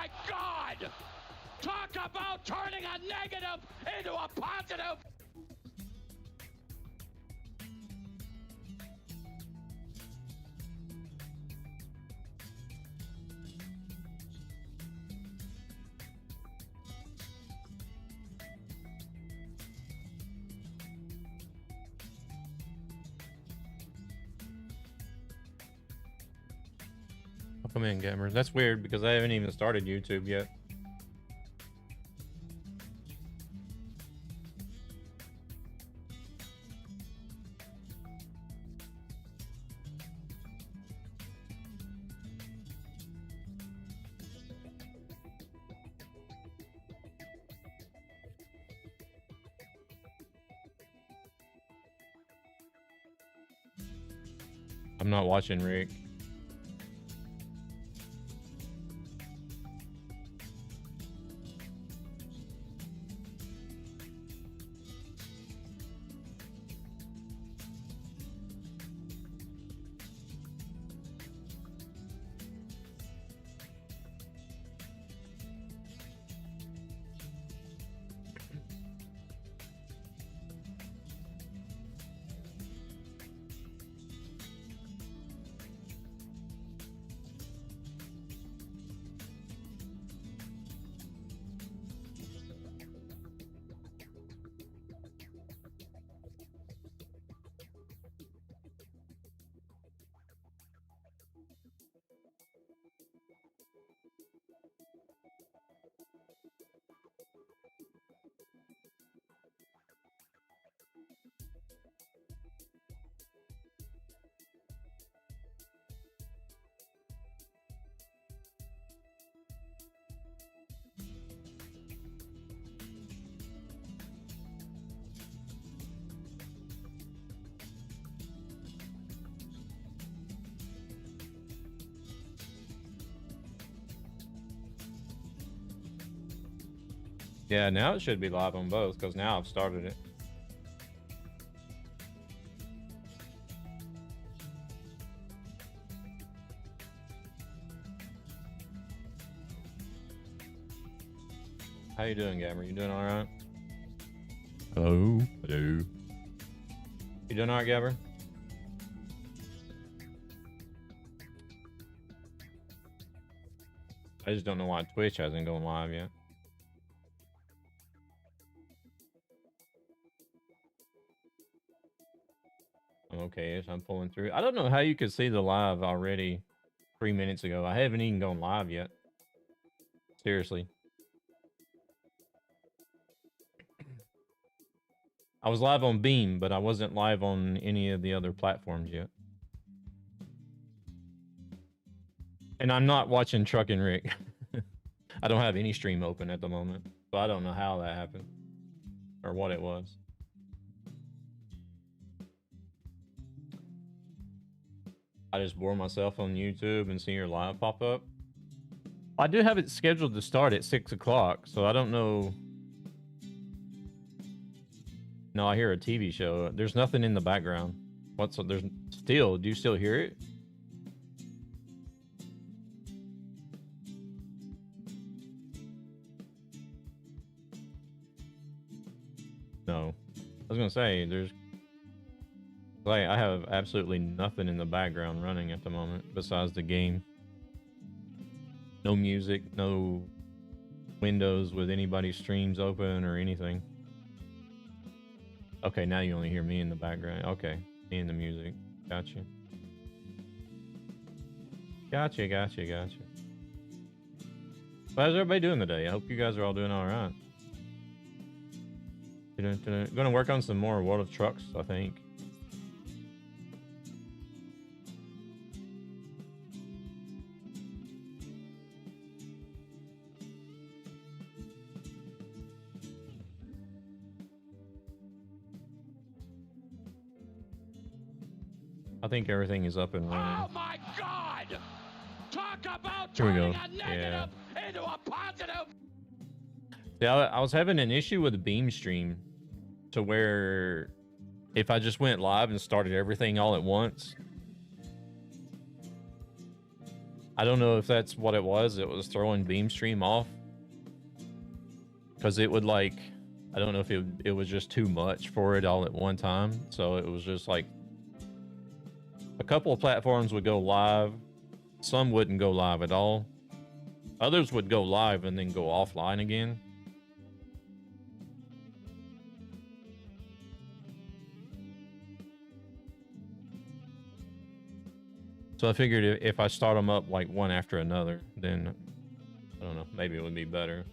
my God! Talk about turning a negative into a positive! Come in, gamers. That's weird because I haven't even started YouTube yet. I'm not watching Rick. Yeah, now it should be live on both because now I've started it. How you doing, Gamer? You doing all right? Hello. Hello. You doing all right, Gabber? I just don't know why Twitch hasn't gone live yet. I'm okay, I'm pulling through. I don't know how you could see the live already 3 minutes ago. I haven't even gone live yet. Seriously. I was live on Beam, but I wasn't live on any of the other platforms yet. And I'm not watching Truck and Rick. I don't have any stream open at the moment, so I don't know how that happened or what it was. I just bore myself on YouTube and see your live pop up. I do have it scheduled to start at 6 o'clock, so I don't know. No, I hear a TV show. There's nothing in the background. There's still, do you still hear it? No. I was gonna say, I have absolutely nothing in the background running at the moment besides the game. No music, no windows with anybody's streams open or anything. Okay, now you only hear me in the background. Okay, me and the music. Gotcha. Gotcha. How's everybody doing today? I hope you guys are all doing all right. Gonna work on some more World of Trucks, I think. I think everything is up and running. Oh my God! Talk about Here we turning go. a negative into a positive! Yeah, I was having an issue with the Beam stream to where if I just went live and started everything all at once, I don't know if that's what it was. It was throwing beam stream off. Because it would like, I don't know if it was just too much for it all at one time. So it was just like a couple of platforms would go live. Some wouldn't go live at all. Others would go live and then go offline again. So I figured if I start them up like one after another, then I don't know, maybe it would be better.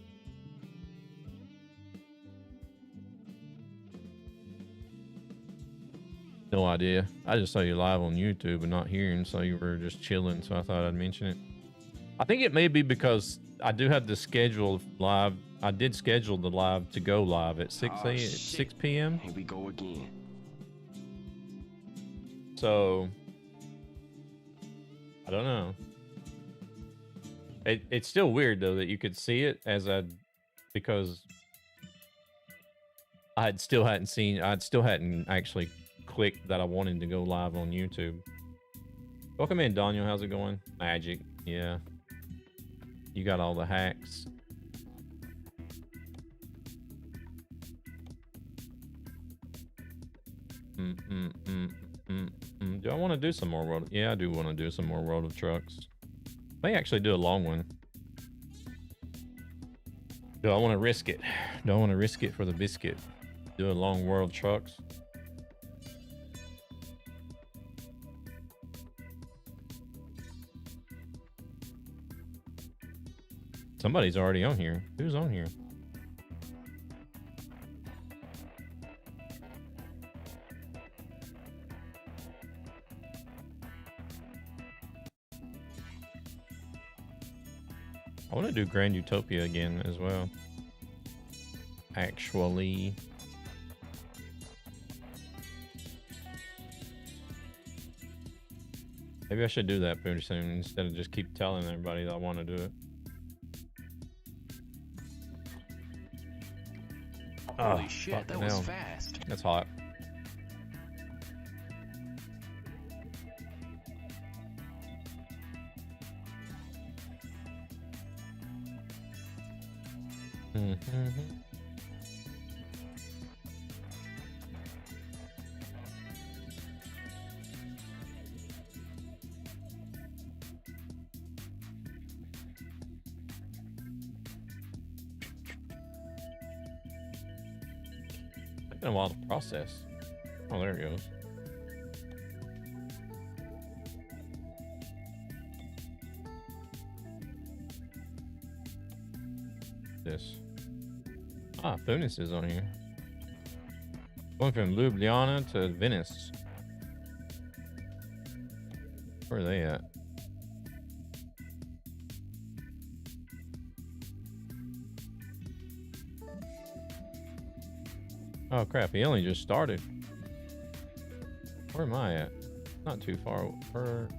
No idea. I just saw you live on YouTube and not here, and so you were just chilling, so I thought I'd mention it. I think it may be because I do have the schedule live. I did schedule the live to go live at 6 p.m. Here we go again. So I don't know. It's still weird though that you could see it because I still hadn't actually clicked that I wanted to go live on YouTube. Welcome in, Daniel. How's it going? Magic. Yeah. You got all the hacks. Do I want to do some more World? Yeah, I do want to do some more World of Trucks. May actually do a long one. Do I want to risk it? Do I want to risk it for the biscuit? Do a long World Trucks? Somebody's already on here. Who's on here? I want to do Grand Utopia again as well. Actually. Maybe I should do that pretty soon instead of just keep telling everybody that I want to do it. Holy shit, that was fast. That's hot. Taking a while to process. Oh, there it goes. This. Ah, Funis is on here. Going from Ljubljana to Venice. Where are they at? Oh crap, he only just started. Where am I at? Not too far. Where...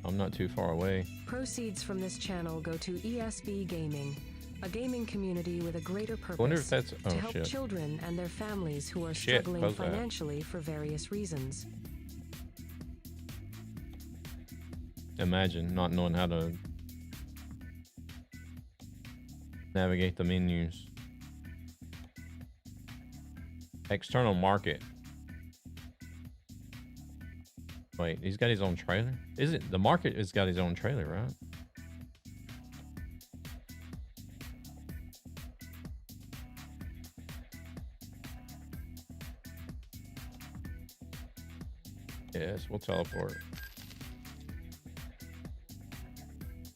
I'm not too far away. Proceeds from this channel go to ESB Gaming, a gaming community with a greater purpose. I wonder if that's to help children and their families who are struggling financially for various reasons. Imagine not knowing how to navigate the menus. External market. Wait, he's got his own trailer? Is it the market has got his own trailer, right? Yes, we'll teleport.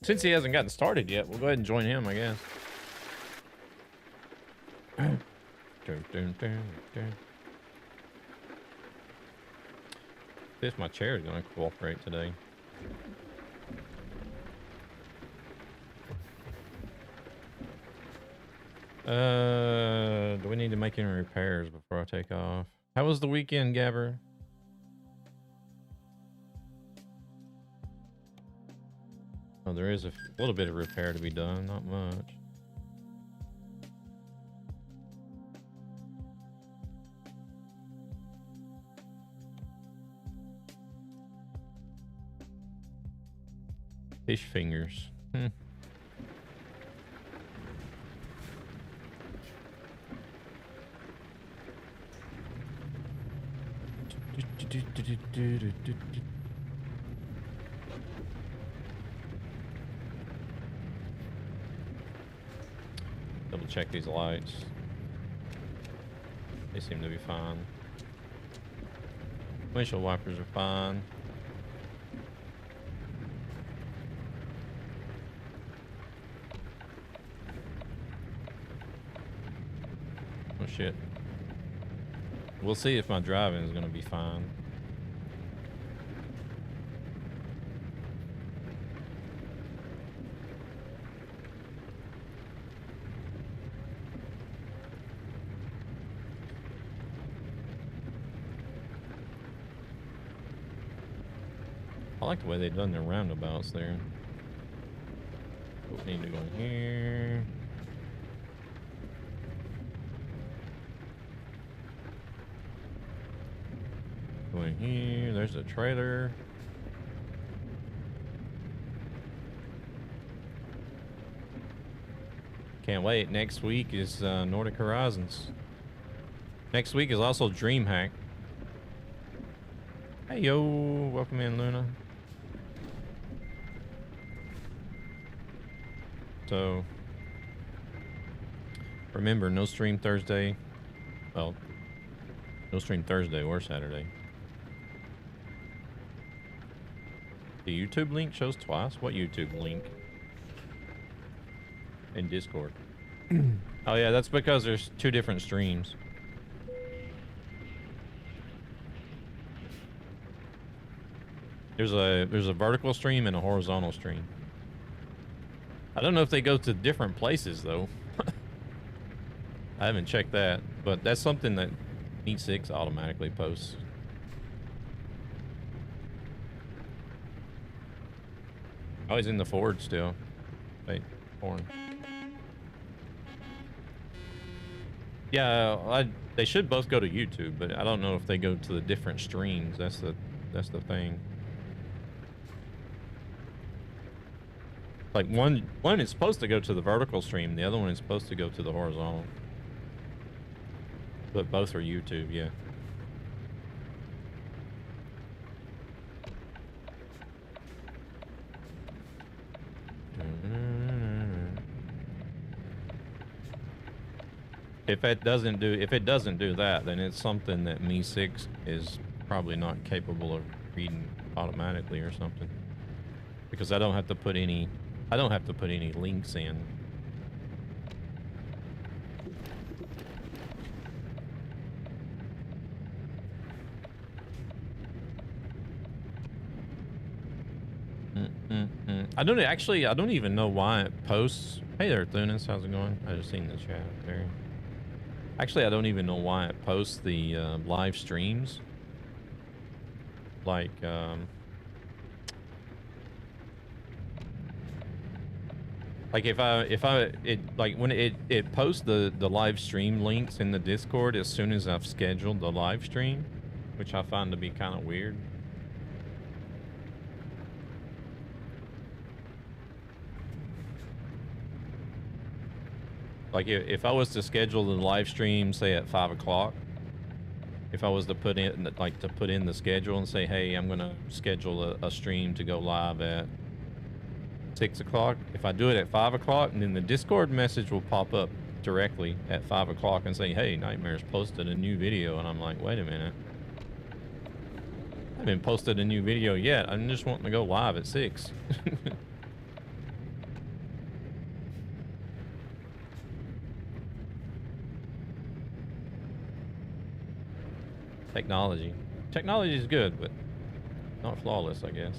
Since he hasn't gotten started yet, we'll go ahead and join him, I guess. If my chair is going to cooperate today. Do we need to make any repairs before I take off? How was the weekend, Gabber? Oh, there is a little bit of repair to be done, not much. Fish fingers. Hmm. Double check these lights. They seem to be fine. Windshield wipers are fine. Oh shit. We'll see if my driving is going to be fine. I like the way they've done their roundabouts there. Oh, need to go in here. Go in here. There's a trailer. Can't wait. Next week is Nordic Horizons. Next week is also DreamHack. Hey yo, welcome in, Luna. So, remember, no stream Thursday. Well, no stream Thursday or Saturday. The YouTube link shows twice? What YouTube link? In Discord. Oh yeah, that's because there's two different streams. There's a vertical stream and a horizontal stream. I don't know if they go to different places though. I haven't checked that, but that's something that E6 automatically posts. Oh, he's in the Ford still. Wait, horn. Yeah, they should both go to YouTube, but I don't know if they go to the different streams. That's the thing. Like one is supposed to go to the vertical stream, the other one is supposed to go to the horizontal. But both are YouTube, yeah. If it doesn't do that, then it's something that Me6 is probably not capable of reading automatically or something. Because I don't have to put any links in. I don't even know why it posts. Hey there, Thunis, how's it going? I just seen the chat there. Actually, I don't even know why it posts the live streams. Like, when it posts the live stream links in the Discord as soon as I've scheduled the live stream, which I find to be kind of weird. Like if I was to schedule the live stream, say at 5 o'clock, if I was to put in the schedule and say, hey, I'm gonna schedule a stream to go live at 6 o'clock. If I do it at 5 o'clock, and then the Discord message will pop up directly at 5 o'clock and say, hey, Nightmare's posted a new video, and I'm like, wait a minute. I haven't posted a new video yet. I'm just wanting to go live at 6. Technology. Technology is good, but not flawless, I guess.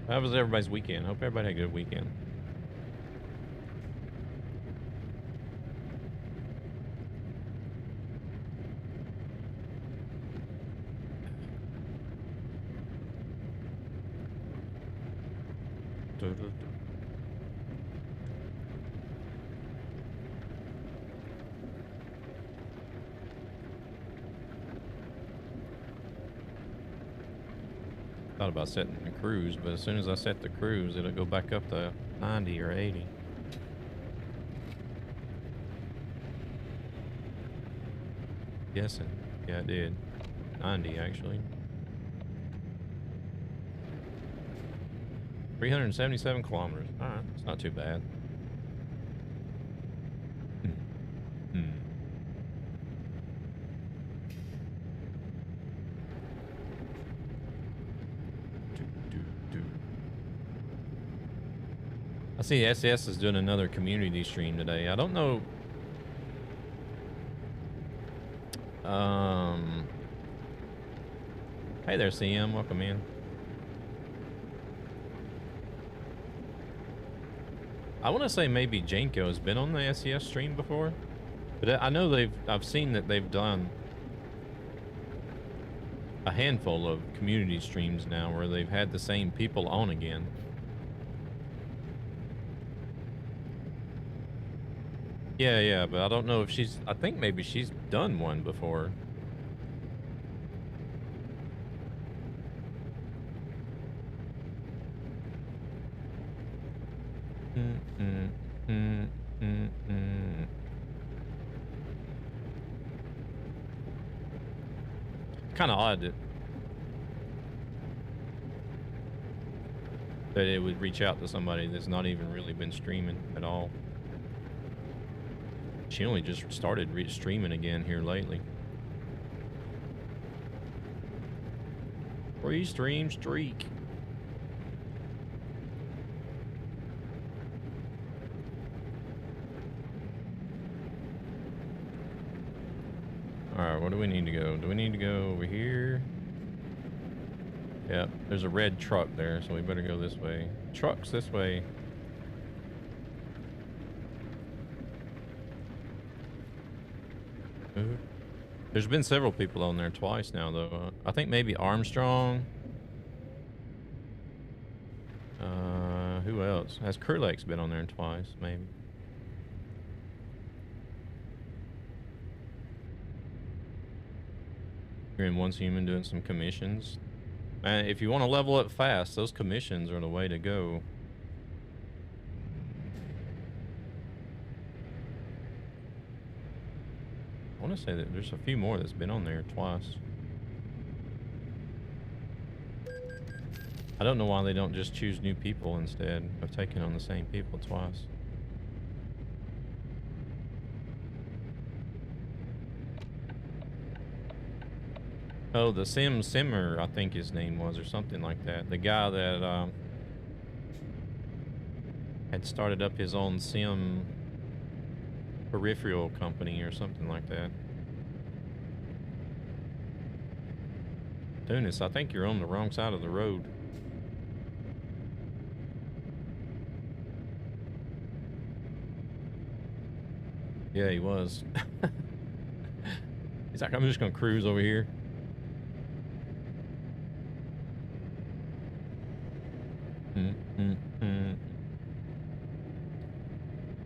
How was everybody's weekend? Hope everybody had a good weekend. thought about setting the cruise, but as soon as I set the cruise, it'll go back up to 90 or 80. Guessing. Yeah, it did. 90 actually. 377 kilometers. All right, it's not too bad. I see SS is doing another community stream today. I don't know. Hey there, CM. Welcome in. I want to say maybe Janko has been on the SES stream before, but I know I've seen that they've done a handful of community streams now where they've had the same people on again. Yeah, but I don't know if I think maybe she's done one before. Kind of odd that it would reach out to somebody that's not even really been streaming at all. She only just started streaming again here lately. Free stream streak. Alright, where do we need to go? Do we need to go over here? Yep, there's a red truck there, so we better go this way. Truck's this way. There's been several people on there twice now, though. I think maybe Armstrong. Who else? Has Kurlex been on there twice, maybe? You're in Once Human doing some commissions. Man, if you want to level up fast, those commissions are the way to go. I want to say that there's a few more that's been on there twice. I don't know why they don't just choose new people instead of taking on the same people twice. Oh, the Simmer, I think his name was, or something like that. The guy that had started up his own sim peripheral company or something like that. Tunis, I think you're on the wrong side of the road. Yeah, he was. He's like, I'm just gonna cruise over here.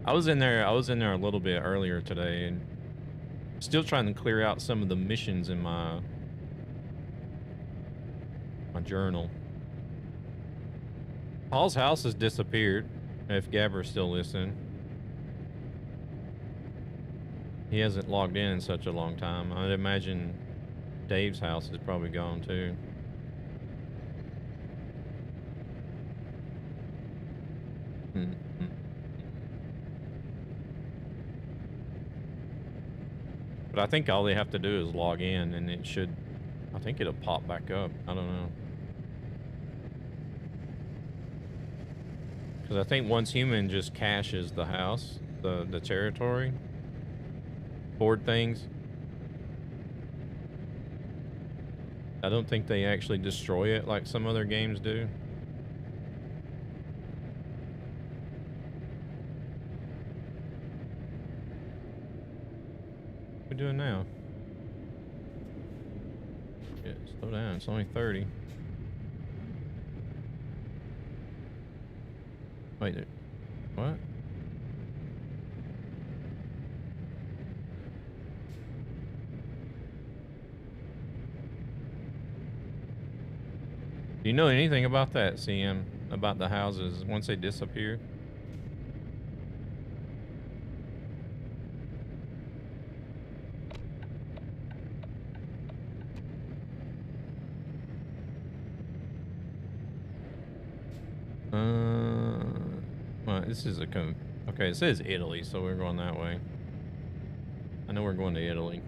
I was in there a little bit earlier today and still trying to clear out some of the missions in my journal. Paul's house has disappeared, if Gabber's still listening. He hasn't logged in such a long time. I'd imagine Dave's house is probably gone too. But I think all they have to do is log in and it should, I think it'll pop back up. I don't know. Because I think Once Human just caches the house, the territory, board things. I don't think they actually destroy it like some other games do. What are we doing now? Yeah, slow down. It's only 30. Wait, what? you know anything about that, CM? About the houses once they disappear? Well, this is okay, it says Italy, so we're going that way. I know we're going to Italy.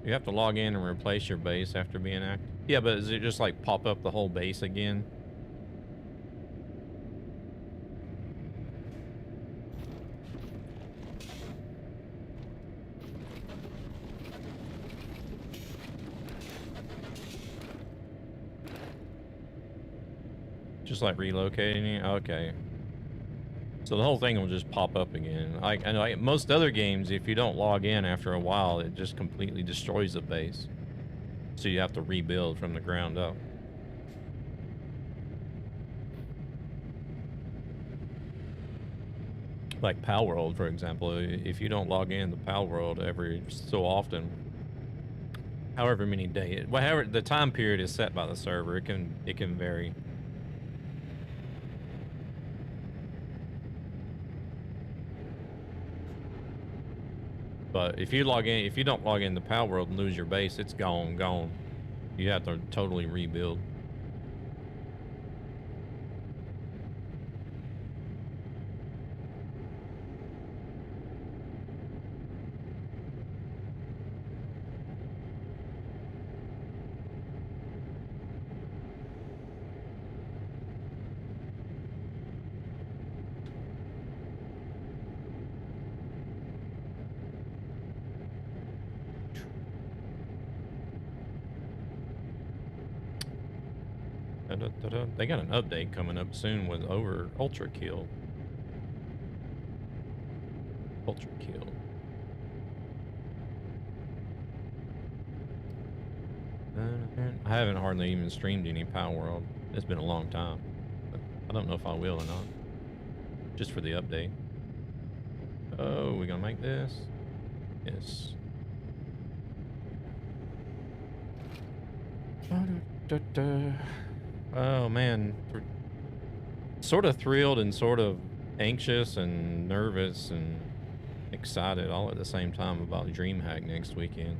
You have to log in and replace your base after being active. Yeah, but does it just like pop up the whole base again? Just like relocating it? Okay. So the whole thing will just pop up again. Like, I know most other games, if you don't log in after a while, it just completely destroys the base. So you have to rebuild from the ground up. Like Pal World, for example, if you don't log in to Pal World every so often, however many days, whatever the time period is set by the server, it can vary. But if you don't log in to Pal World and lose your base, it's gone. You have to totally rebuild. They got an update coming up soon with Ultra Kill. Ultra Kill. I haven't hardly even streamed any Power World. It's been a long time. But I don't know if I will or not. Just for the update. Oh, we gonna make this? Yes. Oh man, sort of thrilled and sort of anxious and nervous and excited all at the same time about DreamHack next weekend.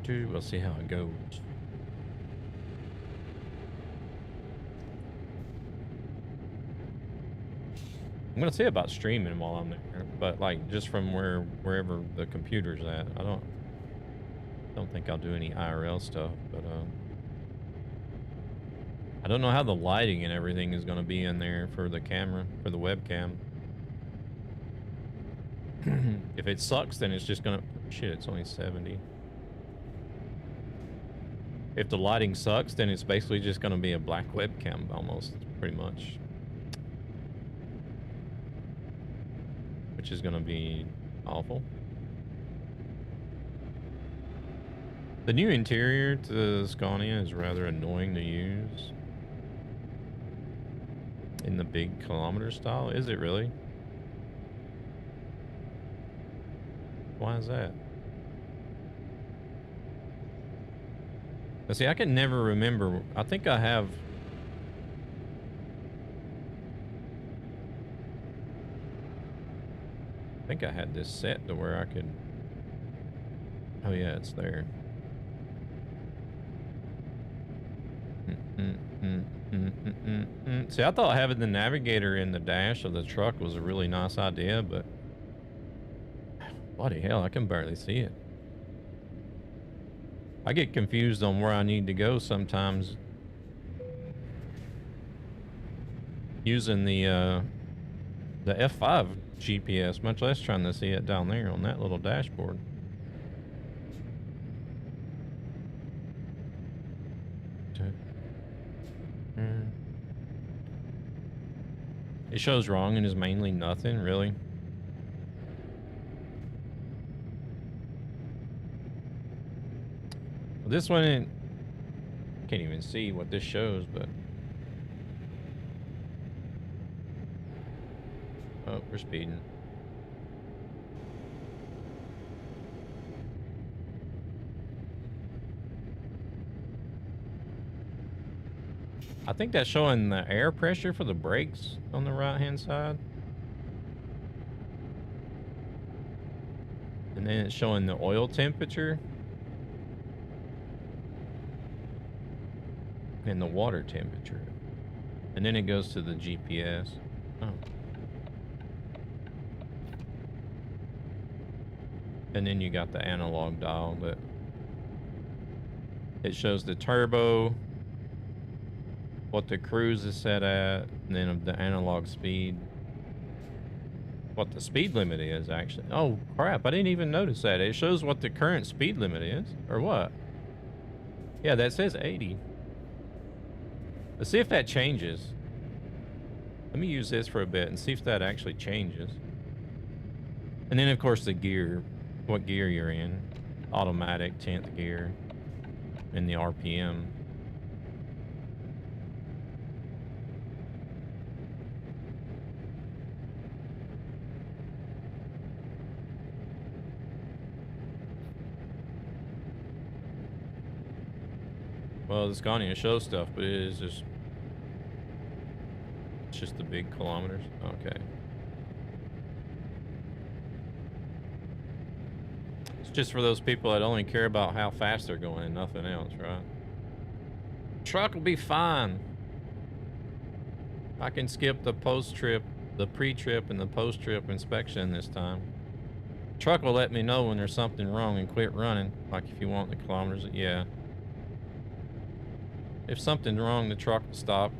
We'll see how it goes. I'm gonna say about streaming while I'm there, but like just from wherever the computer's at. I don't think I'll do any IRL stuff, but I don't know how the lighting and everything is gonna be in there for the camera, for the webcam. If it sucks, then it's just gonna shit. It's only 70. If the lighting sucks, then it's basically just going to be a black webcam almost, pretty much. Which is going to be awful. The new interior to the Scania is rather annoying to use. In the big kilometer style. Is it really? Why is that? But see, I can never remember. I think I have. I think I had this set to where I could. Oh yeah, it's there. See, I thought having the navigator in the dash of the truck was a really nice idea, but bloody hell, I can barely see it. I get confused on where I need to go sometimes. Using the the F5 GPS, much less trying to see it down there on that little dashboard. It shows wrong and is mainly nothing, really. Well, this one, I can't even see what this shows, but... Oh, we're speeding. I think that's showing the air pressure for the brakes on the right-hand side. And then it's showing the oil temperature. And the water temperature. And then it goes to the GPS. Oh. And then you got the analog dial that it shows the turbo, what the cruise is set at, and then the analog speed. What the speed limit is, actually. Oh, crap. I didn't even notice that. It shows what the current speed limit is. Or what? Yeah, that says 80. Let's see if that changes. Let me use this for a bit and see if that actually changes. And then, of course, the gear. What gear you're in. Automatic, 10th gear. And the RPM. Well, it's gone to show stuff, but it is just... It's just the big kilometers. Okay. It's just for those people that only care about how fast they're going and nothing else, right? Truck will be fine. I can skip the post-trip, the pre-trip, and the post-trip inspection this time. Truck will let me know when there's something wrong and quit running. Like if you want the kilometers, yeah. If something's wrong, the truck will stop.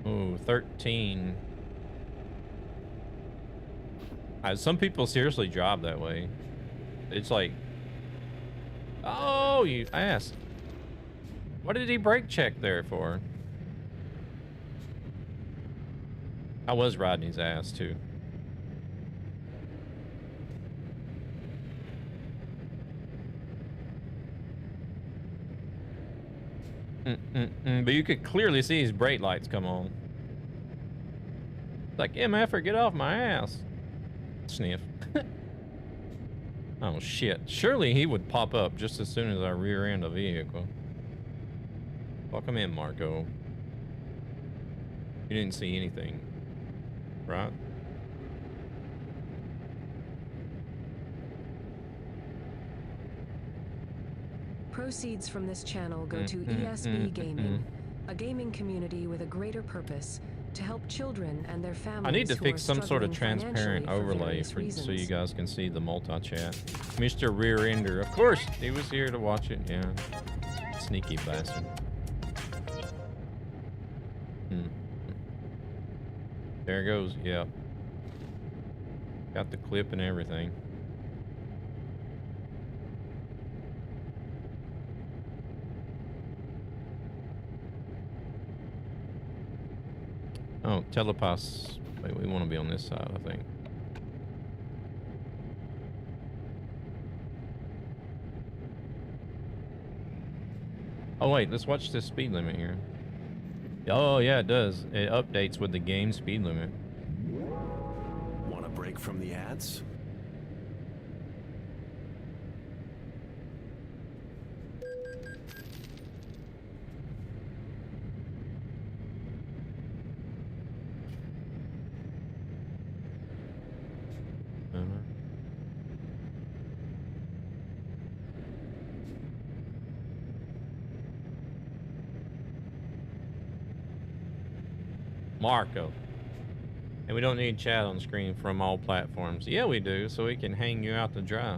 Oh, 13. Some people seriously drive that way. It's like... Oh, you ass. What did he brake check there for? I was riding his ass, too. But you could clearly see his brake lights come on. It's like, MF'er, get off my ass. Sniff. Oh, shit. Surely he would pop up just as soon as I rear end a vehicle. Welcome in, Marco. You didn't see anything, right? Proceeds from this channel go to ESB Gaming, a gaming community with a greater purpose to help children and their families. I need to who fix are some sort of struggling transparent financially for overlay various so you reasons. guys can see the multi-chat. Mr. Rear Ender. Of course, he was here to watch it. Yeah. Sneaky bastard. There it goes. Yep. Got the clip and everything. Oh, telepass. Wait, we want to be on this side, I think. Oh, wait, let's watch this speed limit here. Oh, yeah, it does. It updates with the game speed limit. Want a break from the ads? Marco. And we don't need chat on screen from all platforms. Yeah, we do, so we can hang you out to dry.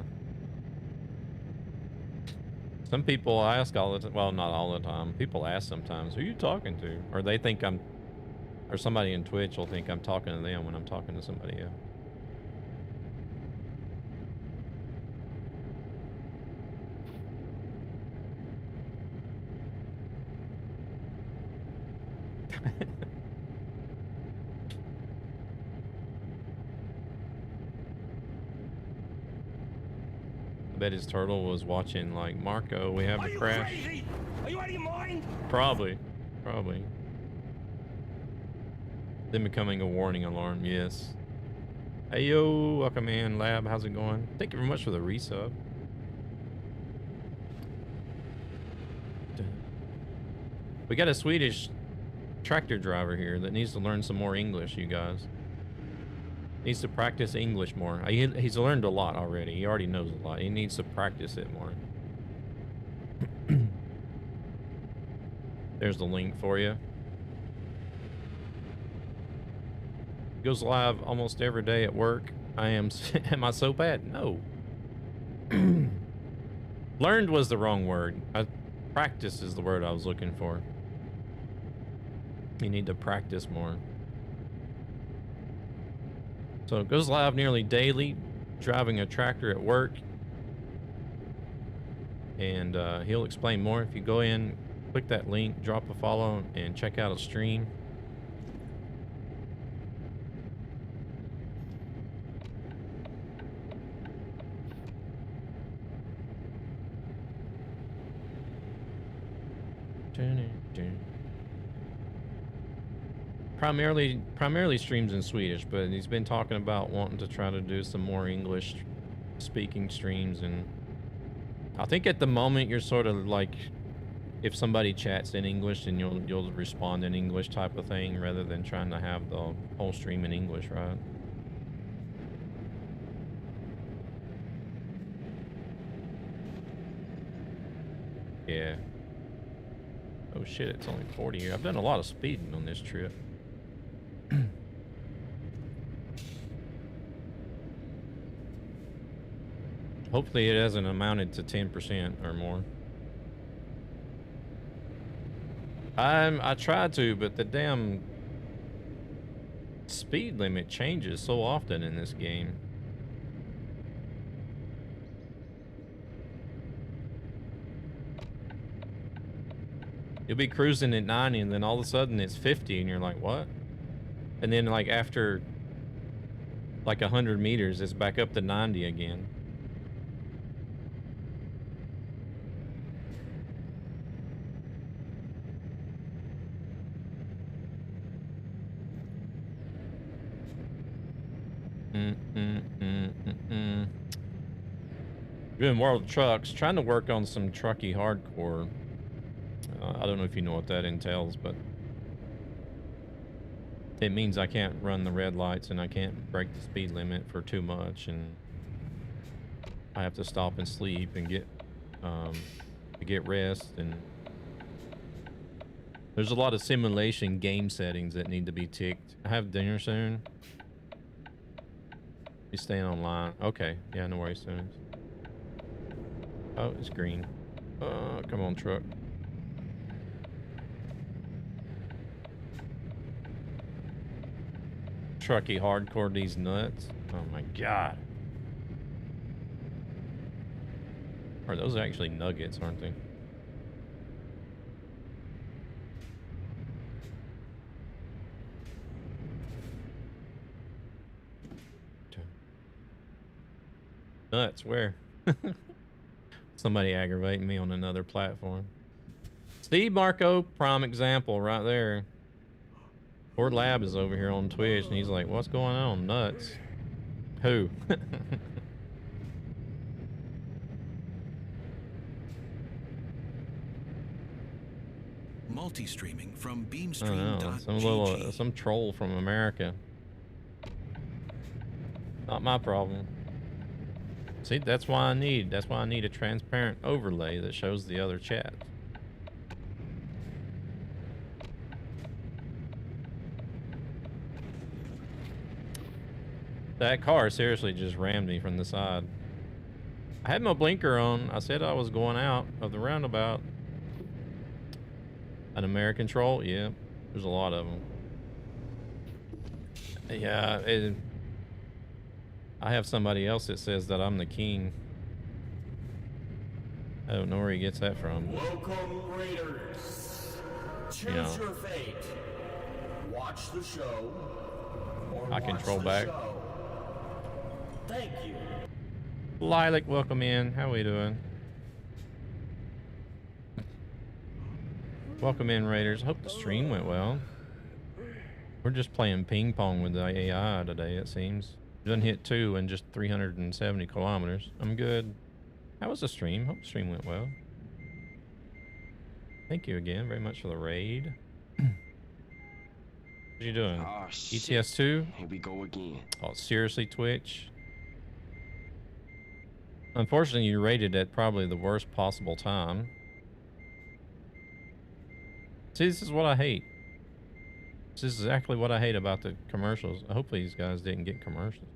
Some people ask all the time. Well, not all the time. People ask sometimes, who are you talking to? Or they think I'm, or somebody in Twitch will think I'm talking to them when I'm talking to somebody else. I bet his turtle was watching like, Marco, we have a crash. Crazy? Are you out of your mind? Probably. Then becoming a warning alarm, yes. Hey yo, welcome in, Lab, how's it going? Thank you very much for the resub. We got a Swedish tractor driver here that needs to learn some more English, you guys. Needs to practice English more. He's learned a lot already. He already knows a lot. He needs to practice it more. There's the link for you. Goes live almost every day at work. Am I so bad? No. Learned was the wrong word. Practice is the word I was looking for. You need to practice more. So it goes live nearly daily, driving a tractor at work. And he'll explain more. If you go in, click that link, drop a follow, and check out a stream. Primarily streams in Swedish, but he's been talking about wanting to try to do some more English speaking streams. And I think at the moment you're sort of like, if somebody chats in English, then you'll respond in English type of thing, rather than trying to have the whole stream in English, right? Yeah. Oh shit, it's only 40 here. I've done a lot of speeding on this trip. Hopefully it hasn't amounted to 10% or more. I tried to, but the damn speed limit changes so often in this game. You'll be cruising at 90 and then all of a sudden it's 50 and you're like, what? And then like after like 100 meters, it's back up to 90 again. Doing World Trucks, trying to work on some trucky hardcore. I don't know if you know what that entails, but it means I can't run the red lights and I can't break the speed limit for too much, and I have to stop and sleep and get rest. And there's a lot of simulation game settings that need to be ticked. I have dinner soon. You staying online? Okay, yeah, no worries, soon. Oh, it's green. Come on, truck. Trucky hardcore these nuts. Oh my god. Are those actually nuggets, aren't they? Nuts, where? Somebody aggravating me on another platform. Steve Marco, prime example right there. Ford Lab is over here on Twitch and he's like, what's going on? Nuts. Who? Multi-streaming from beamstream.gg. Some troll from America. Not my problem. See, that's why I need a transparent overlay that shows the other chat. That car seriously just rammed me from the side. I had my blinker on. I said I was going out of the roundabout. An American troll? Yeah, there's a lot of them. Yeah, I have somebody else that says that I'm the king. I don't know where he gets that from. Welcome, Raiders. Choose your fate. Watch the show. Or I watch control the back. show. Thank you. Lilac, welcome in. How we doing? Welcome in, Raiders. Hope the stream went well. We're just playing ping pong with the AI today, it seems. Done hit 2 in just 370 kilometers. I'm good. How was the stream? Hope the stream went well. Thank you again very much for the raid. What are you doing? Oh, shit. ETS2? Here we go again. Oh, seriously, Twitch? Unfortunately, you rated at probably the worst possible time. See, this is what I hate. This is exactly what I hate about the commercials. Hopefully these guys didn't get commercials.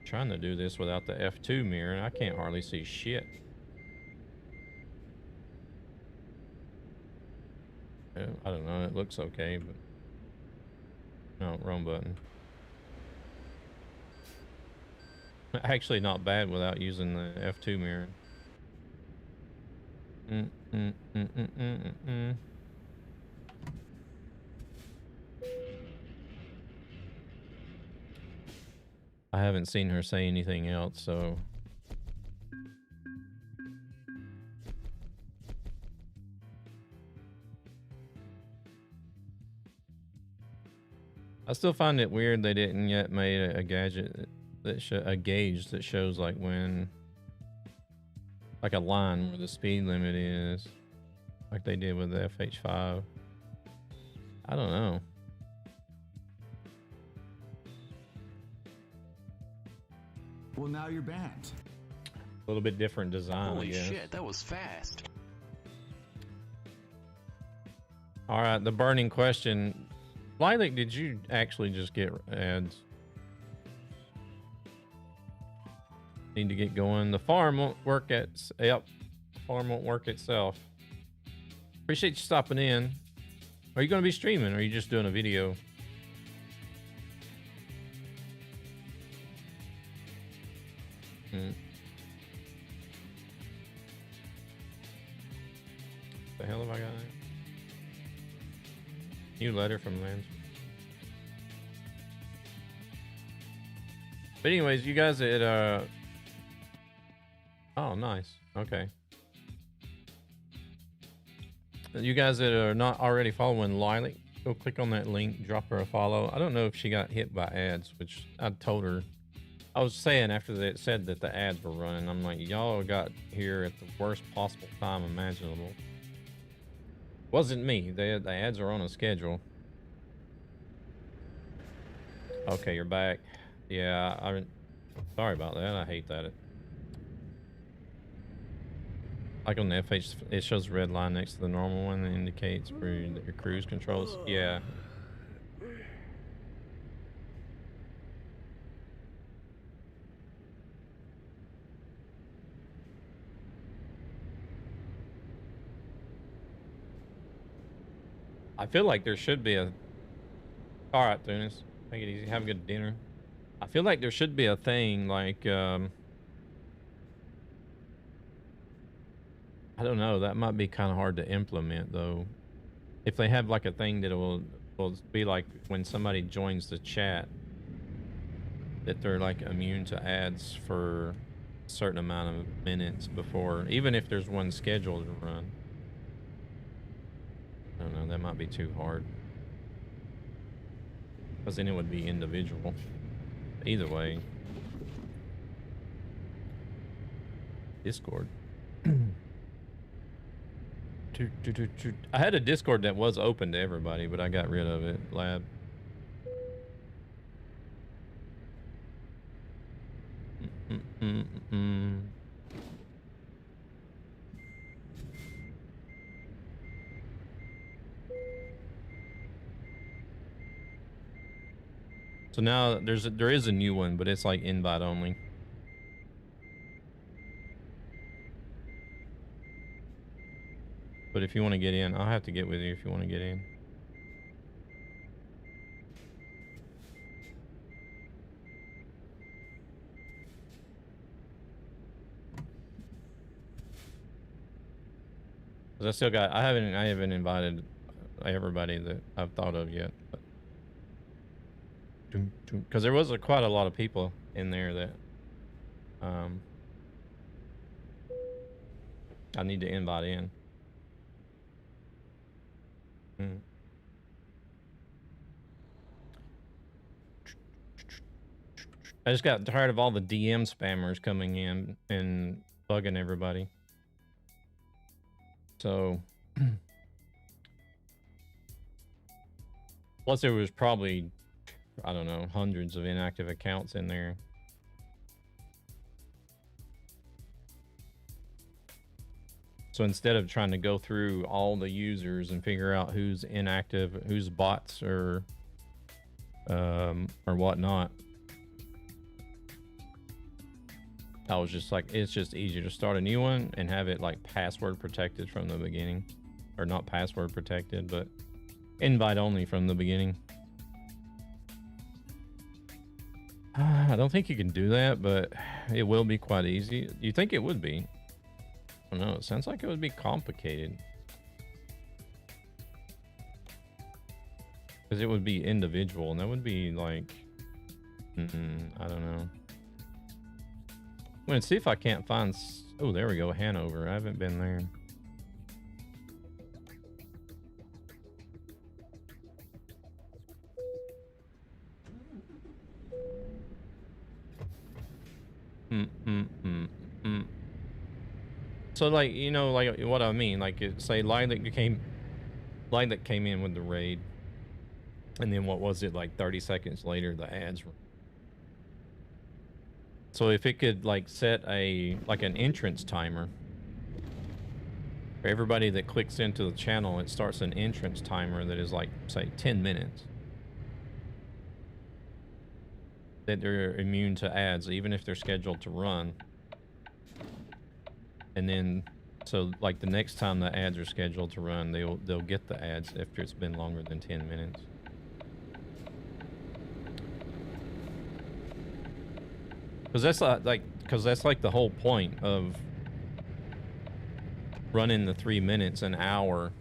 Trying to do this without the F2 mirror, and I can't hardly see shit. I don't know, it looks okay, but... No, wrong button. Actually not bad without using the F2 mirror. I haven't seen her say anything else, so... I still find it weird they didn't yet made a gadget that a gauge that shows like when, like a line where the speed limit is, like they did with the FH6. I don't know. Well, now you're banned. A little bit different design, Holy I guess. shit, that was fast. All right, the burning question. Lilac, did you actually just get ads? Need to get going. The farm won't work at... Yep. Farm won't work itself. Appreciate you stopping in. Are you going to be streaming or are you just doing a video? The hell have I got? New letter from Lance. But anyways, you guys at oh, nice. Okay. You guys that are not already following Lilac, go click on that link, drop her a follow. I don't know if she got hit by ads, which I told her. I was saying after they said that the ads were running, I'm like, y'all got here at the worst possible time imaginable. Wasn't me. The ads are on a schedule. Okay, you're back. Yeah, sorry about that. I hate that. Like on the FH, it shows a red line next to the normal one that indicates where your cruise controls. Yeah. I feel like there should be a... Alright, Tunis. Take it easy. Have a good dinner. I feel like there should be a thing like... I don't know. That might be kind of hard to implement, though. If they have like a thing that will be like when somebody joins the chat, that they're like immune to ads for a certain amount of minutes before, even if there's one scheduled to run. I don't know, that might be too hard. Because then it would be individual. Either way. Discord. I had a Discord that was open to everybody, but I got rid of it. Lab. So now there is a new one, but it's like invite only. But if you want to get in, I'll have to get with you if you want to get in. Cause I haven't invited everybody that I've thought of yet. Because there was quite a lot of people in there that I need to invite in. I just got tired of all the DM spammers coming in and bugging everybody. So, plus there was probably, I don't know, hundreds of inactive accounts in there. So instead of trying to go through all the users and figure out who's inactive, who's bots or whatnot, I was just like, it's just easier to start a new one and have it like password protected from the beginning. Or not password protected, but invite only from the beginning. I don't think you can do that, but it will be quite easy. You think it would be? I don't know. It sounds like it would be complicated. Because it would be individual, and that would be like... I don't know. I'm going to see if I can't find... Oh, there we go. Hanover. I haven't been there. So like, you know, like what I mean, like say line that came in with the raid, and then what was it, like 30 seconds later the ads were. So if it could like set an entrance timer for everybody that clicks into the channel, it starts an entrance timer that is like, say, 10 minutes. That they're immune to ads, even if they're scheduled to run. And then, so like the next time the ads are scheduled to run, they'll get the ads after it's been longer than 10 minutes. Because that's like the whole point of running the 3 minutes an hour.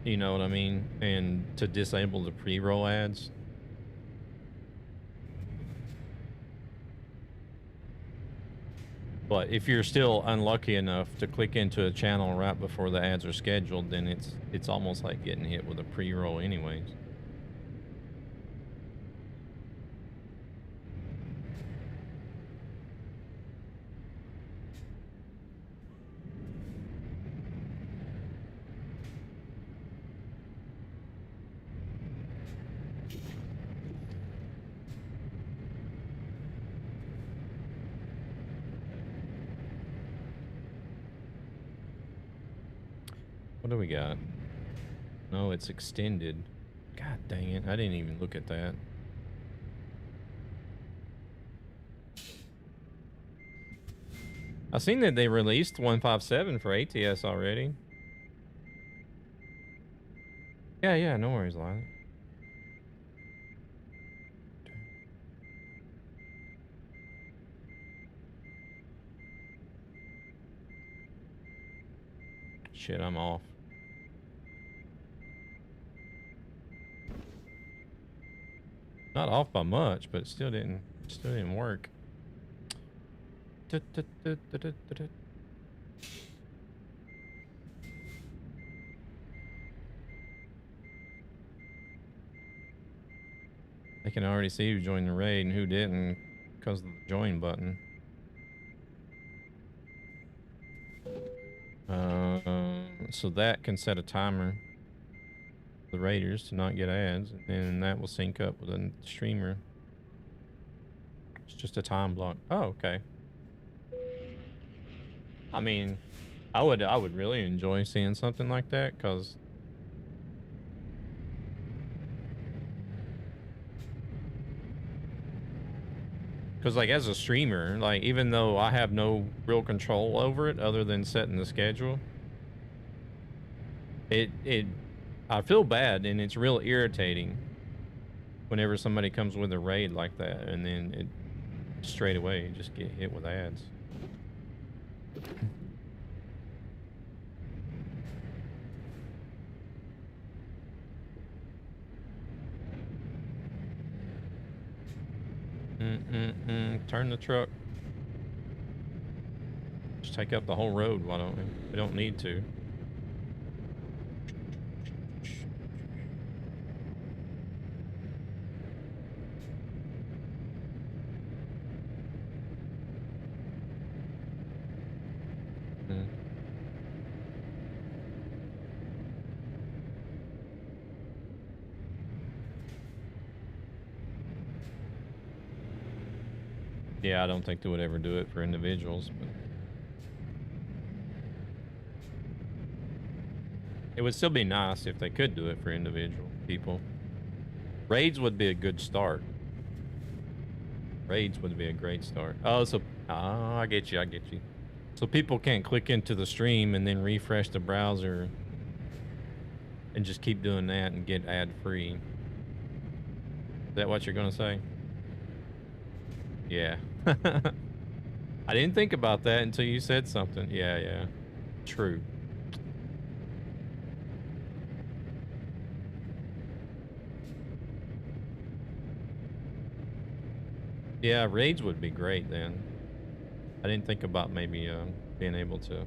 You know what I mean? And to disable the pre-roll ads. But if you're still unlucky enough to click into a channel right before the ads are scheduled, then it's almost like getting hit with a pre-roll anyways. What do we got? No, it's extended. God dang it. I didn't even look at that. I've seen that they released 157 for ATS already. Yeah, no worries, Lila. Shit, I'm off. Not off by much, but it still didn't work. I can already see who joined the raid and who didn't because of the join button. So that can set a timer for the raiders to not get ads, and then that will sync up with a streamer. It's just a time block. Oh, okay. I mean, I would really enjoy seeing something like that, because Because like as a streamer, like even though I have no real control over it other than setting the schedule, I feel bad and it's real irritating whenever somebody comes with a raid like that and then it straight away you just get hit with ads. Turn the truck. Just take up the whole road, why don't we? We don't need to. Yeah, I don't think they would ever do it for individuals, but it would still be nice if they could do it for individual people. Raids would be a good start. Raids would be a great start. Oh, so I get you. So people can't click into the stream and then refresh the browser and just keep doing that and get ad free. Is that what you're gonna say? Yeah. I didn't think about that until you said something. Yeah. True. Yeah, raids would be great then. I didn't think about maybe being able to.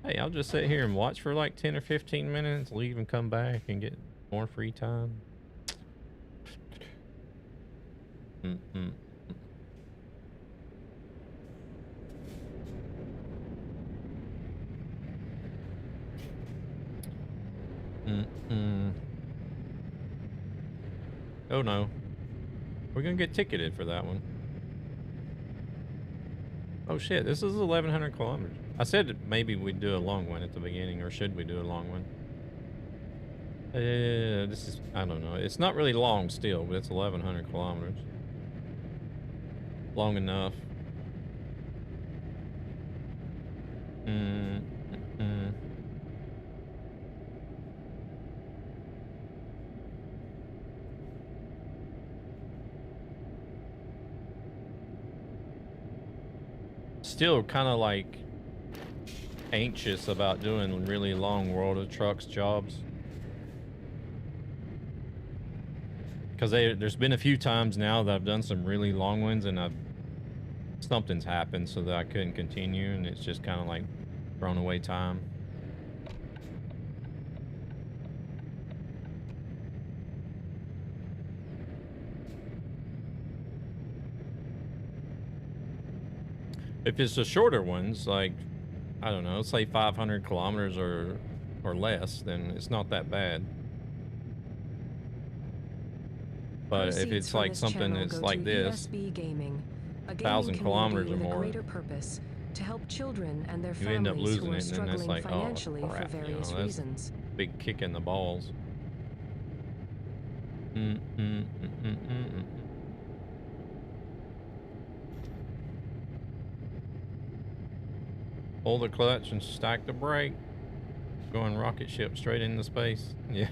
Hey, I'll just sit here and watch for like 10 or 15 minutes, leave and come back and get more free time. Oh no. We're gonna get ticketed for that one. Oh shit, this is 1,100 kilometers. I said maybe we'd do a long one at the beginning, or should we do a long one? This is, I don't know. It's not really long still, but it's 1,100 kilometers. Long enough. Still kind of like anxious about doing really long World of Trucks jobs. Because there's been a few times now that I've done some really long ones and something's happened so that I couldn't continue, and it's just kind of like thrown away time. If it's the shorter ones, like, I don't know, say 500 kilometers or less, then it's not that bad. But if it's like something that's like this, Gaming, 1,000 kilometers or more, to help children and their you end up families losing who are it, and then it's struggling like, oh financially for crap, various that's reasons. a big kick in the balls. Pull the clutch and stack the brake. Going rocket ship straight into space. Yeah.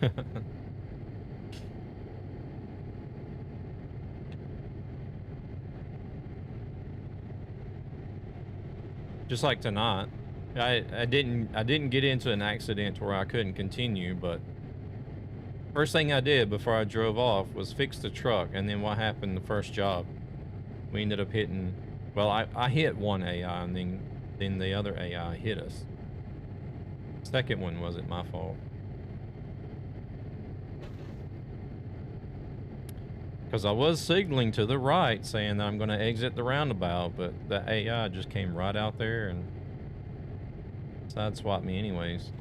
Just like tonight, I didn't get into an accident where I couldn't continue, but first thing I did before I drove off was fix the truck. And then what happened the first job? We ended up hitting, well, I hit one AI, and then the other AI hit us. Second one wasn't my fault. Because I was signaling to the right saying that I'm going to exit the roundabout, but the AI just came right out there and sideswiped me anyways.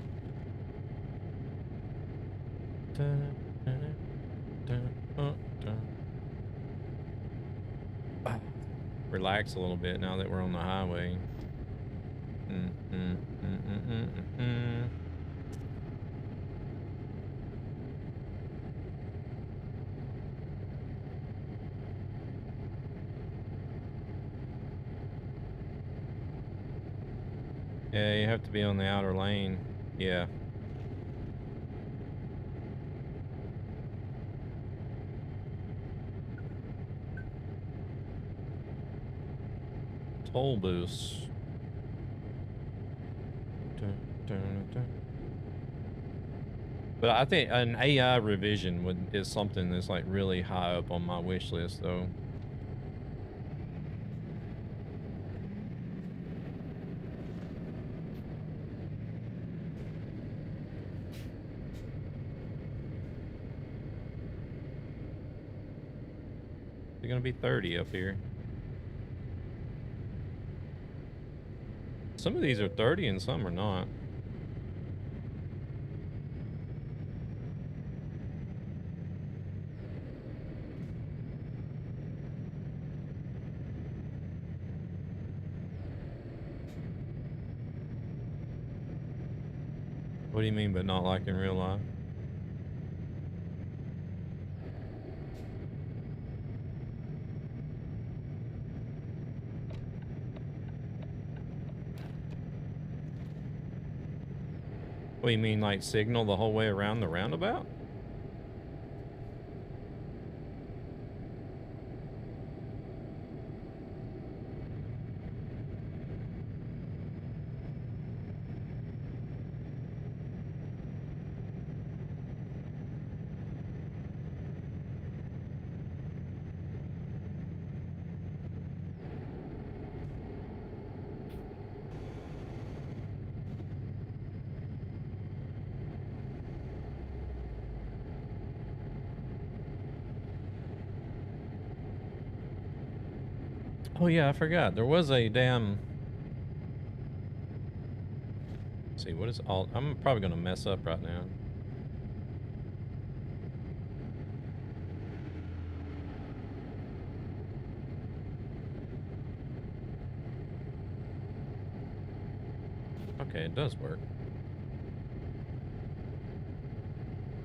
Relax a little bit now that we're on the highway. Yeah, you have to be on the outer lane. Yeah. Toll boost. But I think an AI revision is something that's like really high up on my wish list, though. It's gonna be 30 up here. Some of these are 30 and some are not. What do you mean, but not like in real life? What do you mean, like signal the whole way around the roundabout? Oh yeah, I forgot. There was a damn... Let's see, what is all... I'm probably gonna mess up right now. Okay, it does work.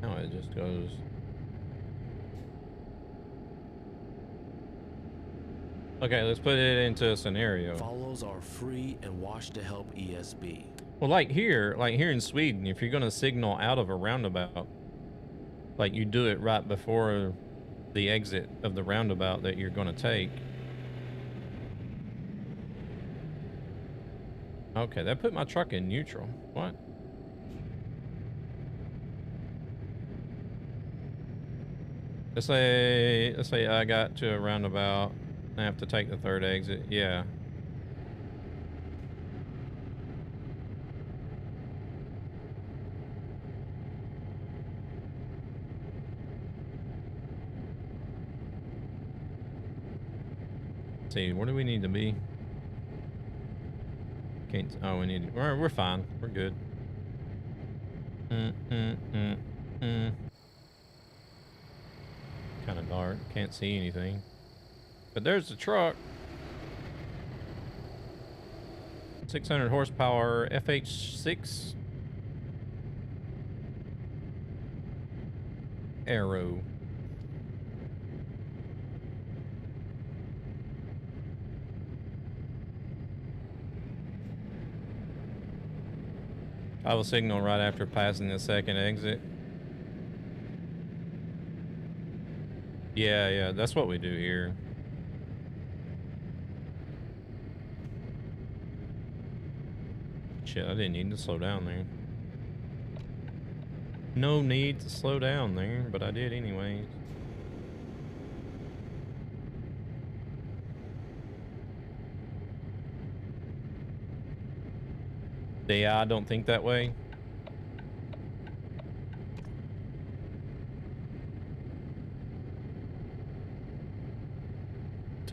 Now it just goes... Okay, let's put it into a scenario. Follows are free and wash to help ESB. Well, like here in Sweden, if you're gonna signal out of a roundabout, like you do it right before the exit of the roundabout that you're gonna take. Okay, that put my truck in neutral. What? Let's say I got to a roundabout. I have to take the third exit. Yeah. Let's see, where do we need to be? Can't. Oh, we need. We're fine. We're good. Kind of dark. Can't see anything. But there's the truck. 600 horsepower FH6 Aero. I will signal right after passing the second exit. Yeah, that's what we do here. Shit, I didn't need to slow down there. No need to slow down there, but I did anyways. Yeah, I don't think that way.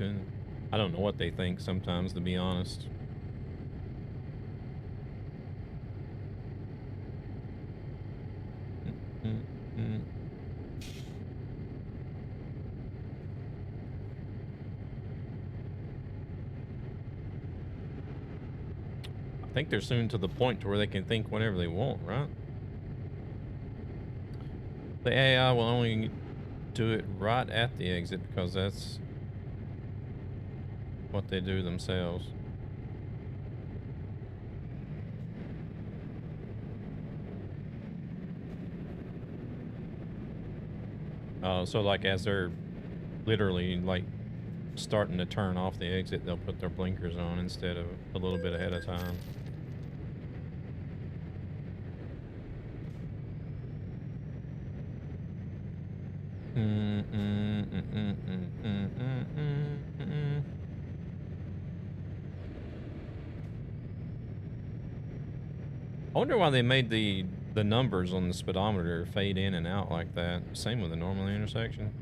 I don't know what they think sometimes, to be honest. I think they're soon to the point to where they can think whenever they want, right? The AI will only do it right at the exit because that's what they do themselves. So like as they're literally like starting to turn off the exit, they'll put their blinkers on instead of a little bit ahead of time. I wonder why they made the numbers on the speedometer fade in and out like that. Same with the normal intersection.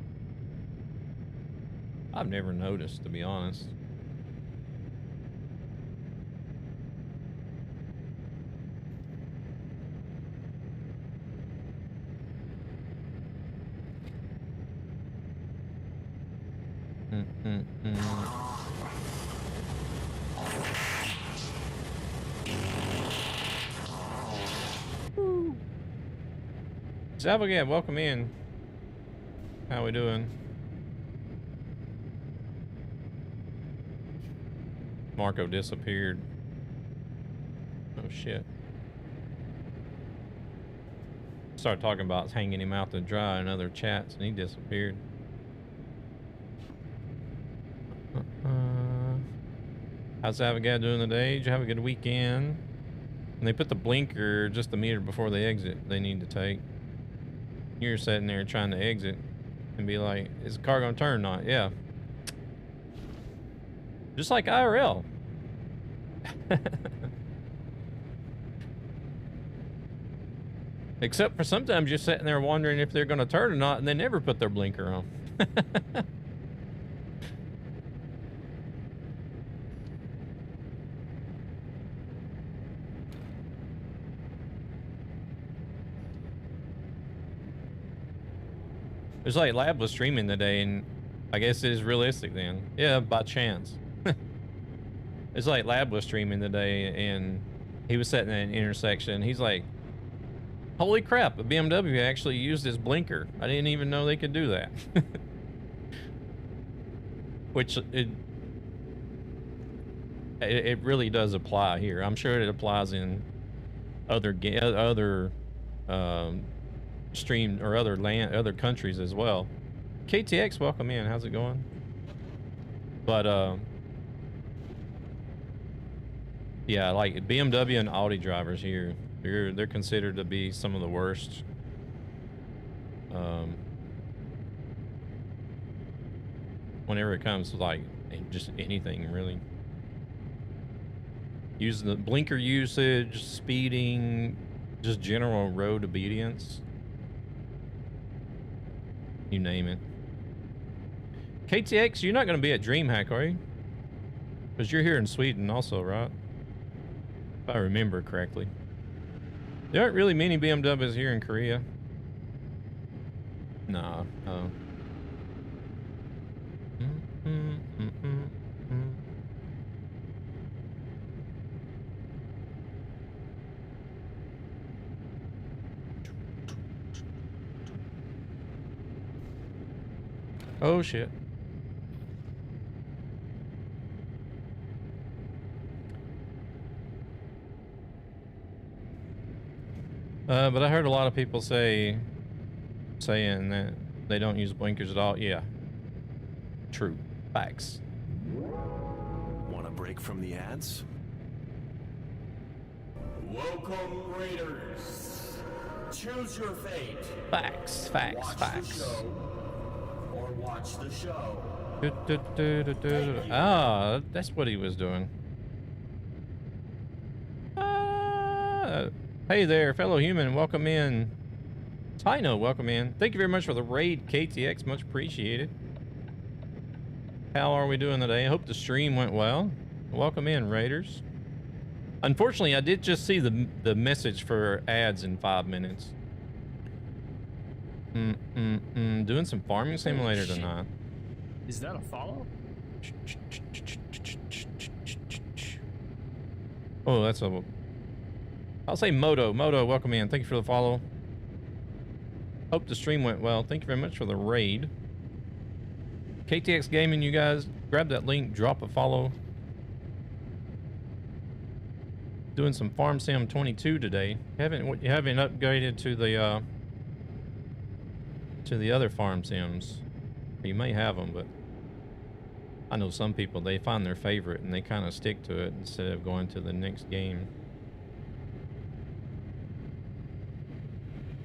I've never noticed, to be honest. Zavagat, welcome in. How we doing? Marco disappeared. Oh shit. Started talking about hanging him out to dry in other chats and he disappeared. How's Zavagat doing today? Did you have a good weekend? And they put the blinker just a meter before the exit they need to take. You're sitting there trying to exit and be like, is the car gonna turn or not? Yeah. Just like IRL. Except for sometimes you're sitting there wondering if they're gonna turn or not and they never put their blinker on. It's like Lab was streaming today, and I guess it is realistic then. Yeah, by chance. It's like Lab was streaming today, and he was sitting in an intersection. He's like, holy crap, a BMW actually used his blinker. I didn't even know they could do that. Which it really does apply here. I'm sure it applies in other stream or other countries as well. KTX, welcome in. How's it going? But yeah, like BMW and Audi drivers here, they're considered to be some of the worst. Whenever it comes to like just anything really, using the blinker usage, speeding, just general road obedience. You name it. KTX, you're not going to be at DreamHack, are you? Because you're here in Sweden also, right? If I remember correctly. There aren't really many BMWs here in Korea. Nah. Oh shit. But I heard a lot of people saying that they don't use blinkers at all. Yeah. True. Facts. Want a break from the ads? Welcome, Raiders. Choose your fate. Facts. Watch the show or watch the show. Ah, that's what he was doing. Hey there, fellow human. Welcome in. Tino, welcome in. Thank you very much for the raid, KTX. Much appreciated. How are we doing today? I hope the stream went well. Welcome in, Raiders. Unfortunately, I did just see the message for ads in 5 minutes. Doing some farming simulator tonight. Is that a follow? Oh, that's a... I'll say Moto. Moto, welcome in. Thank you for the follow. Hope the stream went well. Thank you very much for the raid. KTX Gaming, you guys, grab that link, drop a follow. Doing some Farm Sim 22 today. You haven't upgraded to the to the other farm sims. You may have them, but I know some people, they find their favorite and they kind of stick to it instead of going to the next game.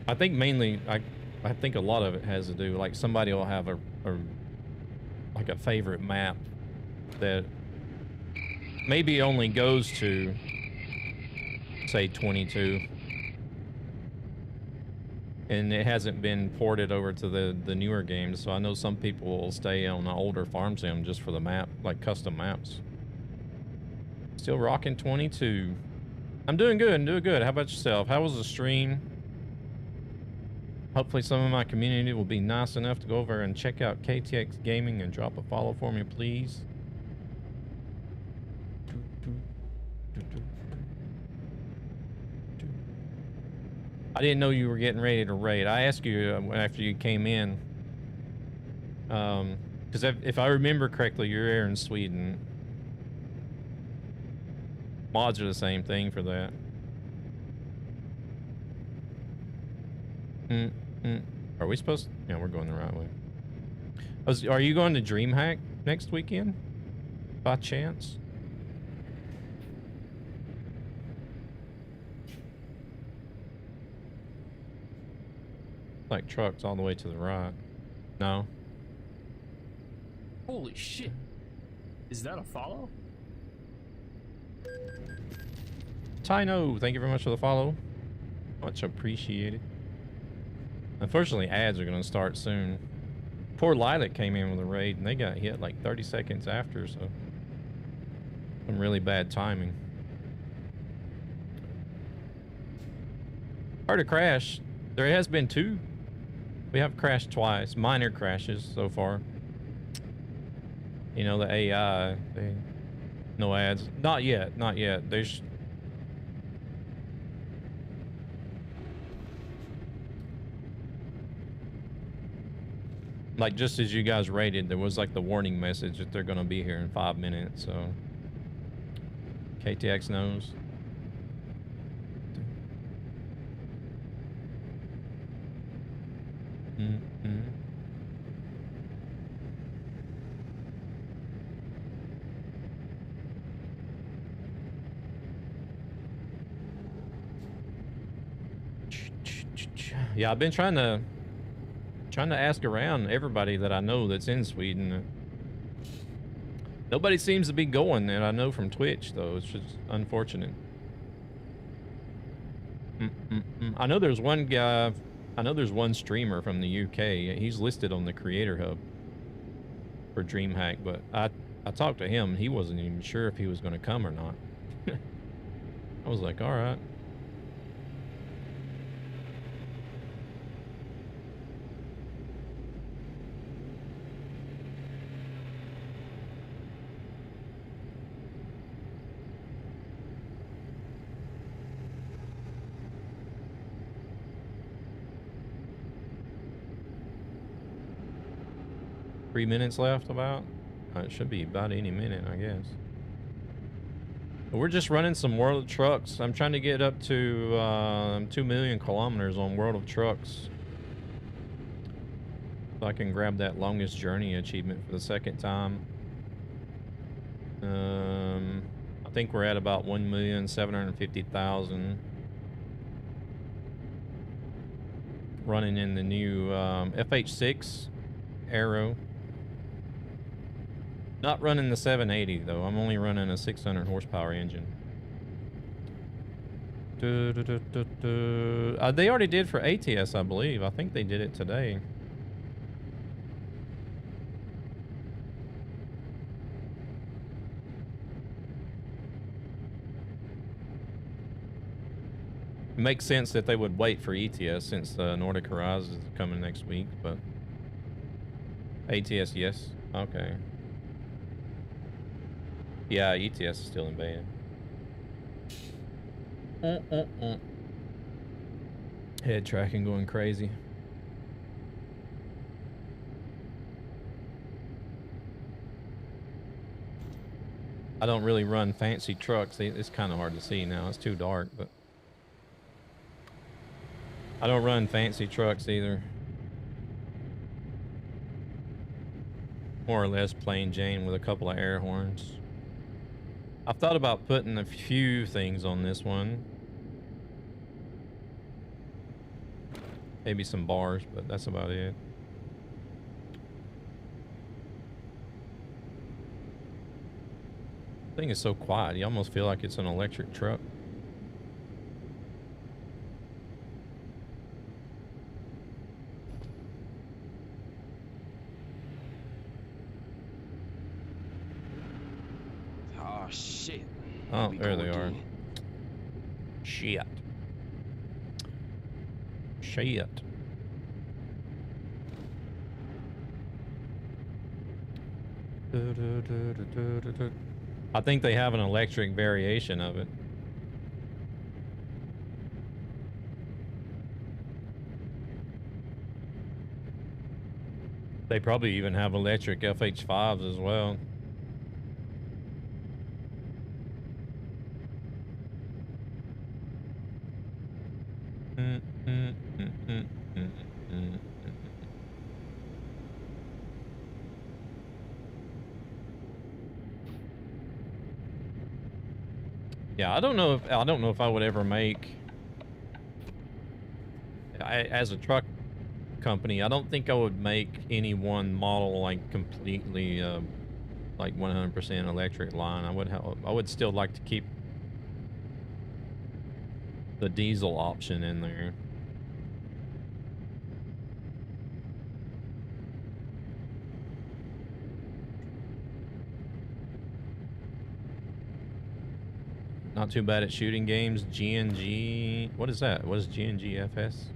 I think mainly, I think a lot of it has to do, like somebody will have a like a favorite map that maybe only goes to, say, 22. And it hasn't been ported over to the newer games, so I know some people will stay on an older farm sim just for the map, like custom maps. Still rocking 22. I'm doing good. How about yourself? How was the stream? Hopefully some of my community will be nice enough to go over and check out KTX Gaming and drop a follow for me, please. I didn't know you were getting ready to raid. I asked you after you came in, because if I remember correctly, you're here in Sweden. Mods are the same thing for that. Are we supposed to? Yeah, we're going the right way. Are you going to DreamHack next weekend? By chance? Like trucks all the way to the right. No. Holy shit. Is that a follow? Tino, thank you very much for the follow. Much appreciated. Unfortunately, ads are going to start soon. Poor Lilac came in with a raid and they got hit like 30 seconds after, so some really bad timing. Heard a crash. There has been 2. We have crashed twice, minor crashes so far. You know, the AI, no ads. Not yet. There's... Like, just as you guys rated, there was like the warning message that they're gonna be here in 5 minutes, so... KTX knows. Yeah, I've been trying to ask around everybody that I know that's in Sweden. Nobody seems to be going that I know from Twitch, though. It's just unfortunate. I know there's one guy, I know there's one streamer from the UK. He's listed on the Creator Hub for DreamHack, but I talked to him. He wasn't even sure if he was going to come or not. I was like, all right. Three minutes left about? It should be about any minute, I guess. But we're just running some World of Trucks. I'm trying to get up to 2 million kilometers on World of Trucks. So I can grab that longest journey achievement for the second time. I think we're at about 1,750,000. Running in the new FH6 Aero. Not running the 780 though. I'm only running a 600 horsepower engine. They already did for ATS, I believe. I think they did it today. It makes sense that they would wait for ETS since Nordic Horizon is coming next week, but ATS, yes. Okay. Yeah, ETS is still in band. Head tracking going crazy. I don't really run fancy trucks. It's kind of hard to see now. It's too dark, but I don't run fancy trucks either. more or less plain Jane with a couple of air horns. I've thought about putting a few things on this one. Maybe some bars, but that's about it. The thing is so quiet, you almost feel like it's an electric truck. Oh, shit. Oh, We there go they are. again. Shit. Shit. I think they have an electric variation of it. They probably even have electric FH5s as well. Yeah, I don't know if I would ever make as a truck company. I don't think I would make any one model like completely like 100% electric line. I would still like to keep the diesel option in there. Not too bad at shooting games. GNG. What is that? What is GNG FS?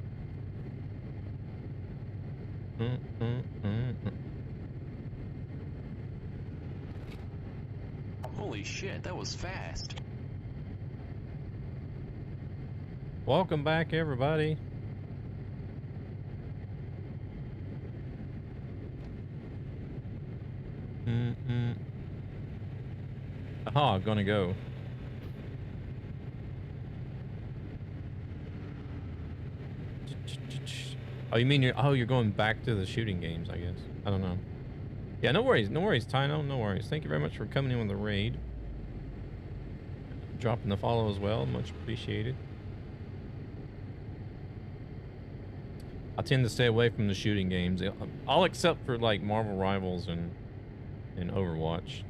Holy shit, that was fast. Welcome back, everybody. Aha, gonna go. Oh, you mean you're going back to the shooting games, I guess. I don't know. Yeah, no worries, Tino, no worries. Thank you very much for coming in with the raid. Dropping the follow as well, much appreciated. I tend to stay away from the shooting games. All except for like Marvel Rivals and Overwatch.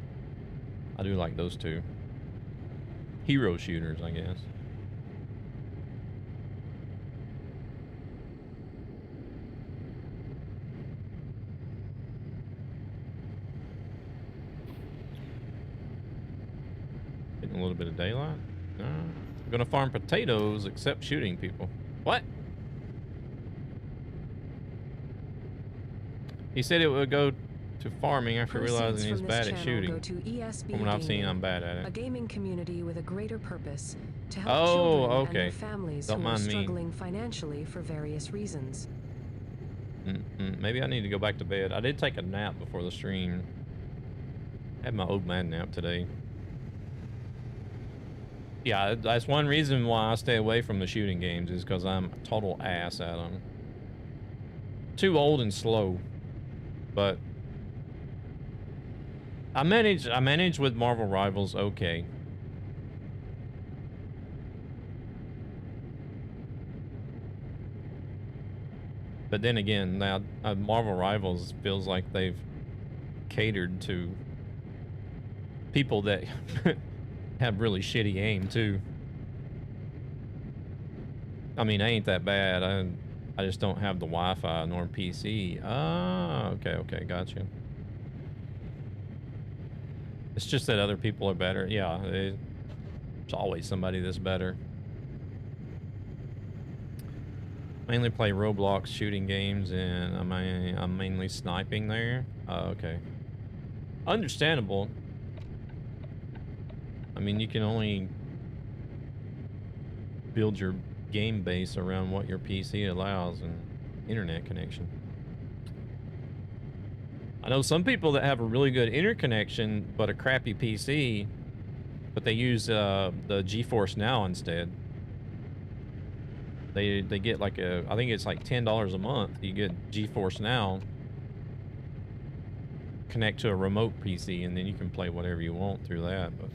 I do like those two. Hero shooters, I guess. Getting a little bit of daylight. I'm gonna farm potatoes except shooting people. What? He said it would go to farming after realizing he's bad at shooting. From what I've seen, I'm bad at A it. gaming community with a greater purpose to help Oh, children and okay. their families Don't who are mind me. struggling financially for various reasons. Maybe I need to go back to bed. I did take a nap before the stream. I had my old man nap today. Yeah, that's one reason why I stay away from the shooting games, is because I'm a total ass at them. Too old and slow. But I manage with Marvel Rivals okay. But then again, now Marvel Rivals feels like they've catered to people that have really shitty aim too. I mean, I ain't that bad. I just don't have the Wi-Fi nor PC. Ah, okay, gotcha. It's just that other people are better. Yeah, there's always somebody that's better. Mainly play Roblox shooting games, and I'm mainly sniping there. Okay. Understandable. I mean, you can only build your game base around what your PC allows and internet connection. I know some people that have a really good interconnection but a crappy PC, but they use the GeForce Now instead. They get like I think it's like $10 a month. You get GeForce Now connect to a remote PC, and then you can play whatever you want through that. But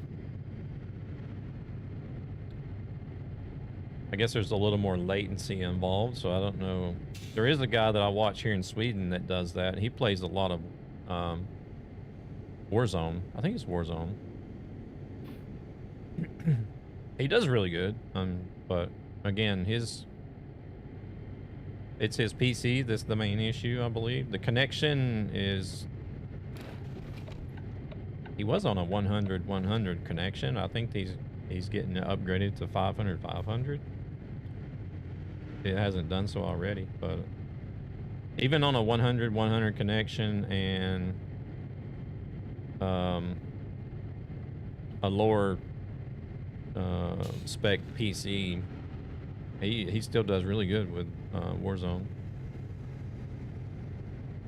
I guess there's a little more latency involved, so I don't know. There is a guy that I watch here in Sweden that does that. He plays a lot of Warzone. I think it's Warzone. He does really good. But again, it's his PC that's the main issue, I believe. The connection is... He was on a 100-100 connection. I think he's getting upgraded to 500-500. It hasn't done so already, but even on a 100-100 connection and a lower spec PC, he still does really good with Warzone.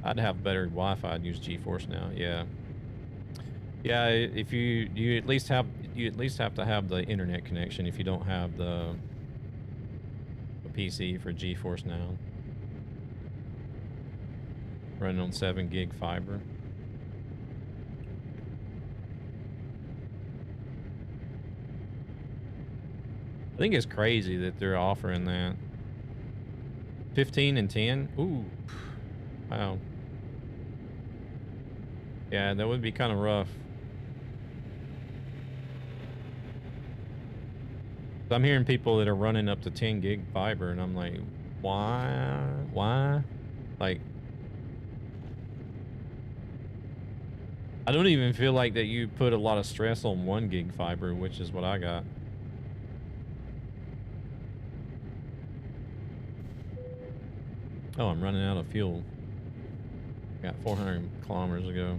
I'd have better Wi-Fi. I'd use GeForce now. Yeah. If you at least have to have the internet connection if you don't have the PC for GeForce now. Running on 7 gig fiber. I think it's crazy that they're offering that. 15 and 10. Ooh. Wow. Yeah, that would be kind of rough. I'm hearing people that are running up to 10 gig fiber, and I'm like, why? Like, I don't even feel like that you put a lot of stress on 1 gig fiber, which is what I got. Oh, I'm running out of fuel. Got 400 kilometers to go.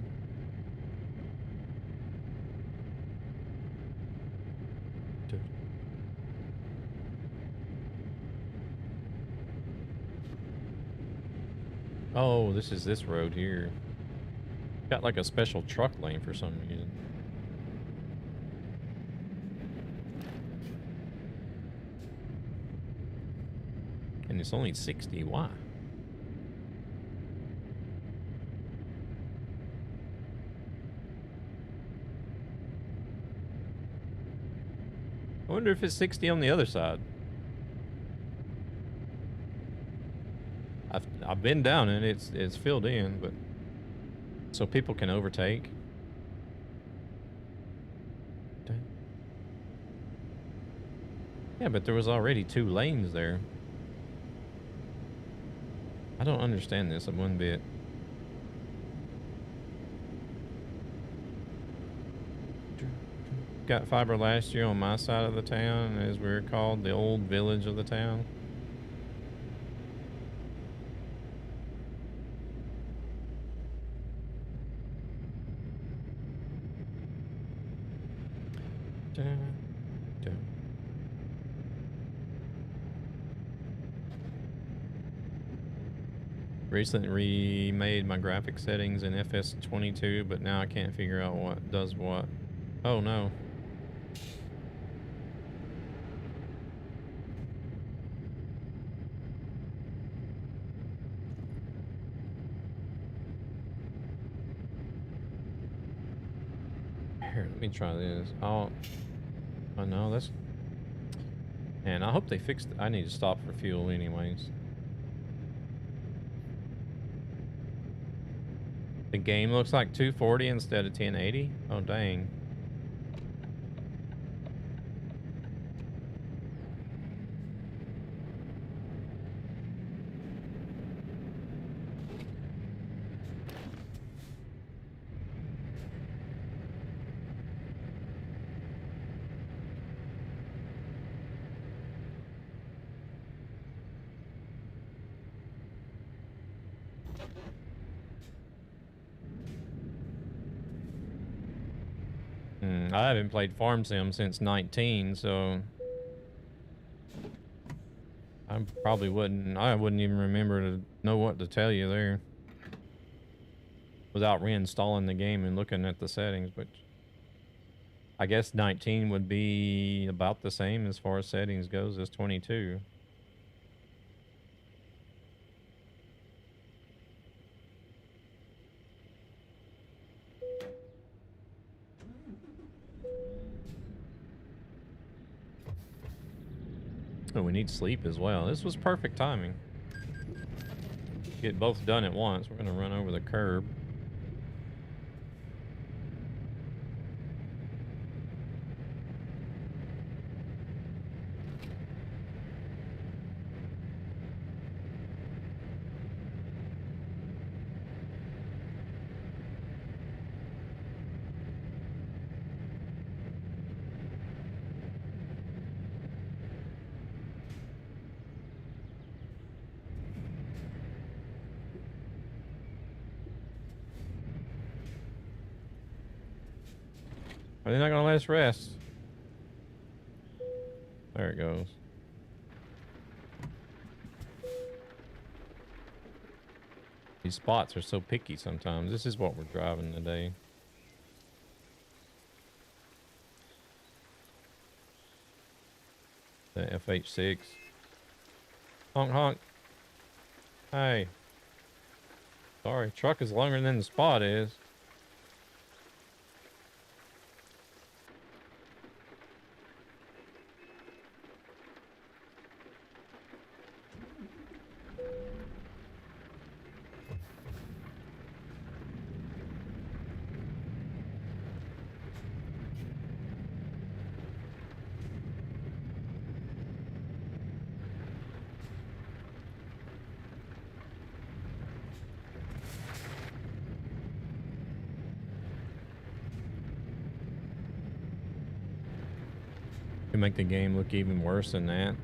Oh, this is this road here. Got like a special truck lane for some reason. And it's only 60. Why? I wonder if it's 60 on the other side. I've been down and it's filled in, but so people can overtake. Yeah, but there was already 2 lanes there. I don't understand this one bit. Got fiber last year on my side of the town, as we were called, the old village of the town. Recently remade my graphic settings in FS22, but now I can't figure out what does what. Oh no. Here, let me try this. Oh no, that's... And I hope they fixed it. I need to stop for fuel anyways. The game looks like 240 instead of 1080. Oh, dang. I haven't played Farm Sim since 19, so I probably wouldn't. I wouldn't even remember to know what to tell you there without reinstalling the game and looking at the settings. But I guess 19 would be about the same as far as settings goes as 22. Oh, we need sleep as well. This was perfect timing. Get both done at once. We're gonna run over the curb. Are they not gonna let us rest? There it goes. These spots are so picky sometimes. This is what we're driving today. The FH6. Honk honk. Hey. Sorry, truck is longer than the spot is. Can make the game look even worse than that.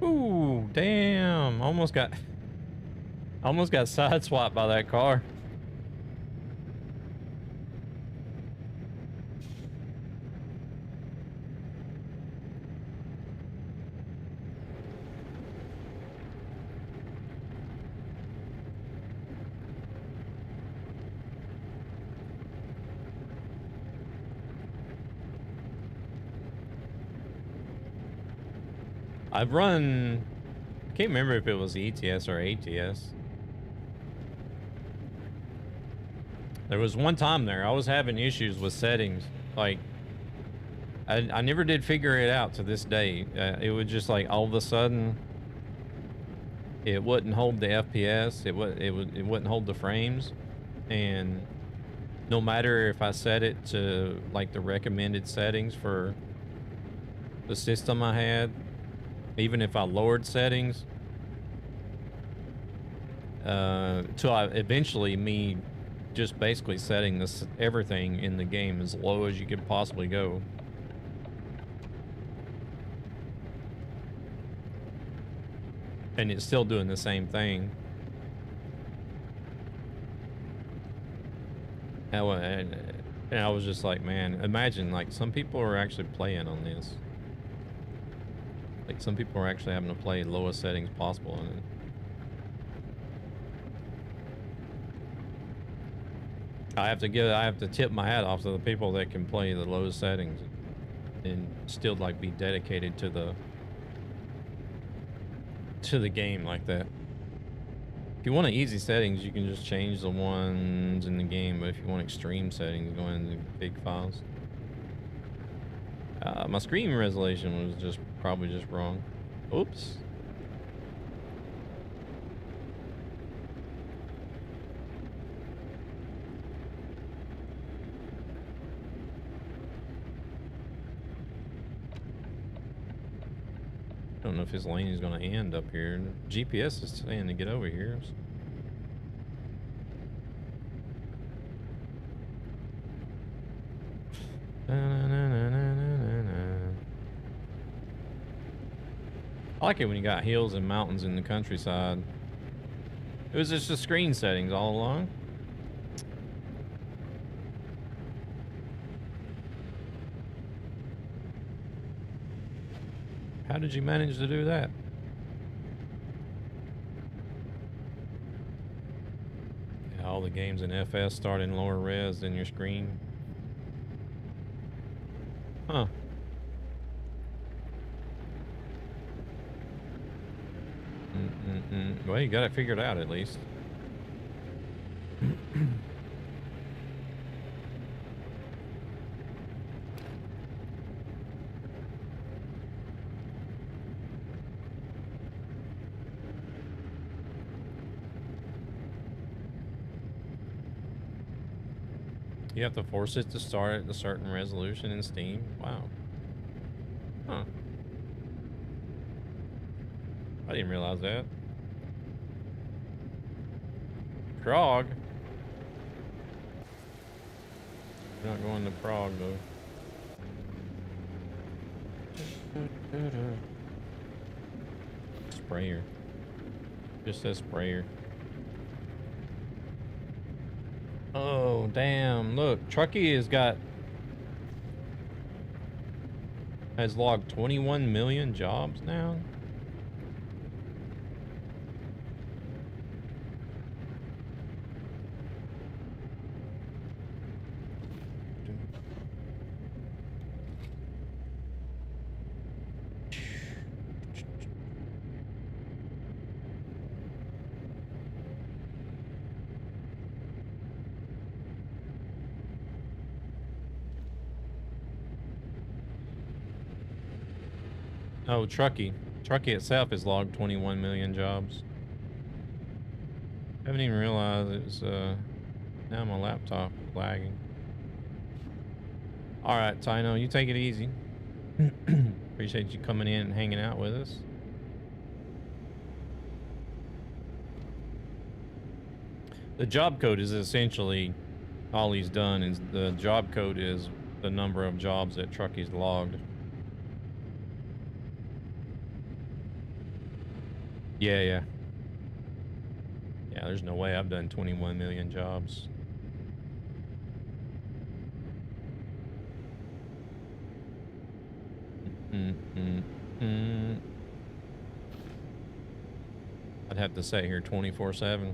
Ooh, damn. Almost got sideswiped by that car. I've run, I can't remember if it was ETS or ATS. There was one time there, I was having issues with settings. Like, I never did figure it out to this day. It would just like all of a sudden, it wouldn't hold the FPS. It wouldn't hold the frames. And no matter if I set it to like the recommended settings for the system I had, even if I lowered settings, till I eventually me just basically setting this everything in the game as low as you could possibly go. And it's still doing the same thing. And I was just like, man, imagine like some people are actually playing on this. Like some people are actually having to play lowest settings possible on it. I have to tip my hat off to the people that can play the lowest settings and still like be dedicated to the game like that. If you want easy settings, you can just change the ones in the game, but if you want extreme settings, go into big files. My screen resolution was probably just wrong. Oops. I don't know if his lane is going to end up here. GPS is saying to get over here. I like it when you got hills and mountains in the countryside. It was just the screen settings all along. How did you manage to do that? Yeah, all the games in FS start in lower res than your screen. Huh. Well, you got it figured out at least. You have to force it to start at a certain resolution in Steam. Wow. Huh. I didn't realize that. Prague. We're not going to Prague though. Sprayer. Just says sprayer. Oh, damn. Look, Truckee has logged 21 million jobs now. Oh, Truckee. Truckee itself has logged 21 million jobs. I haven't even realized it was, now my laptop lagging. All right, Tino, you take it easy. Appreciate you coming in and hanging out with us. The job code is essentially all he's done. Is the job code is the number of jobs that Truckee's logged. Yeah. Yeah, there's no way I've done 21 million jobs. I'd have to sit here 24/7.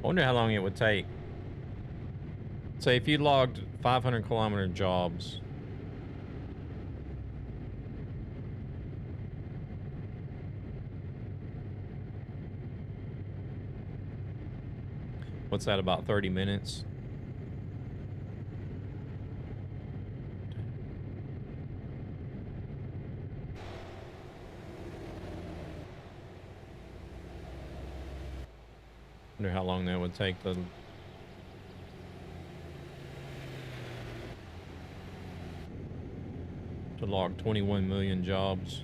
I wonder how long it would take. Say if you logged 500-kilometer jobs. What's that, about 30 minutes? Wonder how long that would take to log 21 million jobs.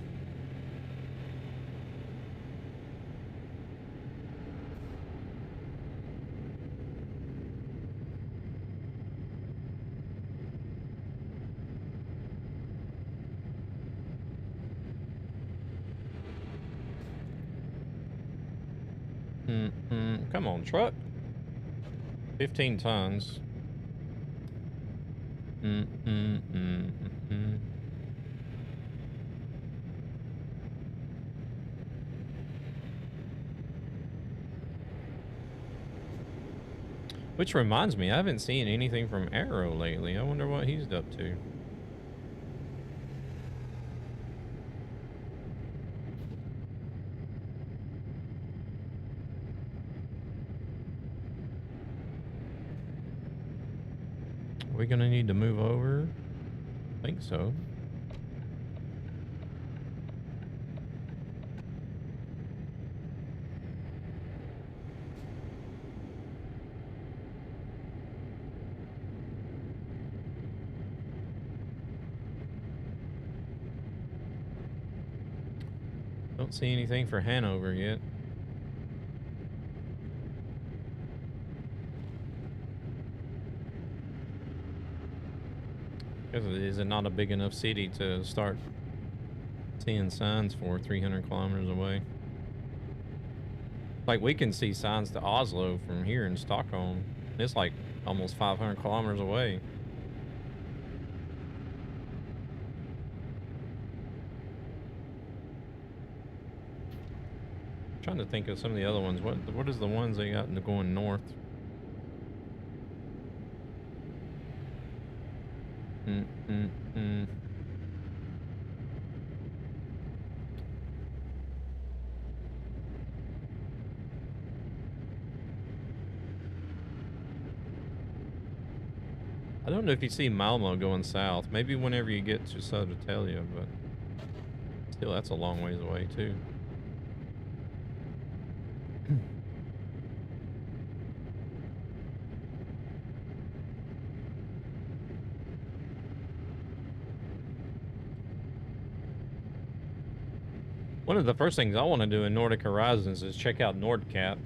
Come on, truck. 15 tons. Which reminds me, I haven't seen anything from Aero lately. I wonder what he's up to. Are we gonna need to move over? I think so. Don't see anything for Hanover yet. Because is it not a big enough city to start seeing signs for 300 kilometers away? Like, we can see signs to Oslo from here in Stockholm. It's like almost 500 kilometers away. I'm trying to think of some of the other ones. What is the ones they got going north? I don't know if you see Malmo going south. Maybe whenever you get to Södertälje, but still, that's a long ways away too. One of the first things I want to do in Nordic Horizons is check out Nordcap.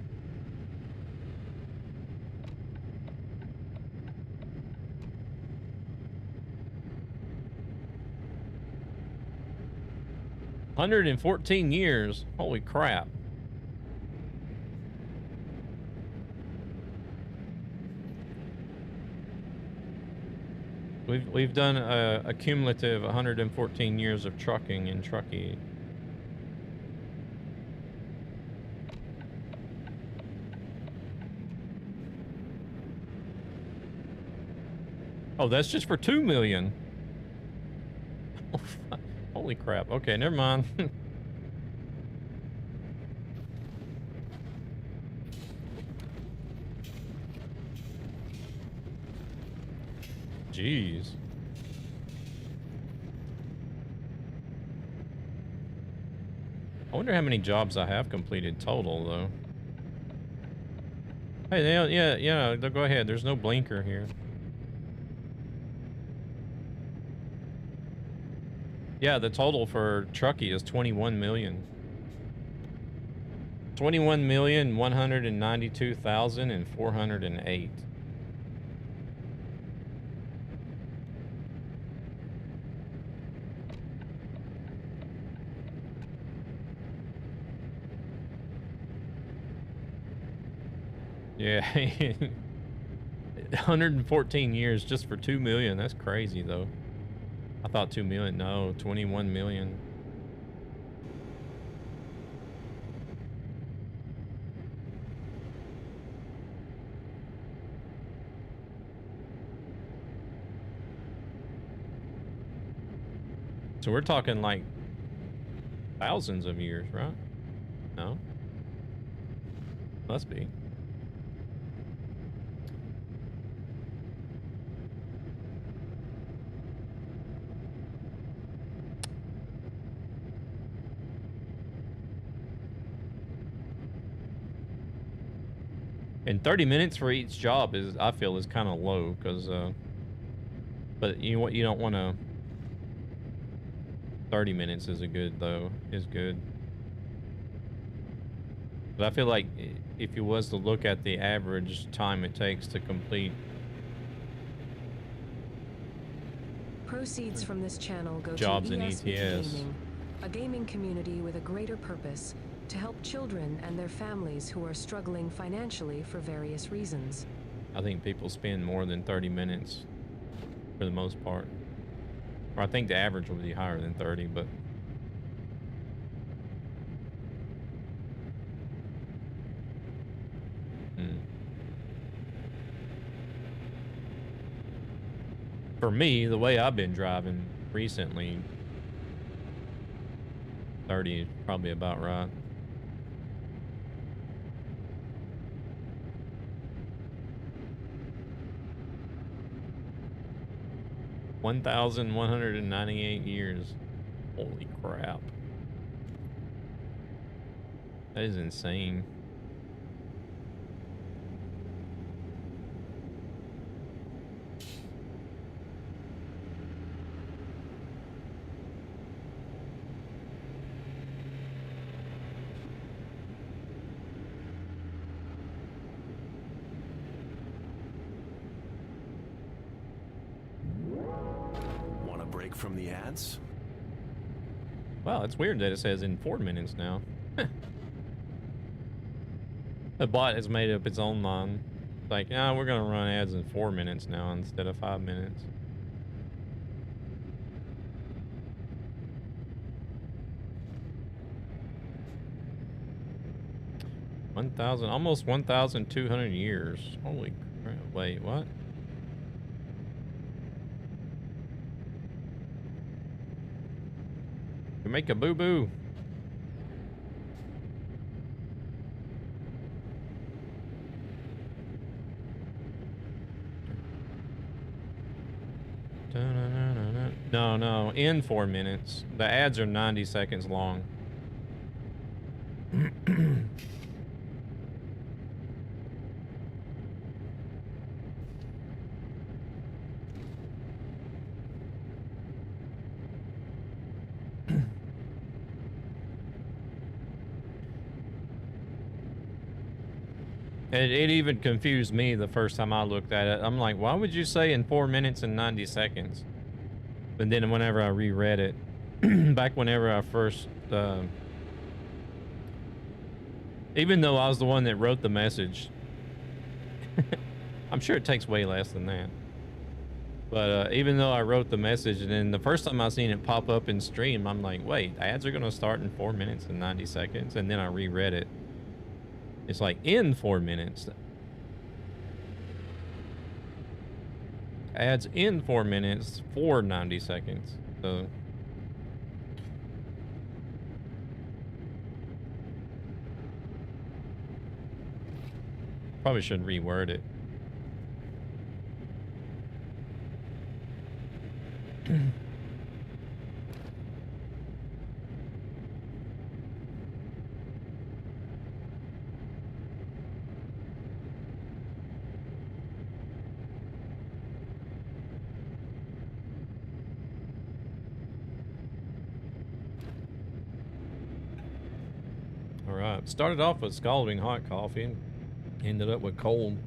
$114 Holy crap. We've done a cumulative 114 years of trucking in Truckee. Oh, that's just for 2 million. Oh, holy crap. Okay, never mind. Jeez. I wonder how many jobs I have completed total, though. Hey, yeah, go ahead. There's no blinker here. Yeah, the total for Truckee is 21 million. 21,192,408. Yeah. 114 years just for 2 million. That's crazy, though. I thought 2 million. No, 21 million. So we're talking like thousands of years, right? No? Must be. And 30 minutes for each job is, I feel, is kind of low, because, but you don't want to. 30 minutes is good. But I feel like if you was to look at the average time it takes to complete. Proceeds from this channel go jobs to in ETS ETS. Gaming, a gaming community with a greater purpose to help children and their families who are struggling financially for various reasons. I think people spend more than 30 minutes for the most part. Or I think the average will be higher than 30, but for me, the way I've been driving recently, 30 is probably about right. $1,198 years. Holy crap. That is insane. From the ads? Wow, it's weird that it says in 4 minutes now. The bot has made up its own mind. It's like, we're gonna run ads in 4 minutes now instead of 5 minutes. Almost 1,200 years. Holy crap. Wait, what? You make a boo-boo. No, in 4 minutes. The ads are 90 seconds long. It even confused me the first time I looked at it. I'm like, why would you say in 4 minutes and 90 seconds? But then whenever I reread it, back whenever I first, even though I was the one that wrote the message, I'm sure it takes way less than that. But even though I wrote the message, and then the first time I seen it pop up in stream, I'm like, wait, ads are going to start in 4 minutes and 90 seconds. And then I reread it. It's like in 4 minutes. Ads in 4 minutes for 90 seconds. So probably should reword it. All right, started off with scalding hot coffee and ended up with cold.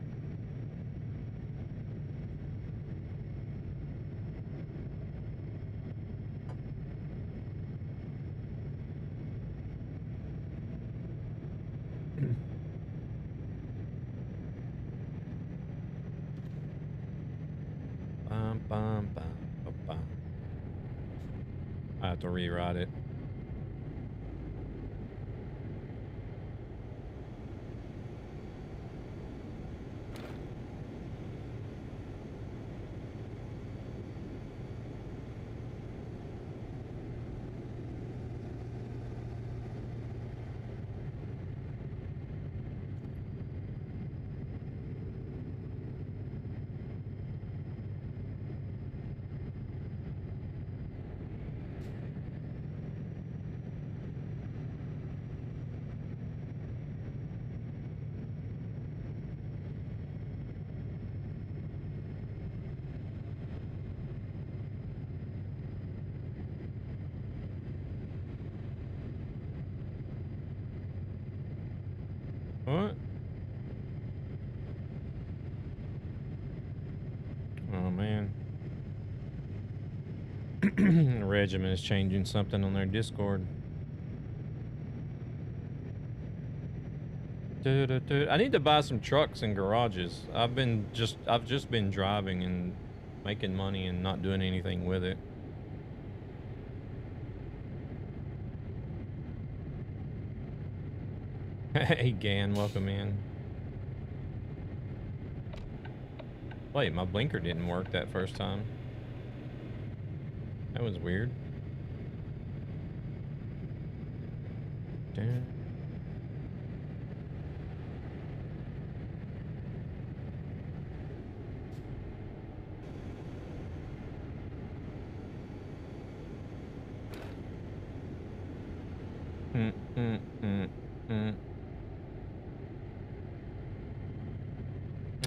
I have to rewrite it. What? Oh man. The regiment is changing something on their Discord. I need to buy some trucks and garages. I've just been driving and making money and not doing anything with it. Hey Gan, welcome in. Wait, my blinker didn't work that first time. That was weird. Damn.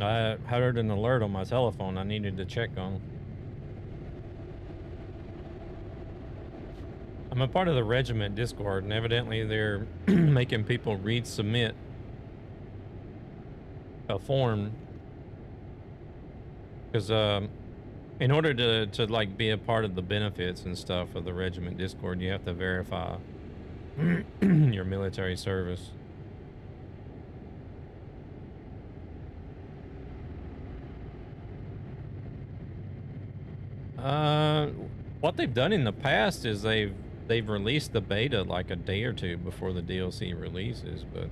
I heard an alert on my telephone I needed to check on. I'm a part of the regiment Discord, and evidently they're making people submit a form. Because in order to like be a part of the benefits and stuff of the regiment Discord, you have to verify your military service. What they've done in the past is they've released the beta like a day or two before the DLC releases, but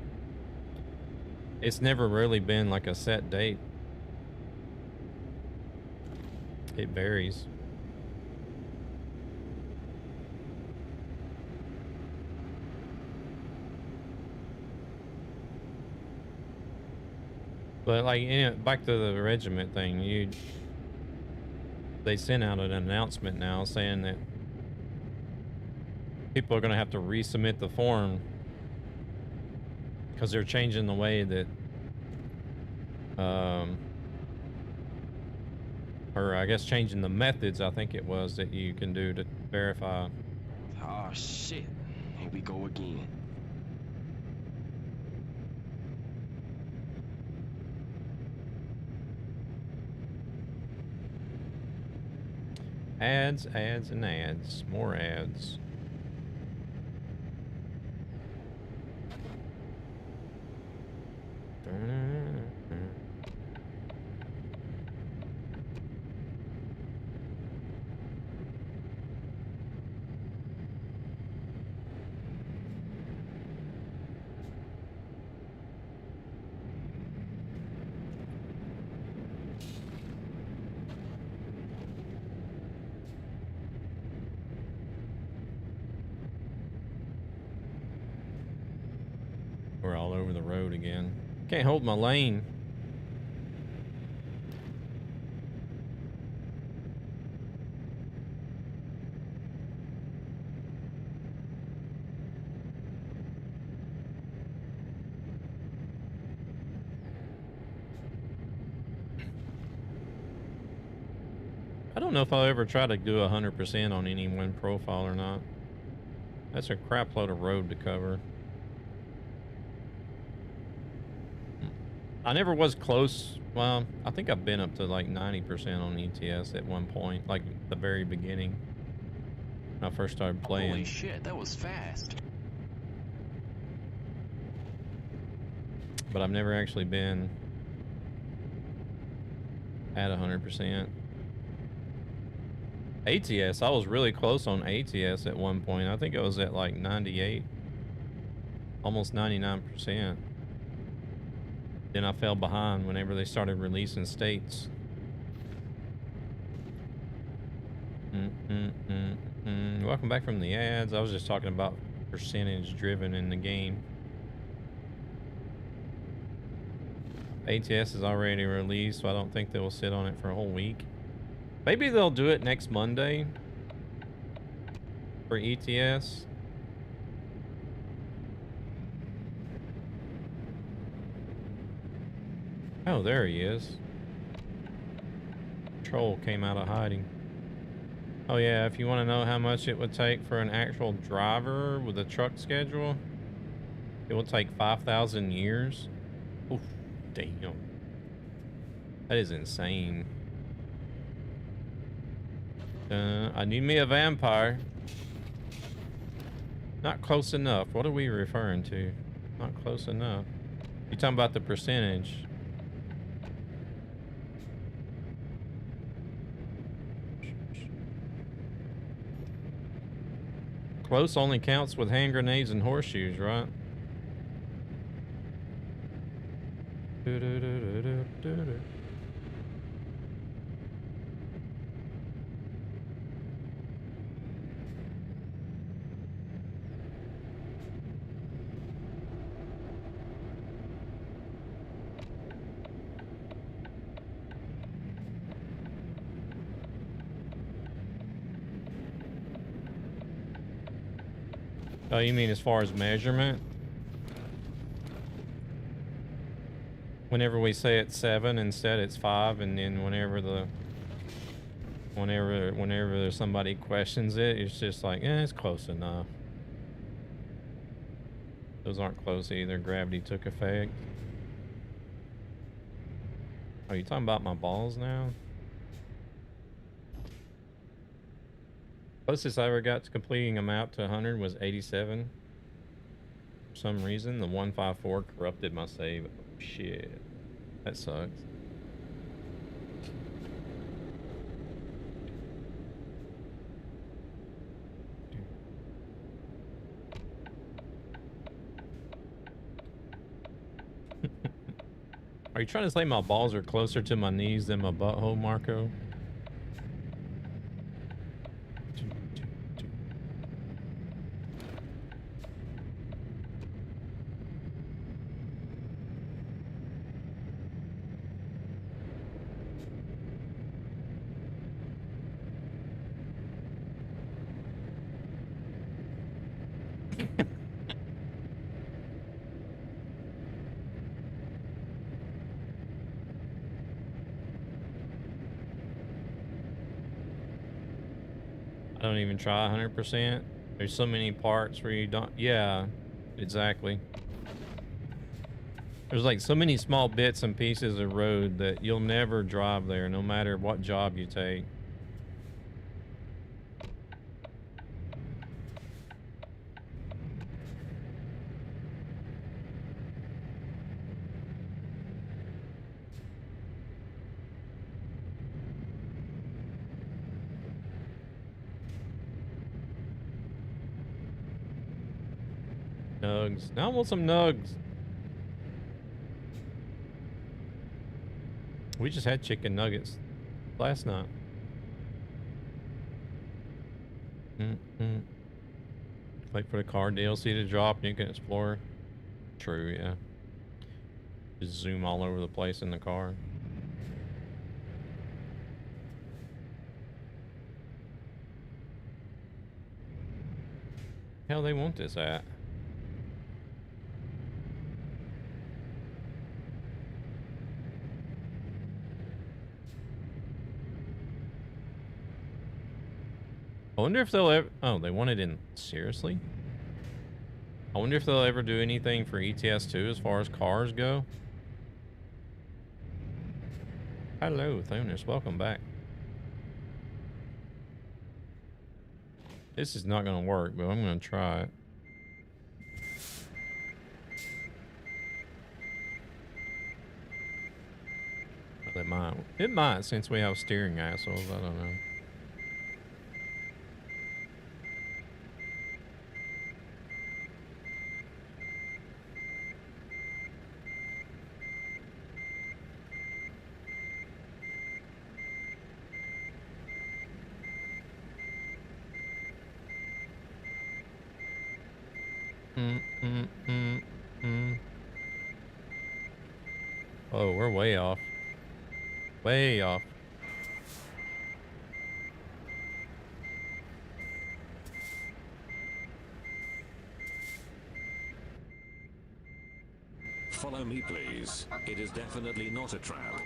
it's never really been like a set date. It varies. But like, back to the regiment thing, they sent out an announcement now saying that people are going to have to resubmit the form because they're changing the way that, or I guess changing the methods, I think it was, that you can do to verify. Oh shit. Here we go again. Ads, ads, and ads. More ads. We're all over the road again. Can't hold my lane. I don't know if I'll ever try to do 100% on any one profile or not. That's a crap load of road to cover. I never was close. Well, I think I've been up to like 90% on ETS at one point, like the very beginning when I first started playing. Holy shit, that was fast. But I've never actually been at 100%. ATS, I was really close on ATS at one point. I think it was at like 98, almost 99%. Then I fell behind whenever they started releasing states. Welcome back from the ads. I was just talking about percentage driven in the game. ATS is already released, so I don't think they will sit on it for a whole week. Maybe they'll do it next Monday for ETS. Oh, there he is. Troll came out of hiding. Oh yeah, if you want to know how much it would take for an actual driver with a truck schedule, it will take 5,000 years. Oof, damn. That is insane. I need me a vampire. Not close enough. What are we referring to? Not close enough. You're talking about the percentage. Close only counts with hand grenades and horseshoes, right? Oh, you mean as far as measurement? Whenever we say it's 7, instead it's 5, and then whenever there's somebody questions it, it's just like, it's close enough. Those aren't close either. Gravity took effect. Are you talking about my balls now? Closest I ever got to completing a map to 100 was 87. For some reason, the 154 corrupted my save. Oh, shit. That sucks. Are you trying to say my balls are closer to my knees than my butthole, Marco? I don't even try 100%. There's so many parts where you don't. Yeah, exactly. There's like so many small bits and pieces of road that you'll never drive there, no matter what job you take. Nugs. Now I want some nugs. We just had chicken nuggets last night. Wait for the car DLC to drop and you can explore. True, yeah. Just zoom all over the place in the car. Hell, they want this at? I wonder if they'll ever... Oh, they want it in... Seriously? I wonder if they'll ever do anything for ETS2 as far as cars go. Hello, Thunus. Welcome back. This is not going to work, but I'm going to try it. It might. It might, since we have steering assholes. I don't know. Oh, we're way off. Way off. Follow me, please. It is definitely not a trap.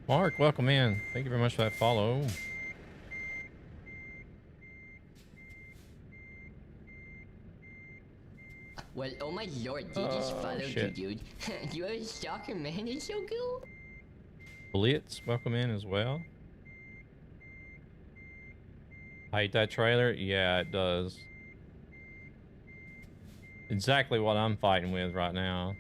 Mark, welcome in. Thank you very much for that follow. Well, oh my lord, you just followed shit. you, dude. You are a stalker, man. It's so cool. Blitz, welcome in as well. Hate that trailer? Yeah, it does. Exactly what I'm fighting with right now.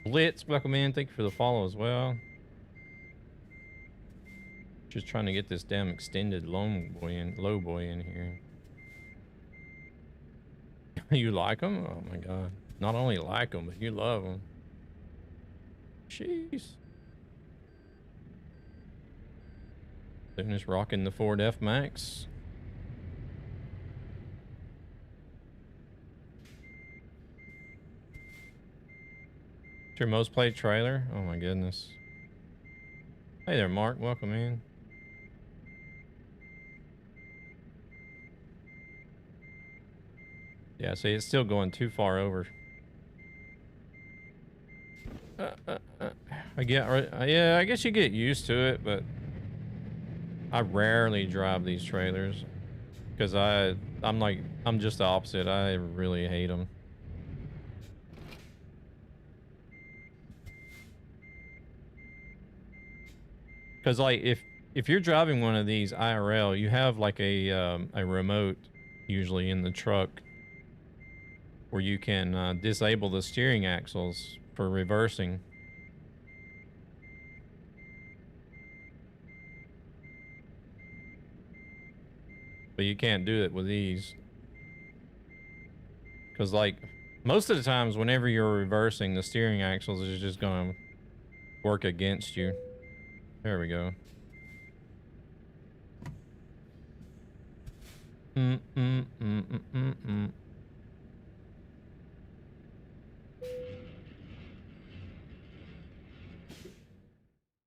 Blitz, welcome in. Thank you for the follow as well. Just trying to get this damn extended low boy in here. You like them? Oh my god. Not only like them, but you love them. Jeez. Finish rocking the Ford F-Max. It's your most played trailer? Oh my goodness. Hey there, Mark. Welcome in. Yeah, see, it's still going too far over. Yeah, I guess you get used to it, but I rarely drive these trailers because I'm just the opposite. I really hate them. Because like if you're driving one of these IRL, you have like a remote usually in the truck where you can disable the steering axles for reversing. But you can't do it with these. Because like most of the times whenever you're reversing, the steering axles is just gonna work against you. There we go.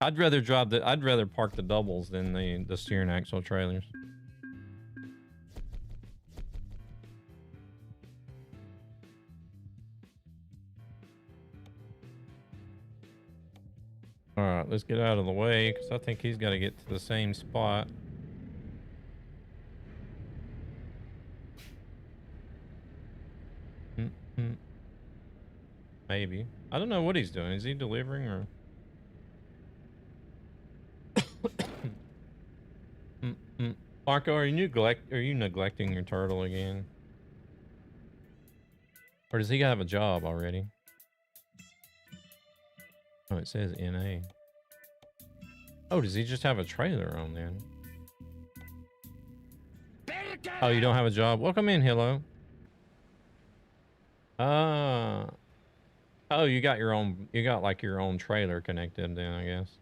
I'd rather park the doubles than the steering axle trailers. All right, let's get out of the way because I think he's got to get to the same spot. Maybe. I don't know what he's doing. Is he delivering or? Marco, are you neglecting your turtle again? Or does he have a job already? Oh, it says NA. Oh, does he just have a trailer on then? Oh, you don't have a job? Welcome in, hello. Oh, you got like your own trailer connected then, I guess.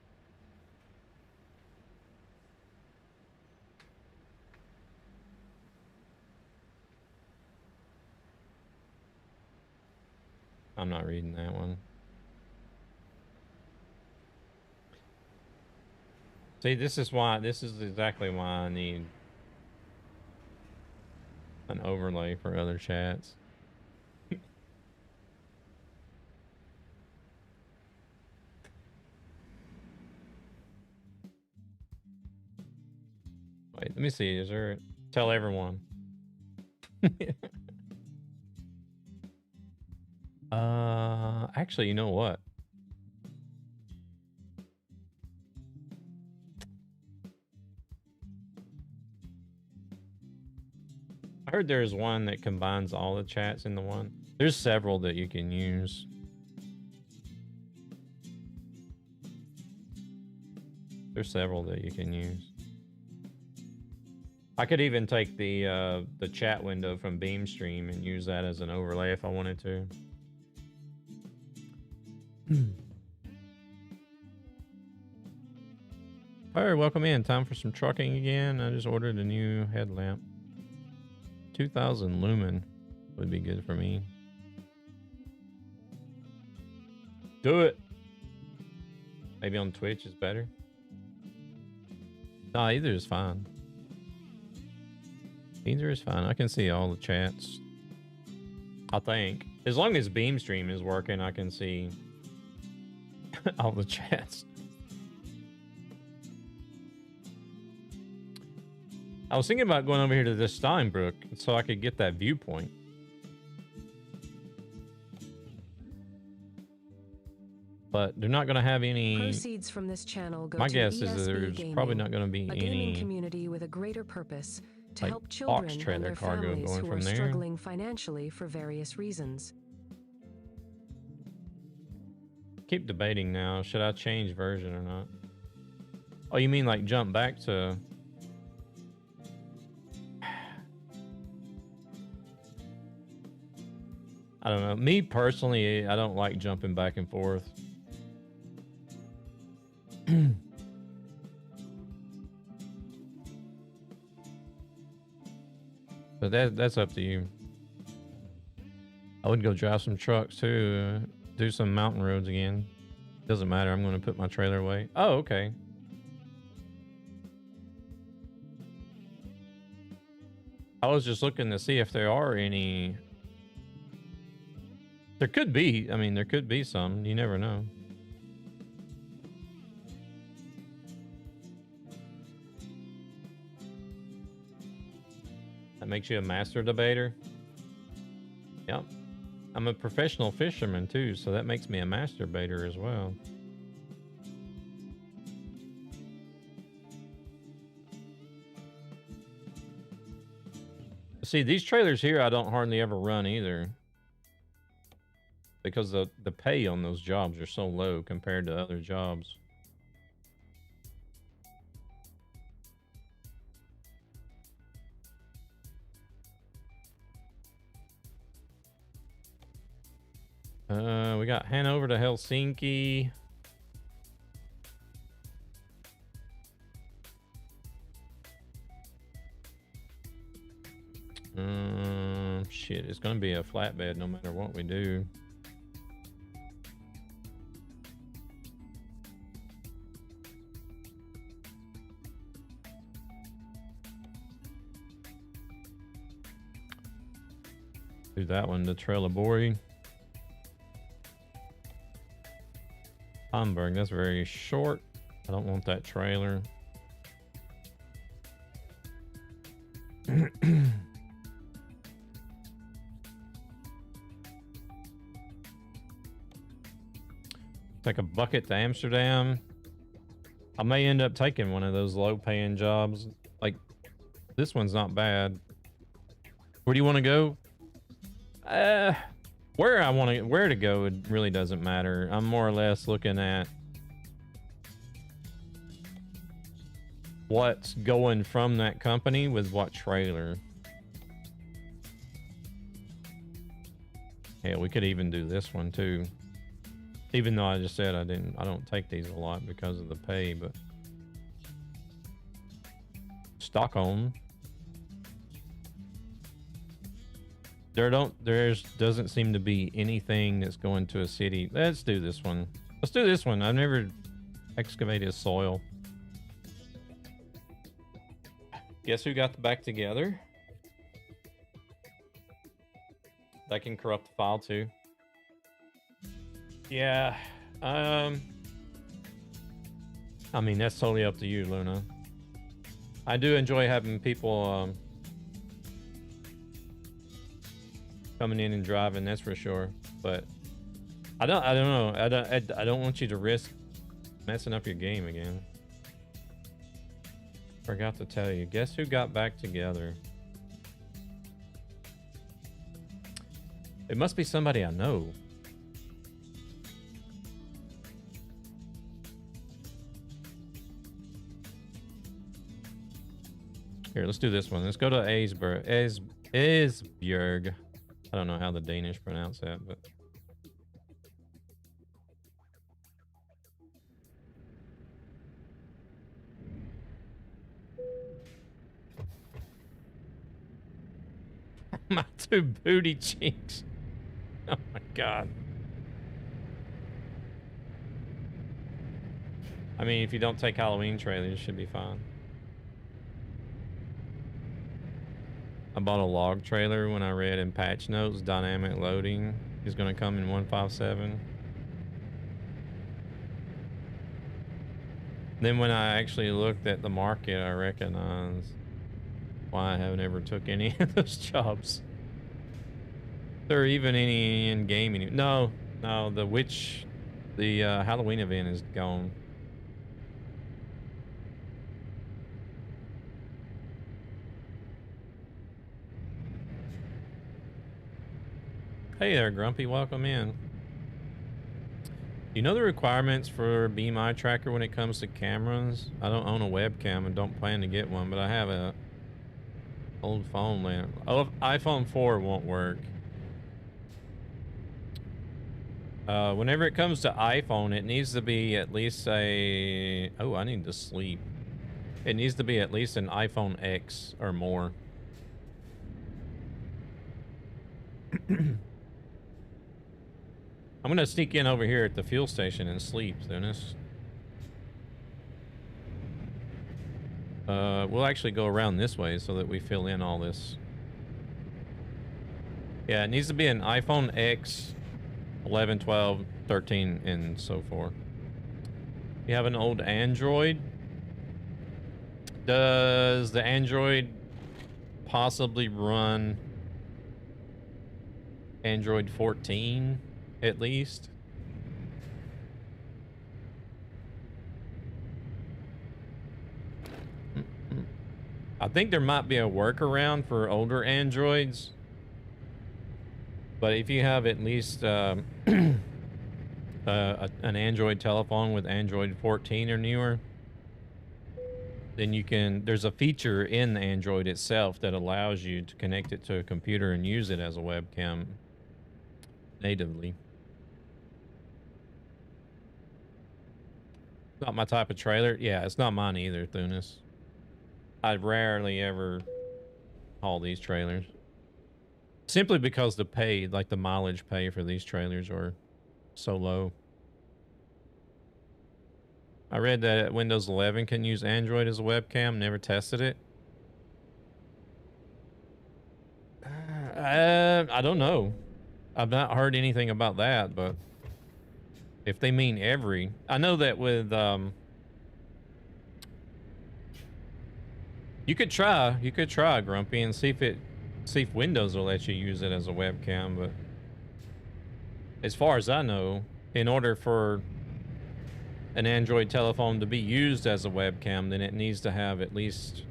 I'm not reading that one. See, this is exactly why I need an overlay for other chats. Wait, let me see. Is there... Tell everyone. Actually, you know what? I heard there's one that combines all the chats into one. There's several that you can use. There's several that you can use. I could even take the chat window from BeamStream and use that as an overlay if I wanted to. Alright, welcome in. Time for some trucking again. I just ordered a new headlamp. 2000 lumen would be good for me. Do it. Maybe on Twitch is better. Nah, either is fine. Either is fine. I can see all the chats. I think. As long as BeamStream is working, I can see all the chats. I was thinking about going over here to this Steinbrook so I could get that viewpoint. But they're not going to have any... Proceeds from this channel go My to guess ESB is that there's Gaming, probably not going to be a any... gaming community with a greater purpose to like, help children box and trailer their cargo families going who from are there. struggling financially for various reasons. Keep debating now. Should I change version or not? Oh, you mean like jump back to... I don't know. Me personally, I don't like jumping back and forth. But that's up to you. I would go drive some trucks too. Do some mountain roads again. Doesn't matter. I'm going to put my trailer away. Oh, okay. I was just looking to see if there are any... There could be. I mean, there could be some. You never know. That makes you a master debater? Yep. I'm a professional fisherman too, so that makes me a master debater as well. See, these trailers here I don't hardly ever run either. Because the pay on those jobs are so low compared to other jobs. We got Hanover to Helsinki. Shit, it's gonna be a flatbed no matter what we do. Do that one to Trelleborg. Hamburg, that's very short. I don't want that trailer. Take a bucket to Amsterdam. I may end up taking one of those low-paying jobs. Like, this one's not bad. Where do you want to go? Where to go, it really doesn't matter. I'm more or less looking at what's going from that company with what trailer. Yeah, we could even do this one too. Even though I just said I don't take these a lot because of the pay, but Stockholm. There doesn't seem to be anything that's going to a city. Let's do this one. Let's do this one. I've never excavated soil. Guess who got the back together? That can corrupt the file too. Yeah. I mean, that's totally up to you, Luna. I do enjoy having people coming in and driving, that's for sure. But I don't know. I don't want you to risk messing up your game again. Forgot to tell you. Guess who got back together? It must be somebody I know. Here, let's do this one. Let's go to Esbjerg. I don't know how the Danish pronounce that, but my two booty cheeks. Oh my god. I mean, if you don't take Halloween trailers, it should be fine. I bought a log trailer when I read in patch notes dynamic loading is going to come in 157. Then when I actually looked at the market, I recognized why I haven't ever took any of those jobs. There are even any in gaming. No, the Halloween event is gone. Hey there, Grumpy. Welcome in. You know the requirements for Beam Eye Tracker when it comes to cameras? I don't own a webcam and don't plan to get one, but I have a old phone lamp. Oh, iPhone 4 won't work. Whenever it comes to iPhone, it needs to be at least a... Oh, I need to sleep. It needs to be at least an iPhone X or more. I'm gonna sneak in over here at the fuel station and sleep, Dennis. We'll actually go around this way so that we fill in all this. Yeah, it needs to be an iPhone X, 11, 12, 13, and so forth. You have an old Android? Does the Android possibly run Android 14? At least. I think there might be a workaround for older Androids, but if you have at least an Android telephone with Android 14 or newer, then you can, there's a feature in the Android itself that allows you to connect it to a computer and use it as a webcam natively. Not my type of trailer. Yeah, it's not mine either, Thunis. I rarely ever haul these trailers. Simply because the pay, like the mileage pay for these trailers are so low. I read that Windows 11 can use Android as a webcam. Never tested it. I don't know. I've not heard anything about that, but If they mean every, I know that with you could try Grumpy and see if Windows will let you use it as a webcam, but as far as I know, in order for an Android telephone to be used as a webcam, then it needs to have at least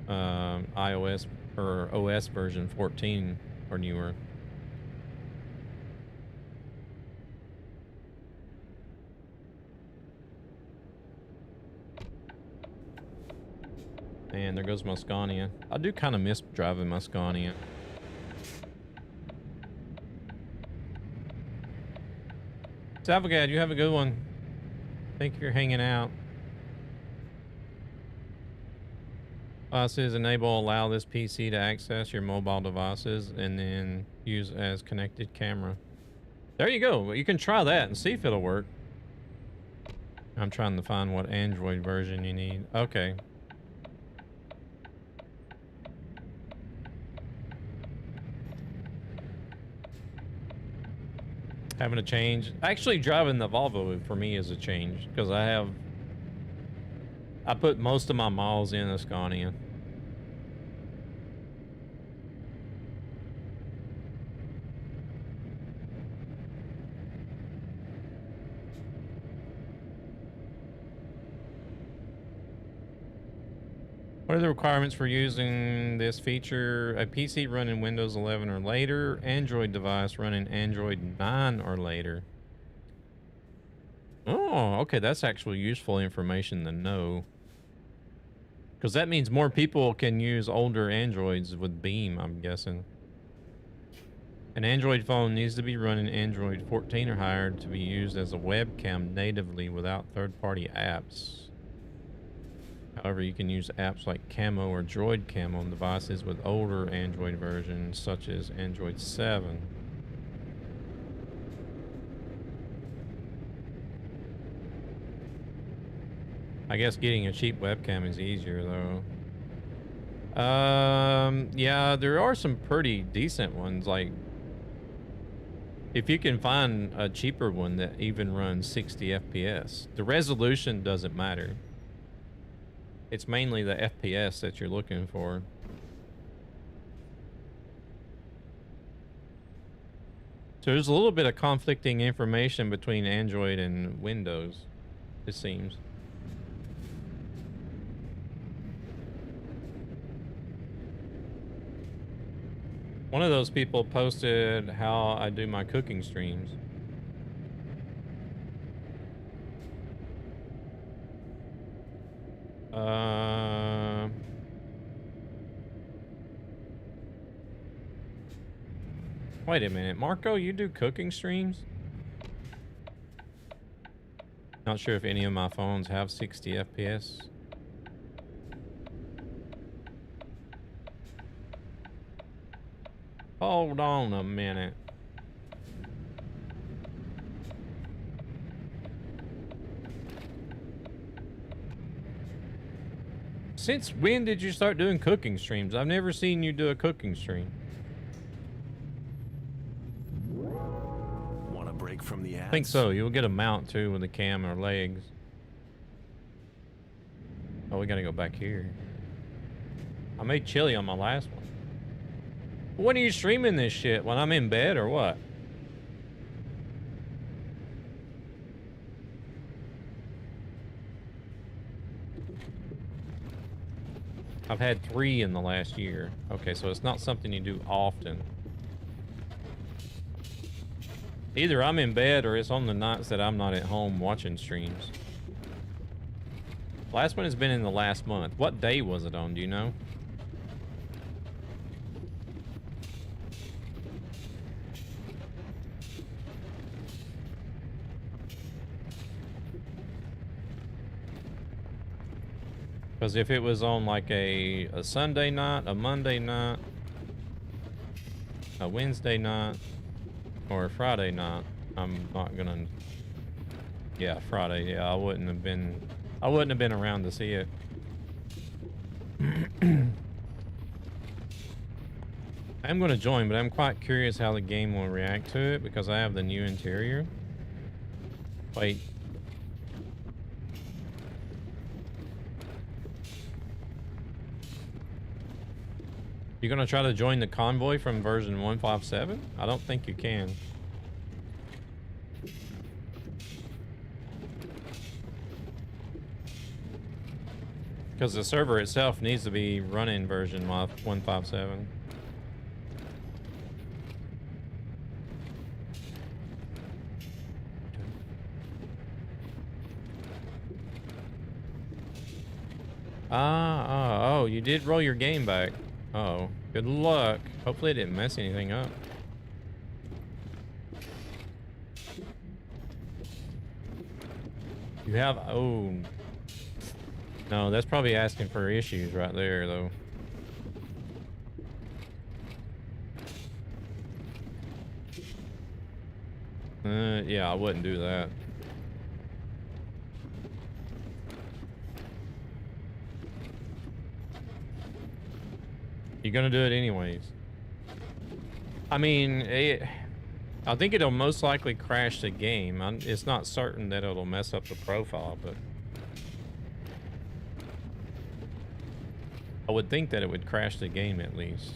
iOS or OS version 14 or newer. And there goes my Scania. I do kind of miss driving my Scania. Savagad, you have a good one. Thank you for hanging out. Devices enable allow this PC to access your mobile devices and then use as connected camera. There you go. You can try that and see if it'll work. I'm trying to find what Android version you need. Okay. Having a change. Actually, driving the Volvo for me is a change because I put most of my miles in a Scania. What are the requirements for using this feature? A PC running Windows 11 or later, Android device running Android 9 or later. Oh, okay, that's actually useful information to know. Because that means more people can use older Androids with Beam, I'm guessing. An Android phone needs to be running Android 14 or higher to be used as a webcam natively without third-party apps. However, you can use apps like Camo or Droid Cam on devices with older Android versions, such as Android 7. I guess getting a cheap webcam is easier, though. Yeah, there are some pretty decent ones, like if you can find a cheaper one that even runs 60 FPS. The resolution doesn't matter. It's mainly the FPS that you're looking for. So there's a little bit of conflicting information between Android and Windows, it seems. One of those people posted how I do my cooking streams. Wait a minute, Marco, you do cooking streams? Not sure if any of my phones have 60 FPS. Hold on a minute. Since when did you start doing cooking streams? I've never seen you do a cooking stream. Want a break from the ads? I think so. You'll get a mount too with the cam or legs. Oh, we gotta go back here. I made chili on my last one. When are you streaming this shit? When I'm in bed or what? I've had 3 in the last year. Okay, so it's not something you do often. Either I'm in bed or it's on the nights that I'm not at home watching streams. Last one has been in the last month. What day was it on? Do you know? Because if it was on like a Sunday night, a Monday night, a Wednesday night, or a Friday night, I'm not gonna. Yeah, Friday. Yeah, I wouldn't have been around to see it. I'm gonna join, but I'm quite curious how the game will react to it because I have the new interior. Wait. You gonna try to join the convoy from version 157? I don't think you can. Because the server itself needs to be running version 157. Oh, you did roll your game back. Oh, good luck. Hopefully it didn't mess anything up. You have, oh. No, that's probably asking for issues right there, though. Yeah, I wouldn't do that. You're gonna do it anyways. I mean, I think it'll most likely crash the game. It's not certain that it'll mess up the profile, but I would think that it would crash the game at least.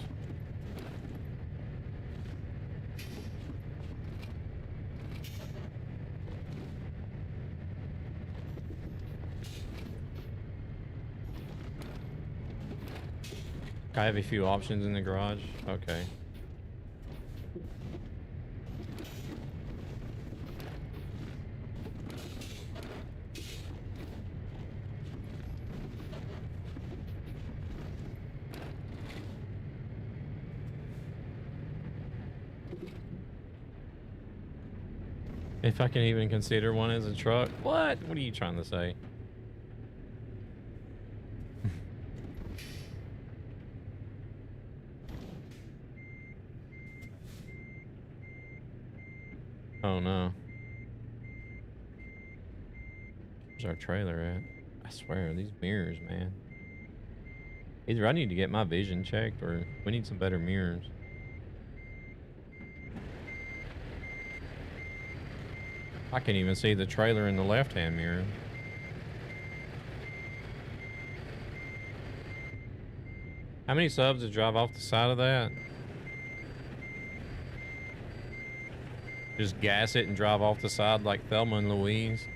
I have a few options in the garage. Okay. If I can even consider one as a truck. What? What are you trying to say? Oh no. Where's our trailer at? I swear, these mirrors, man. Either I need to get my vision checked or we need some better mirrors. I can't even see the trailer in the left-hand mirror. How many subs to drive off the side of that? Just gas it and drive off the side like Thelma and Louise.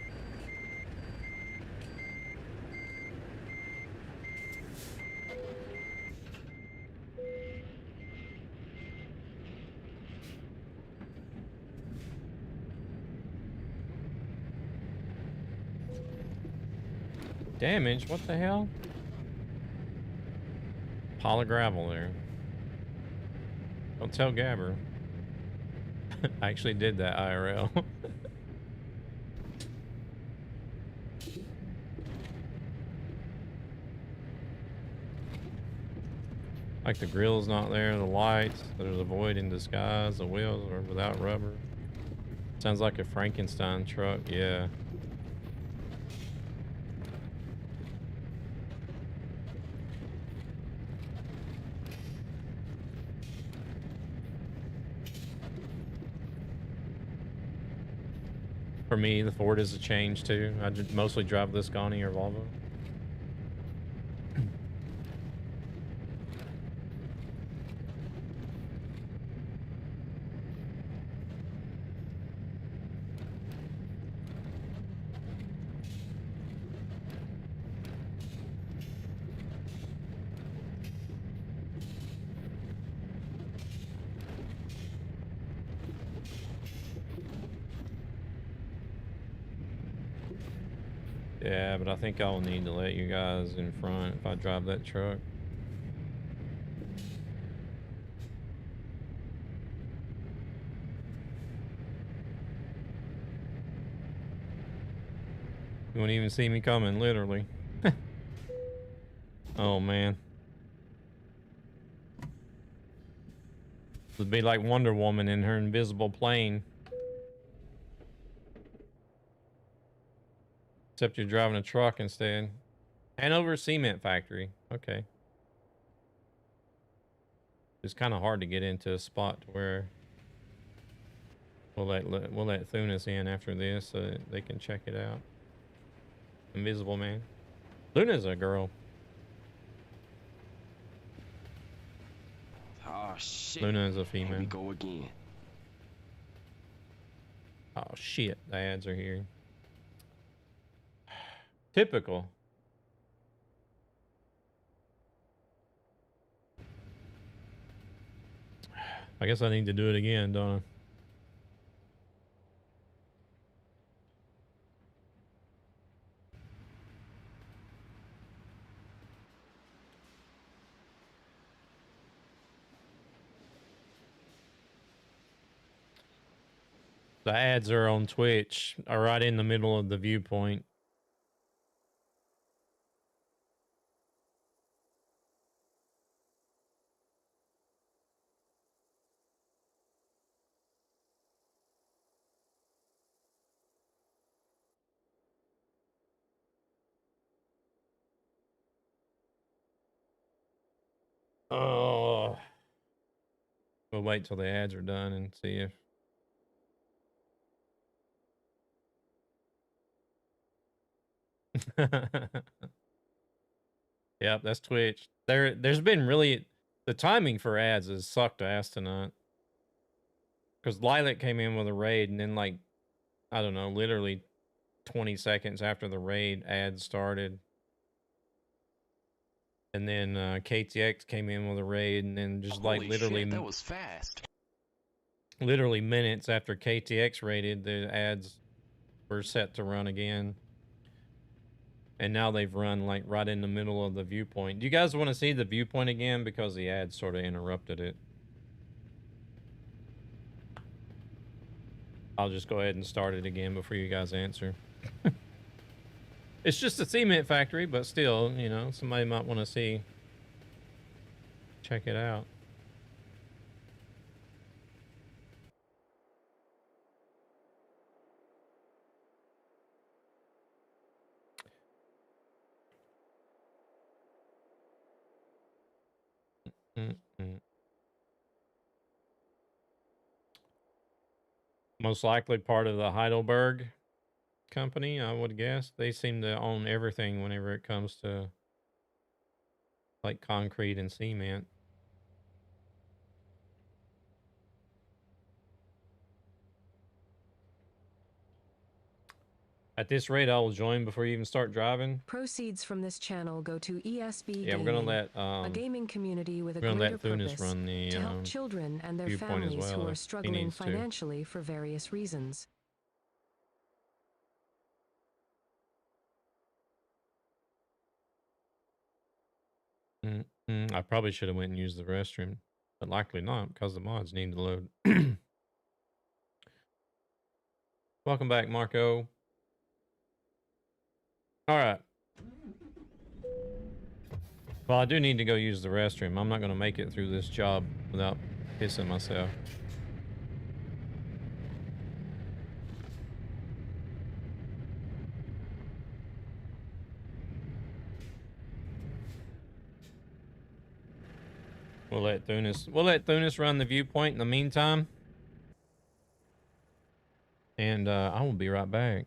Damage? What the hell? Pile of gravel there. Don't tell Gabber. I actually did that IRL. Like the grill's not there, the lights, there's a void in disguise, the wheels are without rubber. Sounds like a Frankenstein truck, yeah. For me, the Ford is a change too. I mostly drive this Scania or Volvo. Yeah, but I think I'll need to let you guys in front if I drive that truck. You won't even see me coming, literally. Oh, man. It'd be like Wonder Woman in her invisible plane. Except you're driving a truck instead. Hanover Cement Factory. Okay. It's kind of hard to get into a spot to where We'll let Thunis in after this so that they can check it out. Invisible Man. Luna's a girl. Oh shit. Luna is a Here we female. go again. Oh shit, the ads are here. Typical. I guess I need to do it again, don't I? The ads are on Twitch, are right in the middle of the viewpoint. Oh, we'll wait till the ads are done and see if. Yep, that's Twitch. There's been really the timing for ads has sucked ass tonight. Because Lilac came in with a raid and then like I don't know, literally 20 seconds after the raid ads started. And then KTX came in with a raid and then just like Holy literally shit, that was fast. literally minutes after KTX raided, the ads were set to run again. And now they've run like right in the middle of the viewpoint. Do you guys want to see the viewpoint again? Because the ads sort of interrupted it. I'll just go ahead and start it again before you guys answer. It's just a cement factory, but still, you know, somebody might want to see. Check it out. Most likely part of the Heidelberg company, I would guess. They seem to own everything whenever it comes to like concrete and cement. At this rate, I will join before you even start driving. Proceeds from this channel go to ESB Yeah, Gaming, we're gonna let a gaming community with a we're gonna greater let Thunis purpose run the to help children and their viewpoint as families well who are if he struggling needs to. financially for various reasons. I probably should have went and used the restroom, but likely not because the mods need to load. Welcome back, Marco. All right. Well, I do need to go use the restroom. I'm not going to make it through this job without pissing myself. We'll let Thunis run the viewpoint in the meantime. And I will be right back.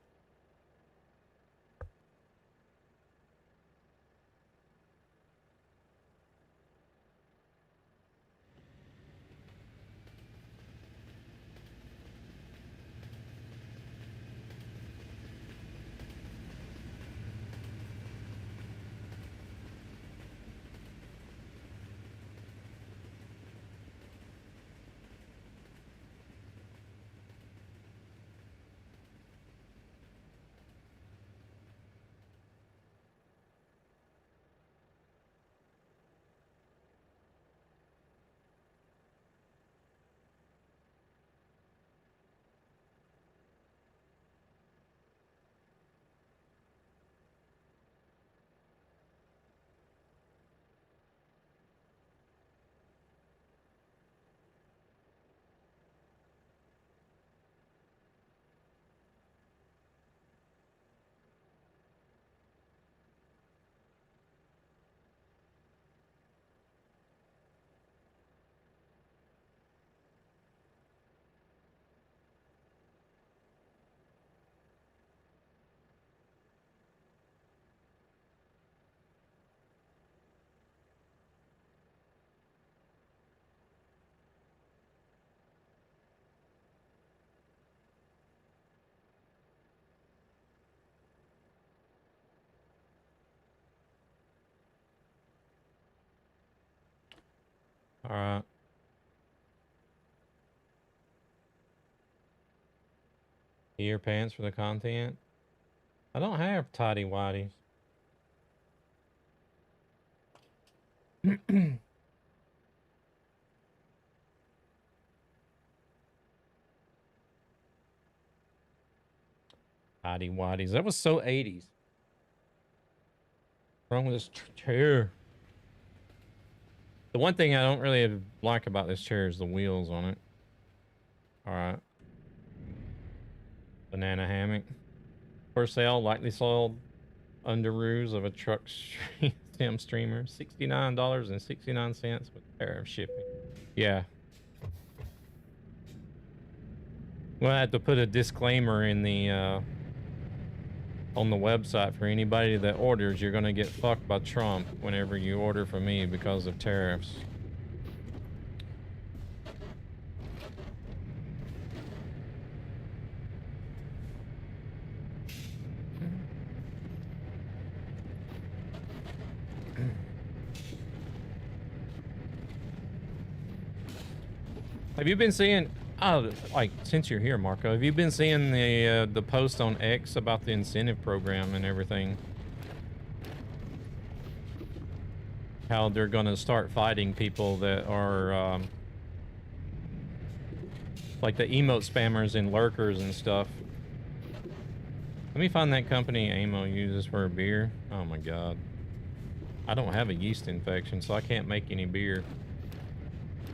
All right. Ear pants for the content. I don't have tidy whities. Tidy whities. That was so 80s. What's wrong with this chair? The one thing I don't really like about this chair is the wheels on it. All right. Banana hammock. For sale, lightly soiled underoos of a truck stem streamer. $69.69 with tariff shipping. Yeah. Well, I have to put a disclaimer in the on the website for anybody that orders. You're gonna get fucked by Trump whenever you order from me because of tariffs. Have you been seeing? Oh, like since you're here, Marco, have you been seeing the post on X about the incentive program and everything? How they're gonna start fighting people that are like the emote spammers and lurkers and stuff. Let me find that company Amo uses for a beer. Oh my god. I don't have a yeast infection, so I can't make any beer.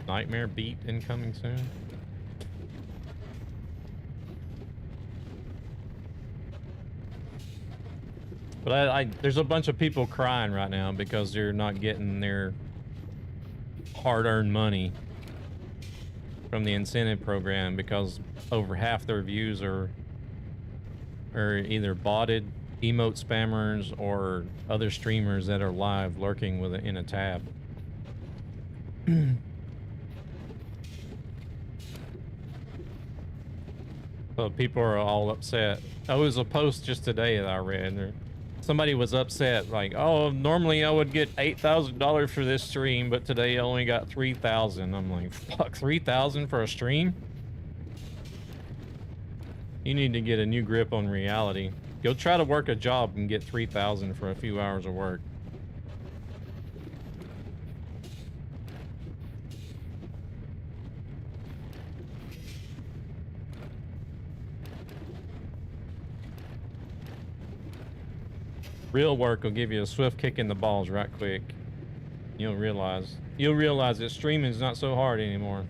Nightmare beat incoming soon. But there's a bunch of people crying right now because they're not getting their hard-earned money from the incentive program because over half their views are either botted emote spammers or other streamers that are live lurking with in a tab. So people are all upset. Oh, it was a post just today that I read. Somebody was upset, like, oh, normally I would get $8,000 for this stream, but today I only got $3,000. I'm like, fuck, $3,000 for a stream? You need to get a new grip on reality. Go try to work a job and get $3,000 for a few hours of work. Real work will give you a swift kick in the balls right quick. You'll realize that streaming is not so hard anymore.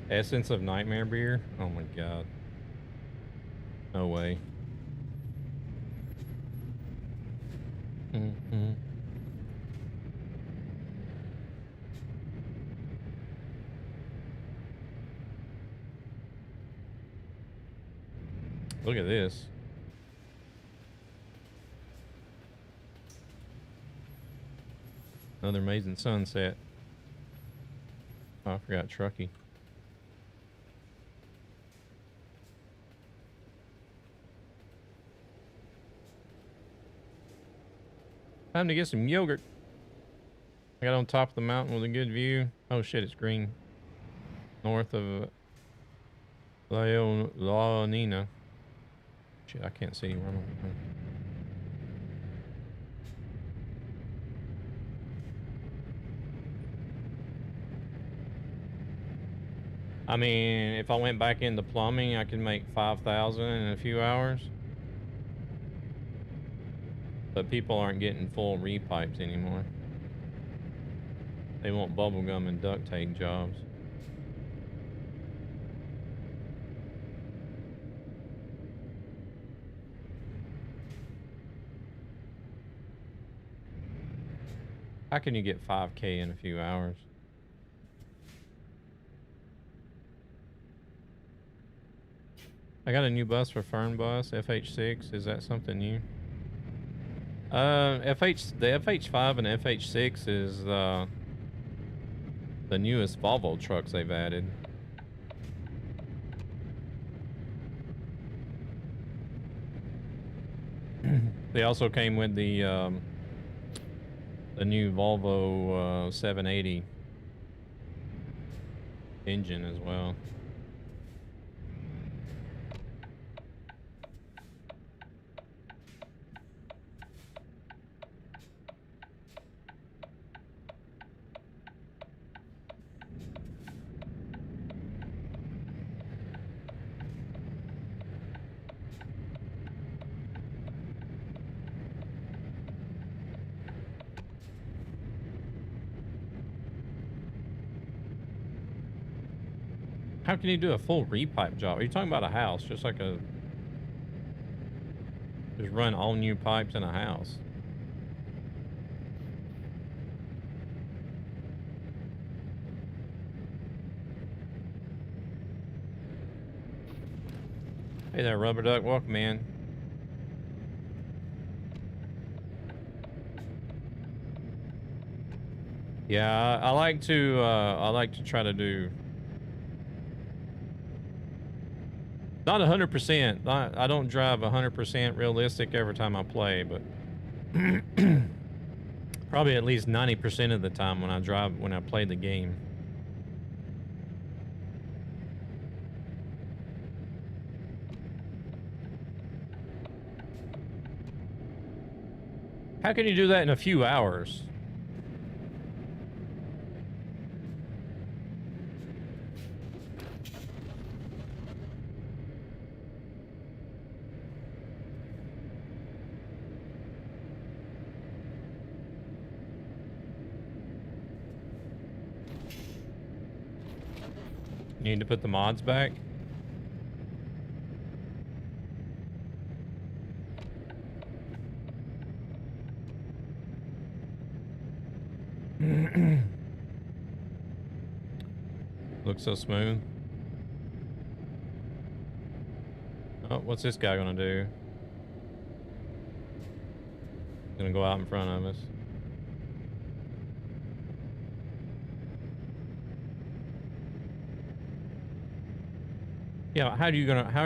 Essence of Nightmare beer? Oh my god. No way. Look at this. Another amazing sunset. Oh, I forgot Truckee. Time to get some yogurt. I got on top of the mountain with a good view. Oh shit, it's green. North of Leonina. Shit, I can't see where I'm going. I mean, if I went back into plumbing, I could make 5,000 in a few hours. But people aren't getting full repipes anymore. They want bubblegum and duct tape jobs. How can you get 5K in a few hours? I got a new bus for Fern Bus, FH6. Is that something new? The FH5 and FH6 is the newest Volvo trucks they've added. They also came with the new Volvo 780 engine as well. How can you do a full repipe job? Are you talking about a house? Just like a... Just run all new pipes in a house. Hey there, Rubber Duck. Welcome in. Yeah, I like to try to do... Not 100%. I don't drive 100% realistic every time I play, but probably at least 90% of the time when I play the game. How can you do that in a few hours? Need to put the mods back. Looks so smooth. Oh, what's this guy gonna do? Gonna go out in front of us. Yeah, how are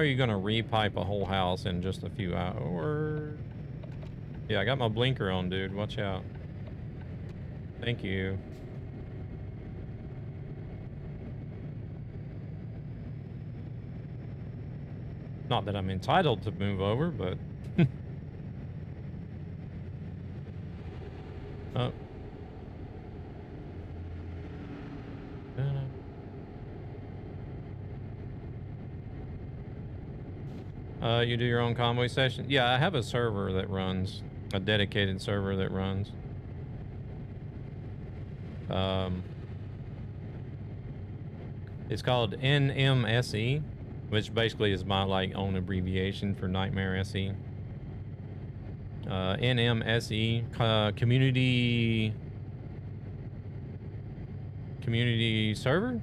you gonna repipe a whole house in just a few hours? Yeah, I got my blinker on, dude. Watch out. Thank you. Not that I'm entitled to move over, but... Oh. You do your own convoy session? Yeah, I have a server that runs, a dedicated server that runs. It's called NMSE, which basically is my like own abbreviation for Nightmare SE. NMSE, community server.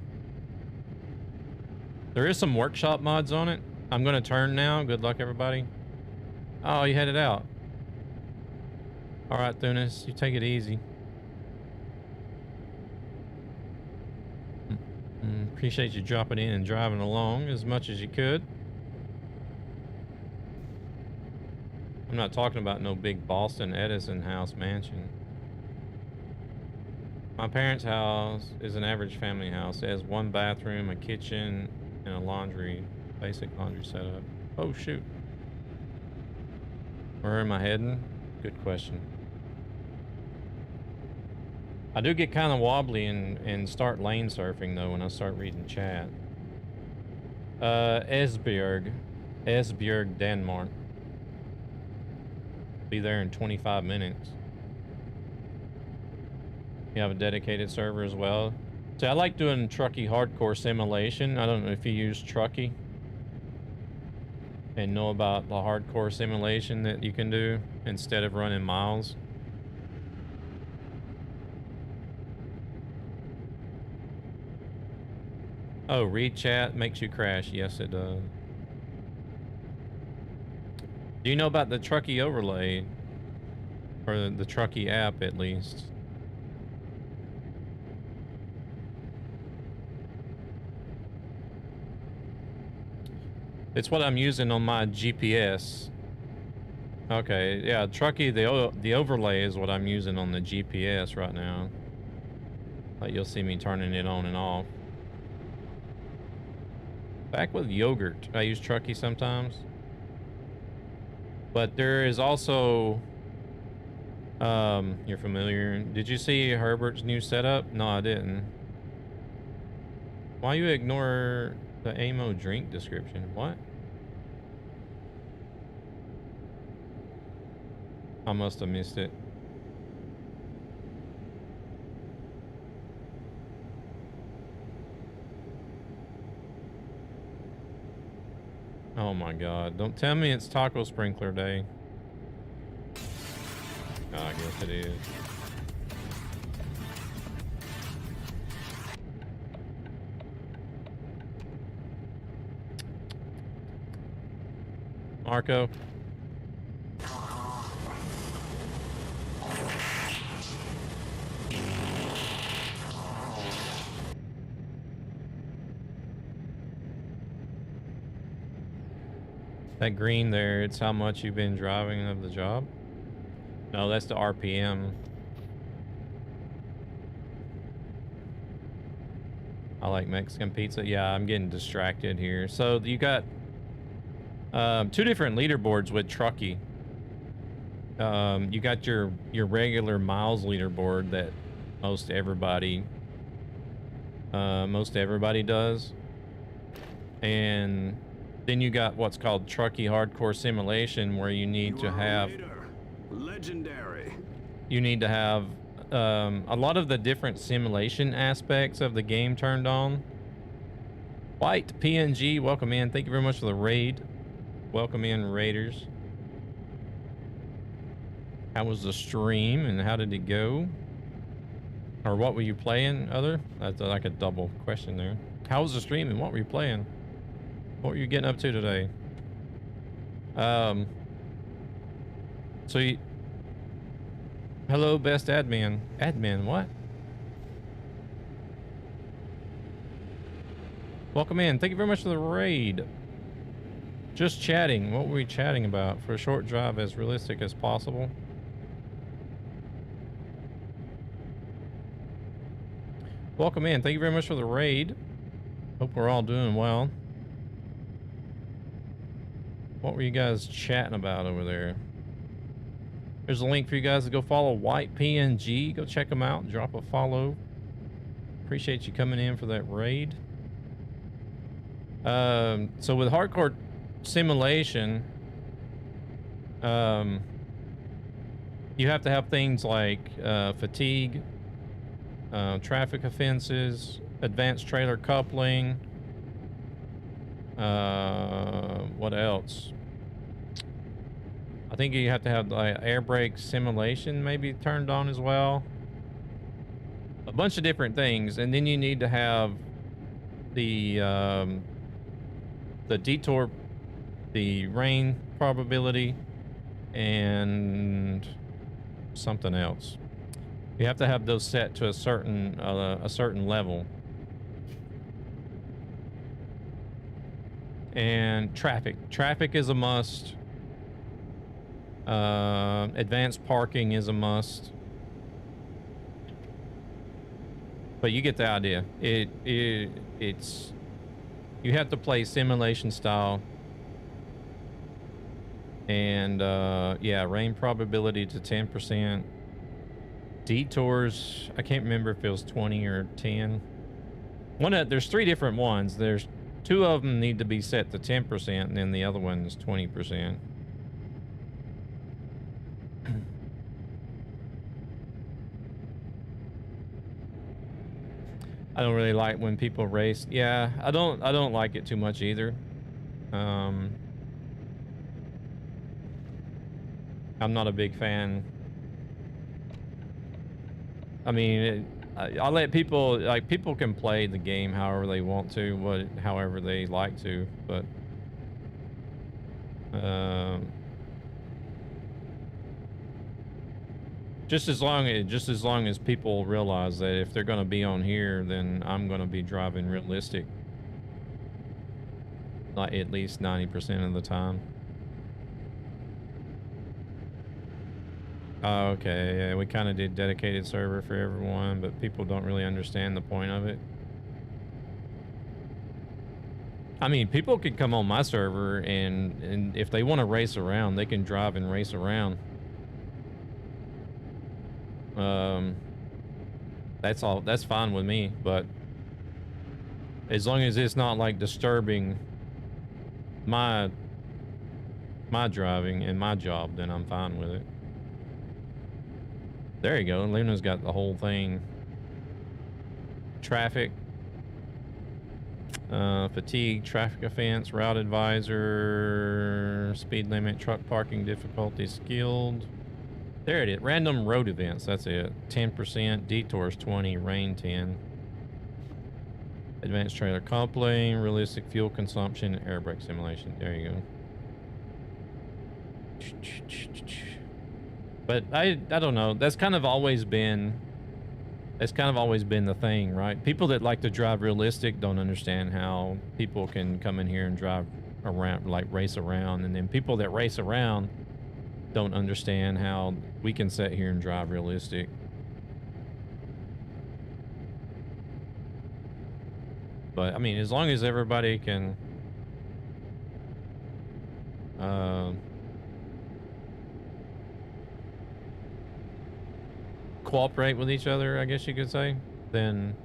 There is some workshop mods on it. I'm gonna turn now. Good luck, everybody. Oh, you headed out. All right, Thunis, you take it easy. Appreciate you dropping in and driving along as much as you could. I'm not talking about no big Boston Edison house mansion. My parents' house is an average family house. It has one bathroom, a kitchen, and a laundry. Basic laundry setup. Oh shoot. Where am I heading? Good question. I do get kind of wobbly and start lane surfing though when I start reading chat. Esbjerg, Denmark. Be there in 25 minutes. You have a dedicated server as well. See, I like doing Truckee Hardcore Simulation. I don't know if you use Truckee and know about the hardcore simulation that you can do instead of running miles. Oh, read chat makes you crash. Yes, it does. Do you know about the Truckee overlay? Or the Truckee app, at least? It's what I'm using on my GPS. Okay, yeah, Truckee, the overlay is what I'm using on the GPS right now. Like you'll see me turning it on and off. Back with yogurt, I use Truckee sometimes. But there is also, you're familiar. Did you see Herbert's new setup? No, I didn't. Why you ignore the AMO drink description? What? I must have missed it. Oh my god. Don't tell me it's taco sprinkler day. Oh, I guess it is. Marco. That green there, it's how much you've been driving of the job? No, that's the RPM. I like Mexican pizza. Yeah, I'm getting distracted here. So you got two different leaderboards with Truckee. You got your regular miles leaderboard that most everybody does. And then you got what's called Truckee Hardcore Simulation, where you need to have legendary. You need to have a lot of the different simulation aspects of the game turned on. White PNG, welcome in. Thank you very much for the raid. Welcome in, Raiders. How was the stream and how did it go? Or what were you playing, other? That's like a double question there. How was the stream and what were you playing? What were you getting up to today? So you... Hello, best admin. Admin, what? Welcome in. Thank you very much for the raid. Just chatting. What were we chatting about? For a short drive as realistic as possible. Welcome in. Thank you very much for the raid. Hope we're all doing well. What were you guys chatting about over there? There's a link for you guys to go follow White PNG. Go check them out. Drop a follow. Appreciate you coming in for that raid. So with Hardcore Simulation, you have to have things like fatigue, traffic offenses, advanced trailer coupling. What else? I think you have to have like air brake simulation maybe turned on as well. A bunch of different things, and then you need to have the detour, the rain probability, and something else. You have to have those set to a certain level. And traffic is a must. Advanced parking is a must. But you get the idea. It's you have to play simulation style. And yeah, rain probability to 10%. Detours, I can't remember if it was 20 or 10. There's three different ones. There's two of them need to be set to 10%, and then the other one is 20%. I don't really like when people race. Yeah, I don't like it too much either. I'm not a big fan. I mean, I let people, like, people can play the game however they want to, however they like to, but just as long as people realize that if they're going to be on here, then I'm going to be driving realistic, like at least 90% of the time. Oh, okay. Yeah, we kind of did dedicated server for everyone, but people don't really understand the point of it. I mean, people could come on my server and if they want to race around, they can drive and race around. That's all. That's fine with me, but as long as it's not like disturbing my driving and my job, then I'm fine with it. There you go. Luna's got the whole thing. Traffic. Fatigue, traffic offense, route advisor, speed limit, truck parking difficulty, skilled. There it is. Random road events. That's it. 10%, detours 20, rain 10. Advanced trailer coupling, realistic fuel consumption, air brake simulation. There you go. But I don't know. That's kind of always been the thing, right? People that like to drive realistic don't understand how people can come in here and drive around, like race around, and then people that race around don't understand how we can sit here and drive realistic. But I mean, as long as everybody can cooperate with each other, I guess you could say, then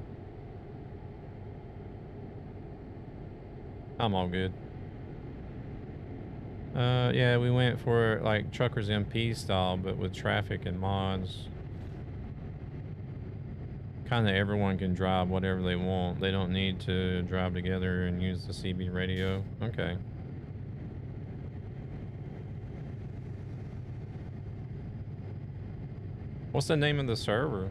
I'm all good. Yeah, we went for like Truckers MP style, but with traffic and mods. Kind of everyone can drive whatever they want. They don't need to drive together and use the CB radio. Okay. What's the name of the server?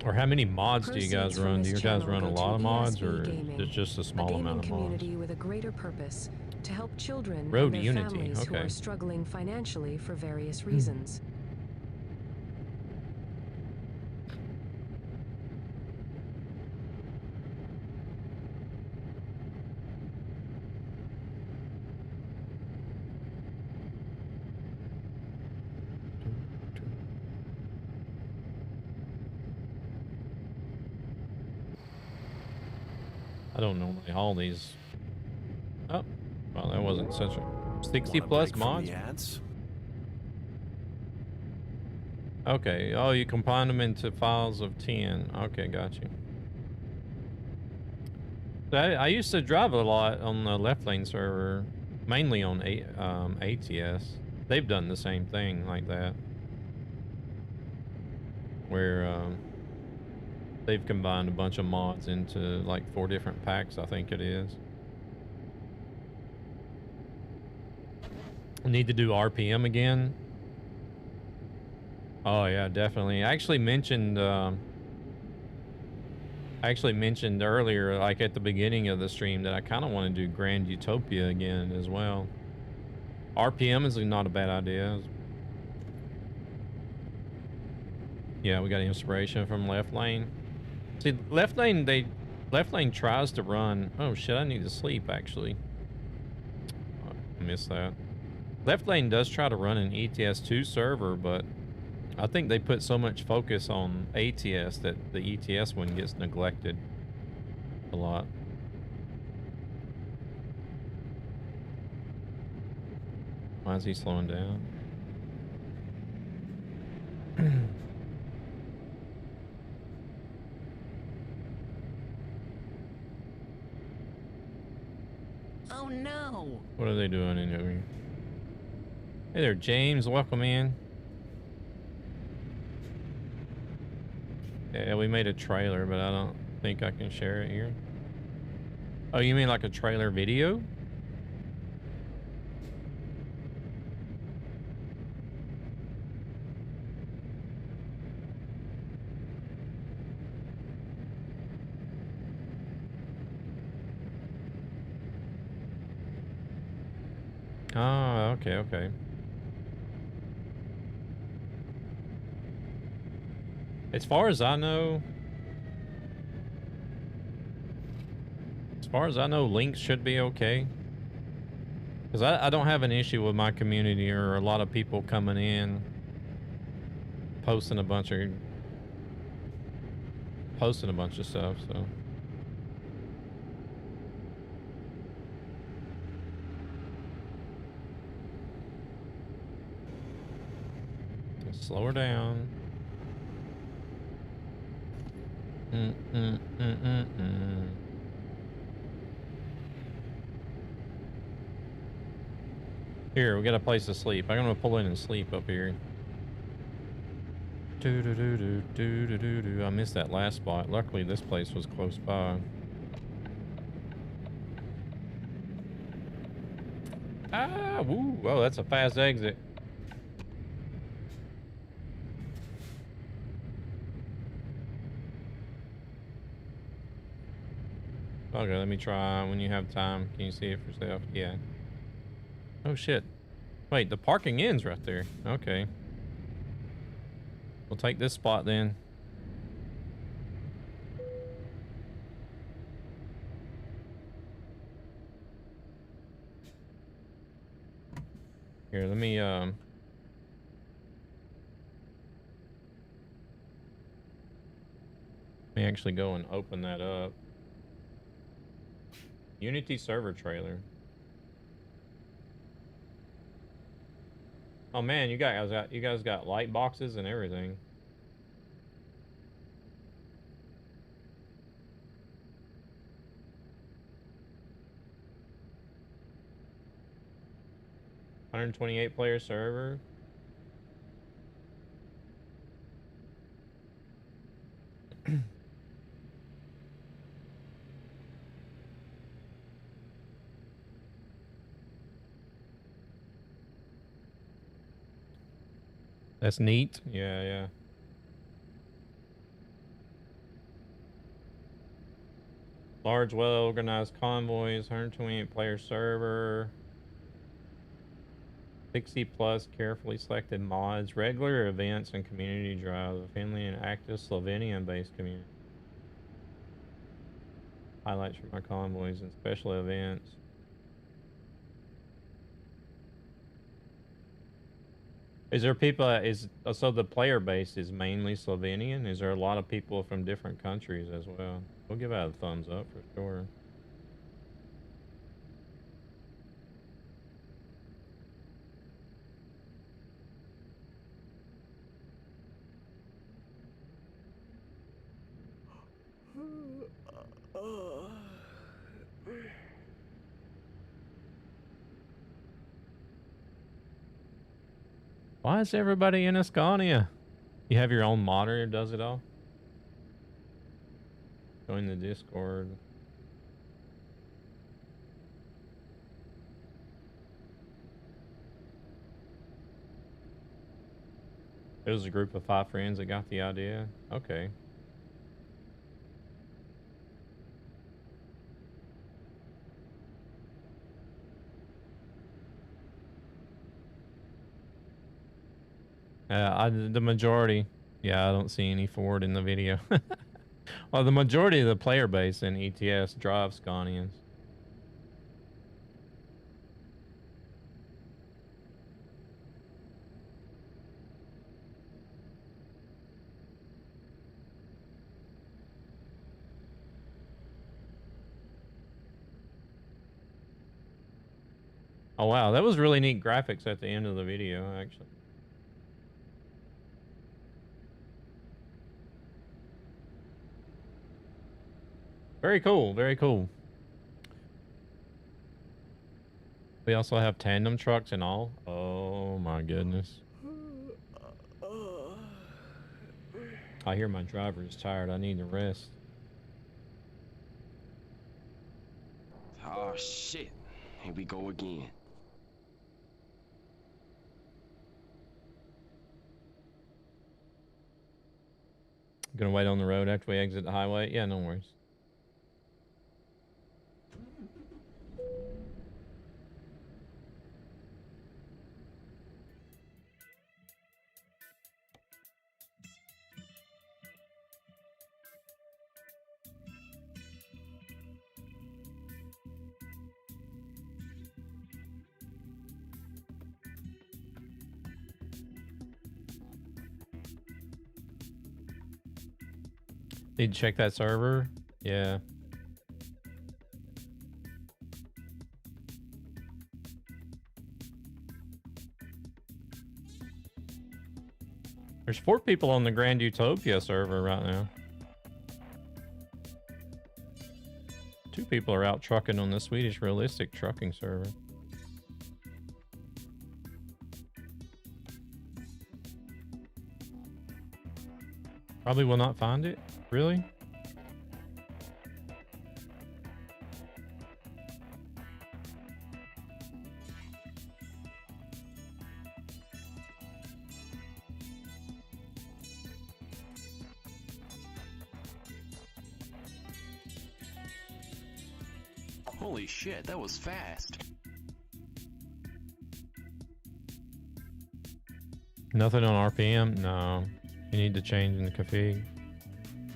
Or how many mods do you guys run? Do you guys run a lot of mods, or is it just a small amount of mods? Community with a greater purpose to help children Road and their Unity, families who okay. are struggling financially for various reasons. I don't normally haul these. Oh, well, that wasn't such a 60 Want a plus break from mods. the ads? Okay. Oh, you combine them into files of 10. Okay, got you. So I used to drive a lot on the left lane server, mainly on ATS. They've done the same thing like that, where they've combined a bunch of mods into like 4 different packs, I think it is. I need to do RPM again. Oh yeah, definitely. I actually mentioned earlier, like at the beginning of the stream, that I kind of want to do Grand Utopia again as well. RPM is not a bad idea. Yeah, we got inspiration from left lane. See, left lane tries to run. Oh shit, I need to sleep actually. Oh, I missed that. Left lane does try to run an ETS2 server, but I think they put so much focus on ATS that the ETS one gets neglected a lot. Why is he slowing down? Oh no! What are they doing in here? Hey there, James. Welcome in. Yeah, we made a trailer, but I don't think I can share it here. Oh, you mean like a trailer video? Oh, okay, okay. As far as I know, links should be okay. Because I don't have an issue with my community or a lot of people coming in, posting a bunch of stuff, so. Just slow her down. Here, we got a place to sleep. I'm gonna pull in and sleep up here. I missed that last spot. Luckily, this place was close by. Ah, woo! Oh, that's a fast exit. Okay, let me try. When you have time, can you see it for yourself? Yeah. Oh shit. Wait, the parking ends right there. Okay. We'll take this spot then. Here, let me actually go and open that up. Unity server trailer. Oh man, you guys got light boxes and everything. $128 player server. That's neat. Yeah, yeah. Large, well-organized convoys, 128 player server. 60 plus carefully selected mods, regular events and community drives, a friendly and active Slovenian-based community. Highlights from our convoys and special events. Is there people, so the player base is mainly Slovenian? Is there a lot of people from different countries as well? We'll give out a thumbs up for sure. Why is everybody in Ascania? You have your own moderator who does it all? Join the Discord. It was a group of 5 friends that got the idea. Okay. The majority. Yeah, I don't see any Ford in the video. Well, the majority of the player base in ETS drive Scanians. Oh wow, that was really neat graphics at the end of the video, actually. Very cool, very cool. We also have tandem trucks and all. Oh my goodness. I hear my driver is tired. I need to rest. Oh shit. Here we go again. Gonna wait on the road after we exit the highway? Yeah, no worries. Need to check that server. Yeah. There's 4 people on the Grand Utopia server right now. 2 people are out trucking on the Swedish Realistic trucking server. Probably will not find it. Really? Holy shit, that was fast. Nothing on RPM? No. You need to change in the config.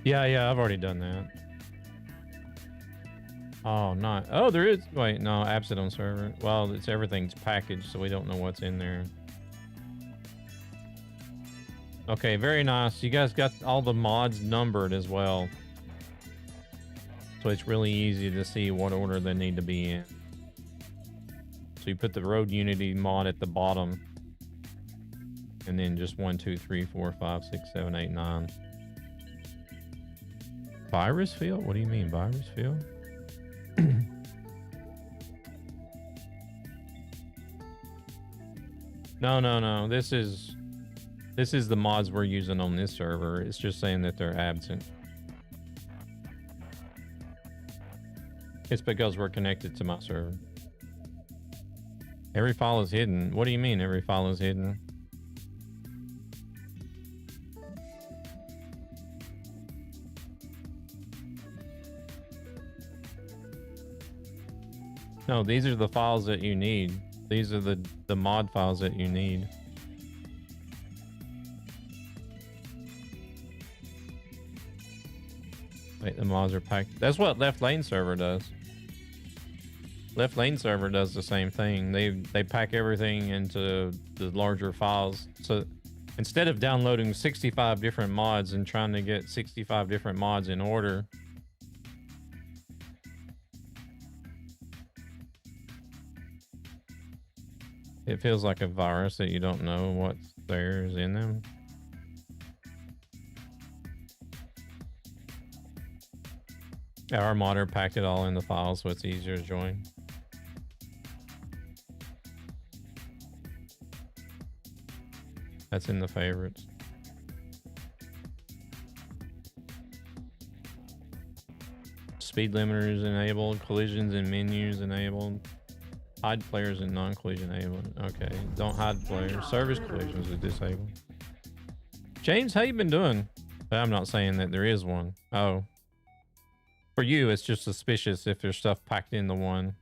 Yeah, I've already done that. Oh, not. Oh, there is. Wait, no, absent on server. Well, it's everything's packaged, so we don't know what's in there. Okay, very nice. You guys got all the mods numbered as well. So it's really easy to see what order they need to be in. So you put the Road Unity mod at the bottom. And then just 1, 2, 3, 4, 5, 6, 7, 8, 9. Virus field? What do you mean, virus field? No. This is the mods we're using on this server. It's just saying that they're absent. It's because we're connected to my server. Every file is hidden. What do you mean every file is hidden? No, these are the files that you need. These are the mod files that you need. Wait, the mods are packed. That's what Left Lane server does. Left Lane server does the same thing. They pack everything into the larger files. So instead of downloading 65 different mods and trying to get 65 different mods in order, it feels like a virus that you don't know what's there's in them. Our modder packed it all in the file, so it's easier to join. That's in the favorites. Speed limiters enabled, collisions and menus enabled. Hide players and non-collision enabled. Okay, don't hide players. Service collisions is disabled. James, how you been doing? But I'm not saying that there is one. Oh. For you, it's just suspicious if there's stuff packed into one.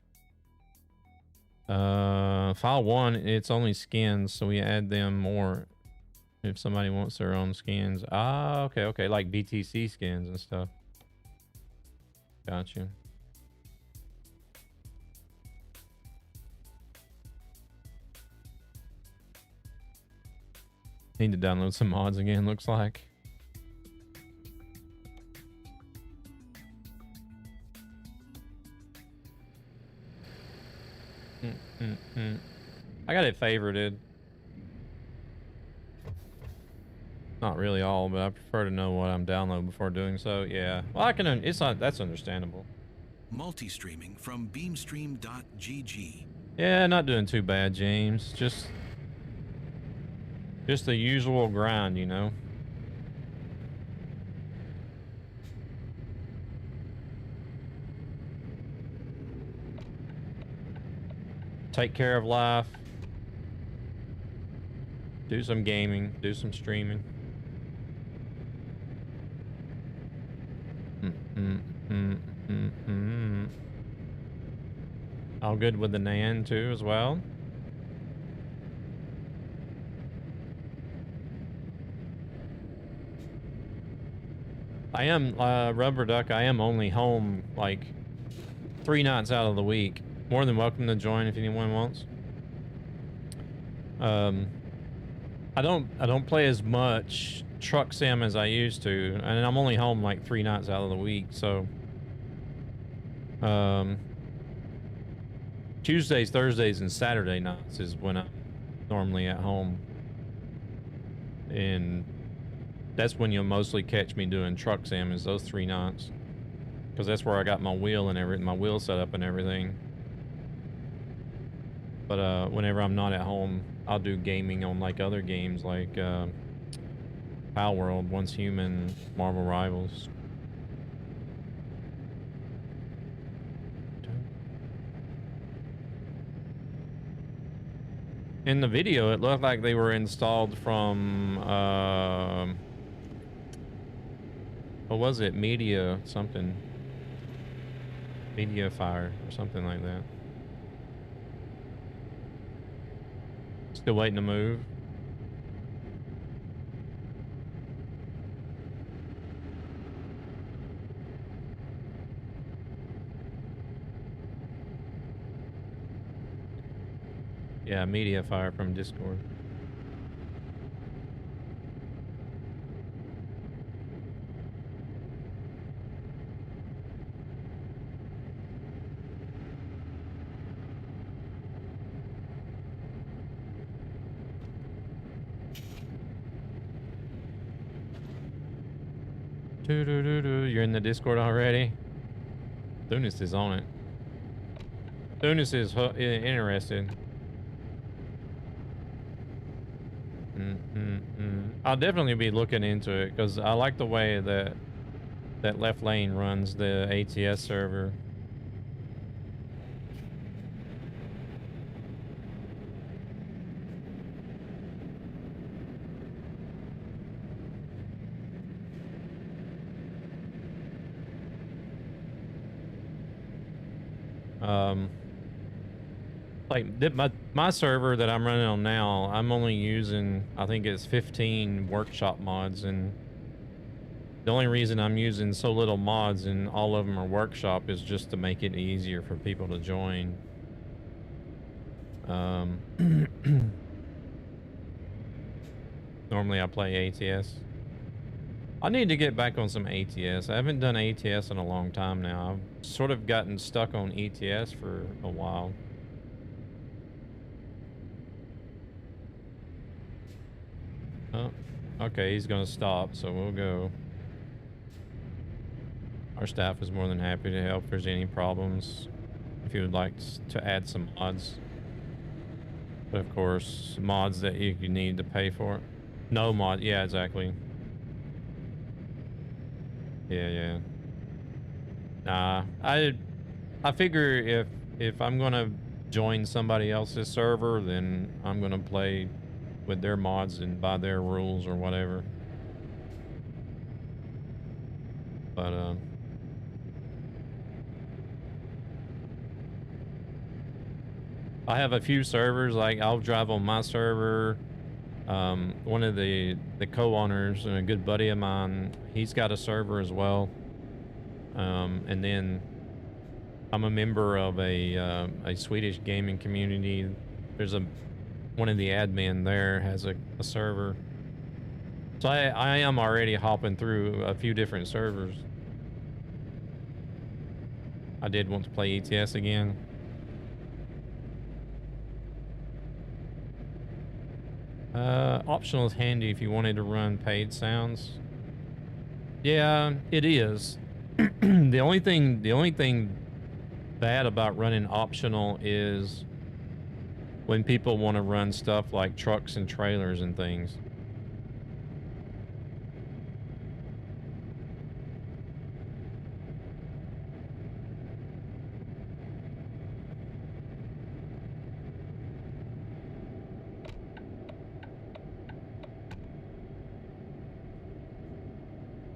File 1, it's only skins, so we add them more if somebody wants their own skins. Ah, okay, like BTC skins and stuff. Got you. Need to download some mods again, looks like. I got it favorited. Not really all, but I prefer to know what I'm downloading before doing so. Yeah. Well, I can. It's not. That's understandable. Multi-streaming from beamstream.gg. Yeah, not doing too bad, James. Just the usual grind, you know. Take care of life. Do some gaming. Do some streaming. All good with the NAND too as well. I am Rubber Duck. I am only home like 3 nights out of the week. More than welcome to join if anyone wants. I don't play as much truck sim as I used to, and I'm only home like 3 nights out of the week, so Tuesdays, Thursdays, and Saturday nights is when I'm normally at home, and that's when you'll mostly catch me doing truck sim, is those 3 nights, because that's where I got my wheel and everything, my wheel set up and everything. But whenever I'm not at home, I'll do gaming on like other games like Pal World, Once Human, Marvel Rivals. In the video, it looked like they were installed from what was it? Media something. Media Fire or something like that. Still waiting to move. Yeah, Media Fire from Discord. You're in the Discord already? Thunis is on it. Thunis is interested. I'll definitely be looking into it because I like the way that Left Lane runs the ATS server. Like my server that I'm running on now, I'm only using, I think it's 15 workshop mods, and the only reason I'm using so little mods and all of them are workshop is just to make it easier for people to join. Normally I play ATS. I need to get back on some ATS. I haven't done ATS in a long time now. I've sort of gotten stuck on ETS for a while. Oh, okay, he's gonna stop, so we'll go. Our staff is more than happy to help if there's any problems. If you would like to add some mods. But of course, mods that you need to pay for. No mod, yeah, exactly. Yeah. Nah, I figure if I'm gonna join somebody else's server, then I'm gonna play with their mods and by their rules or whatever. But I have a few servers. Like I'll drive on my server. One of the co-owners and a good buddy of mine, he's got a server as well. And then I'm a member of a Swedish gaming community. There's one of the admin there has a server. So I am already hopping through a few different servers. I did want to play ETS again. Optional is handy if you wanted to run paid sounds. Yeah, it is. The only thing bad about running optional is when people want to run stuff like trucks and trailers and things.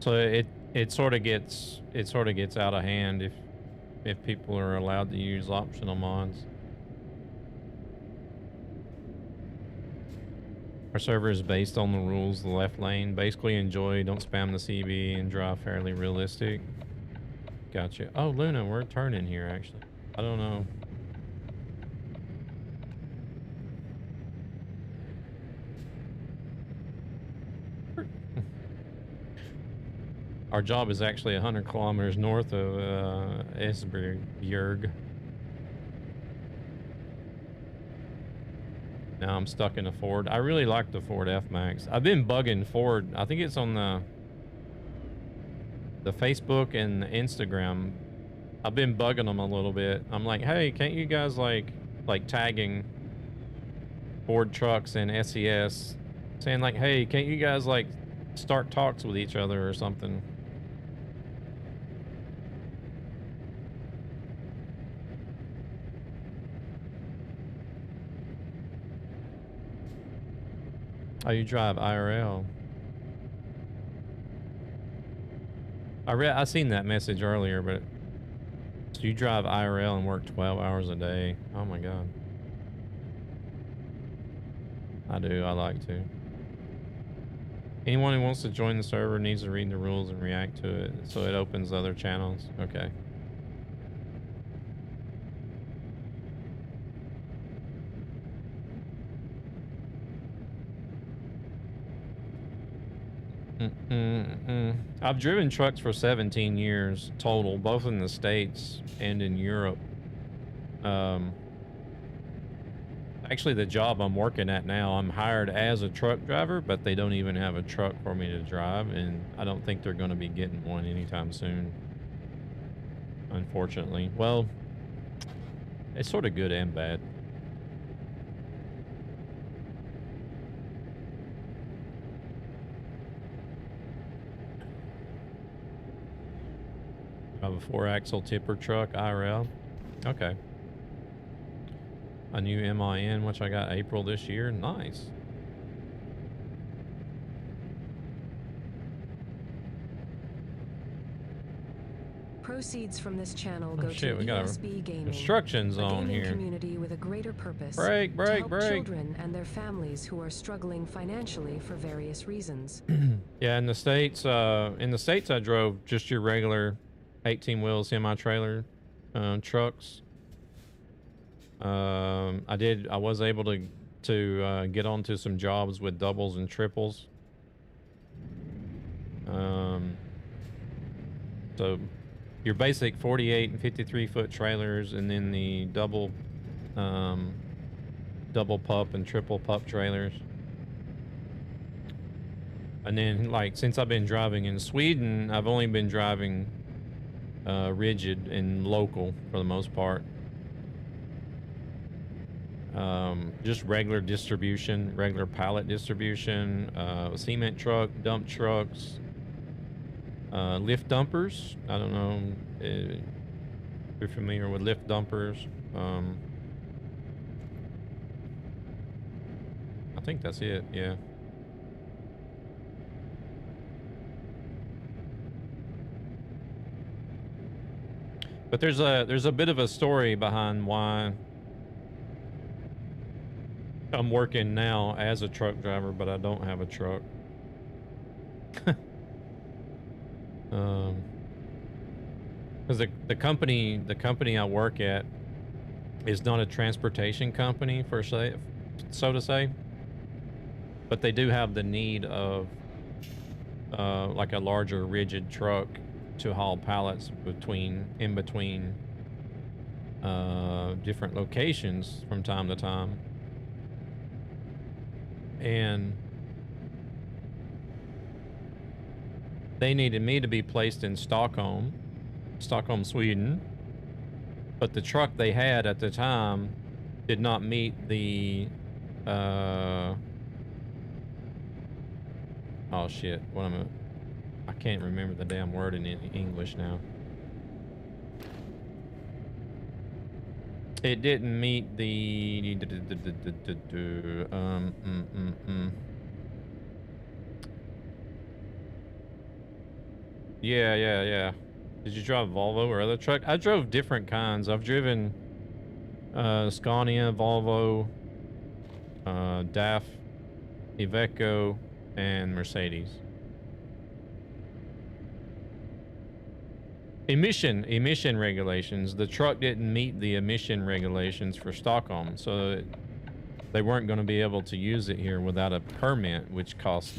So it sort of gets out of hand if people are allowed to use optional mods. Our server is based on the rules of the left lane. Basically enjoy, don't spam the CB, and drive fairly realistic. Gotcha. Oh, Luna, we're turning here actually. I don't know. Our job is actually 100 kilometers north of Esbjerg. Now I'm stuck in a Ford. I really like the Ford F-Max. I've been bugging Ford. I think it's on the Facebook and the Instagram. I've been bugging them a little bit. I'm like, hey, can't you guys like tagging Ford trucks and SES, saying like, hey, can't you guys like start talks with each other or something? Oh, you drive IRL. I seen that message earlier, but so you drive IRL and work 12 hours a day. Oh my God. I do. I like to. Anyone who wants to join the server needs to read the rules and react to it, so it opens other channels. Okay. I've driven trucks for 17 years total, both in the States and in Europe. Actually, the job I'm working at now, I'm hired as a truck driver, but they don't even have a truck for me to drive, and I don't think they're going to be getting one anytime soon, unfortunately. Well, it's sort of good and bad. I have a 4-axle tipper truck, IRL. Okay. A new MIN, which I got April this year. Nice. Proceeds from this channel go shit, to we got a ESB Gaming, construction zone a gaming here. community with a greater purpose Break, to help break. children and their families who are struggling financially for various reasons. Yeah, in the States, I drove just your regular 18-wheel semi-trailer trucks. I was able to get onto some jobs with doubles and triples. So your basic 48 and 53 foot trailers, and then the double pup and triple pup trailers. And then, like, since I've been driving in Sweden, I've only been driving rigid and local for the most part. Just regular distribution, regular pallet distribution, cement truck, dump trucks, lift dumpers. I don't know if you're familiar with lift dumpers. I think that's it, yeah. But there's a bit of a story behind why I'm working now as a truck driver, but I don't have a truck. Because the company I work at is not a transportation company so to say, but they do have the need of like a larger rigid truck to haul pallets in between different locations from time to time. And they needed me to be placed in Stockholm, Sweden, but the truck they had at the time did not meet the oh shit, I can't remember the damn word in English now. It didn't meet the yeah. Did you drive Volvo or other truck? I drove different kinds. I've driven Scania, Volvo, DAF, Iveco, and Mercedes. Emission regulations. The truck didn't meet the emission regulations for Stockholm, so they weren't going to be able to use it here without a permit, which cost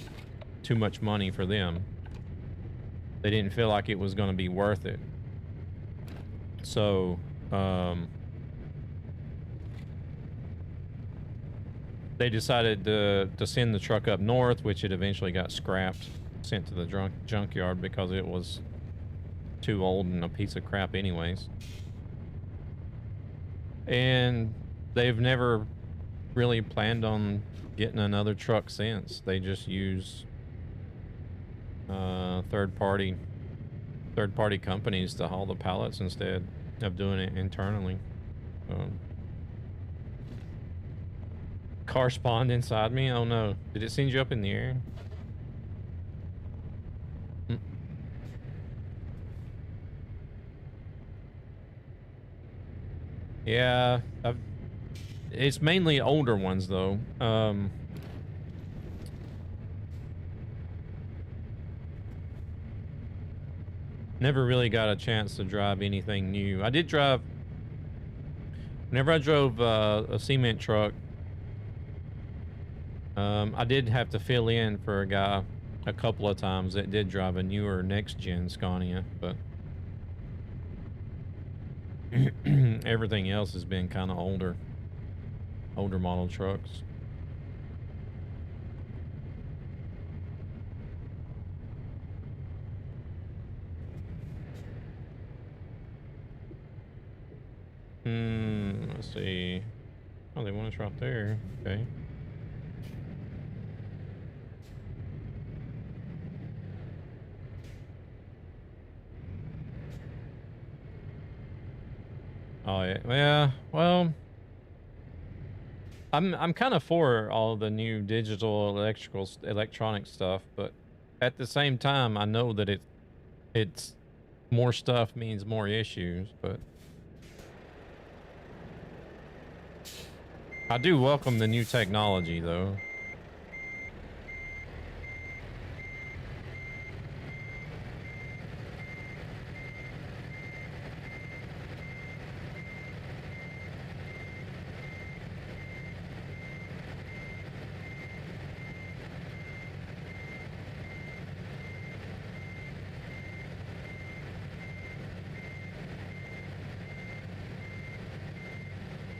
too much money for them. They didn't feel like it was going to be worth it. So, they decided to send the truck up north, which it eventually got scrapped, sent to the junkyard because it was too old and a piece of crap anyways. And they've never really planned on getting another truck since. They just use third-party companies to haul the pallets instead of doing it internally. Car spawned inside me. Oh no! Did it send you up in the air? Yeah, it's mainly older ones though. Never really got a chance to drive anything new. I did drive, whenever I drove a cement truck, I did have to fill in for a guy a couple of times that did drive a newer next-gen Scania, but everything else has been kind of older model trucks. Let's see. Oh, they want us right there. Okay. Oh yeah. Well, I'm kind of for all the new digital electronic stuff, but at the same time, I know that it's more stuff means more issues, but I do welcome the new technology though.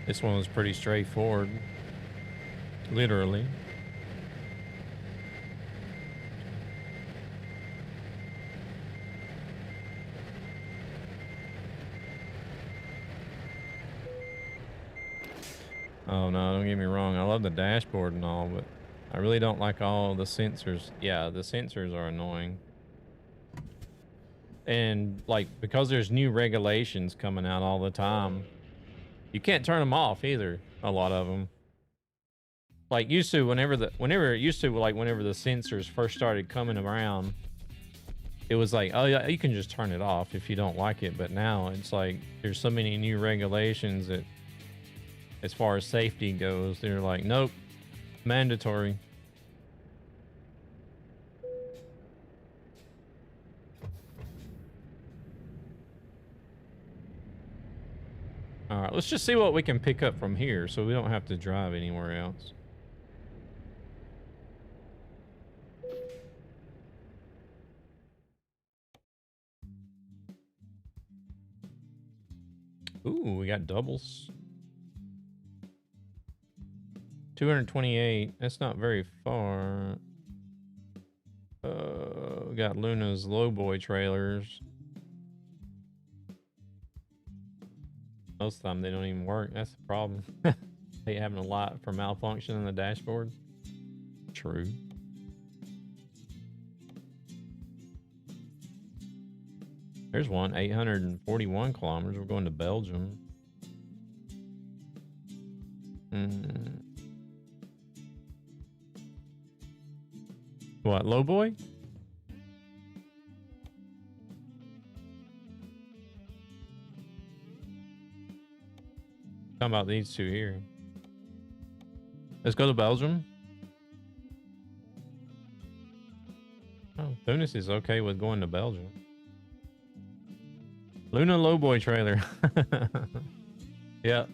This one was pretty straightforward, literally. Oh no, don't get me wrong. I love the dashboard and all, but I really don't like all the sensors. Yeah, the sensors are annoying. And like, because there's new regulations coming out all the time, you can't turn them off either. A lot of them. Like used to, whenever the sensors first started coming around, it was like, oh yeah, you can just turn it off if you don't like it. But now it's like there's so many new regulations that, as far as safety goes, they're like, nope, mandatory. All right, let's just see what we can pick up from here so we don't have to drive anywhere else. Ooh, we got doubles. 228. That's not very far. We got Luna's lowboy trailers. Most of the time they don't even work. That's the problem. They having a lot for malfunction in the dashboard. True. There's one, 841 kilometers. We're going to Belgium. What, lowboy? Talking about these two here. Let's go to Belgium. Oh, Thunis is okay with going to Belgium. Luna lowboy trailer. Yeah.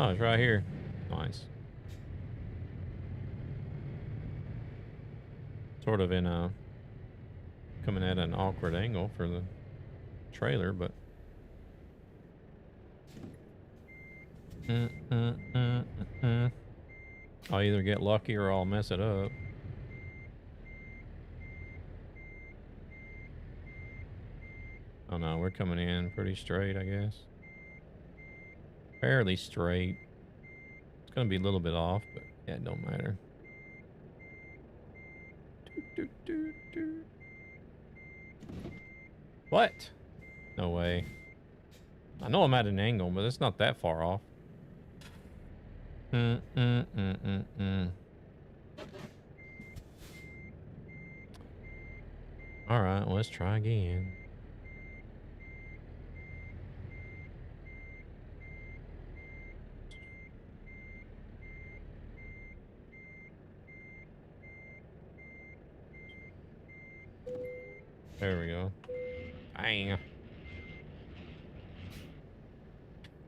Oh, it's right here. Nice. Sort of in a coming at an awkward angle for the trailer, but I'll either get lucky or I'll mess it up. Oh no, we're coming in pretty straight, I guess. Fairly straight. It's gonna be a little bit off, but yeah, it don't matter. What? No way. I know I'm at an angle, but it's not that far off. All right, well, let's try again. There we go. Bang.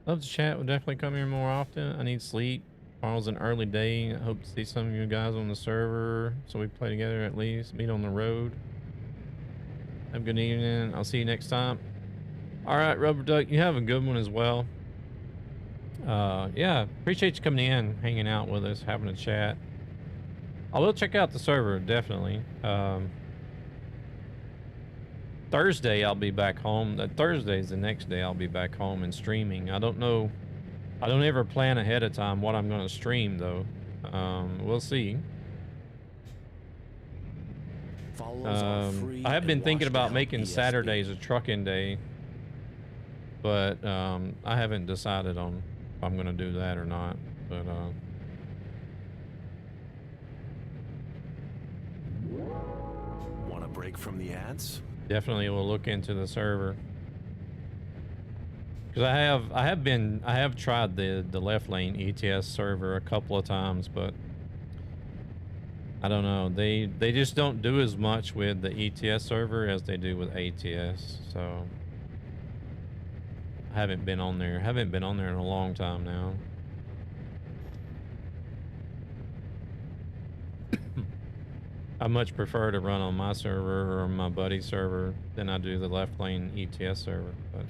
Love to chat. We'll definitely come here more often. I need sleep. Tomorrow's an early day. I hope to see some of you guys on the server so we play together at least. Meet on the road. Have a good evening. I'll see you next time. All right, Rubber Duck, you have a good one as well. Yeah, appreciate you coming in, hanging out with us, having a chat. I will check out the server, definitely. Thursday I'll be back home. Thursday's the next day I'll be back home and streaming. I don't know. I don't ever plan ahead of time what I'm going to stream though. We'll see. I have been thinking about making Saturdays a trucking day, but I haven't decided on if I'm going to do that or not. But want a break from the ads? definitely will look into the server, because I have tried the left lane ETS server a couple of times, but I don't know, they just don't do as much with the ETS server as they do with ATS, so I haven't been on there in a long time now. I much prefer to run on my server or my buddy's server than I do the left lane ETS server. But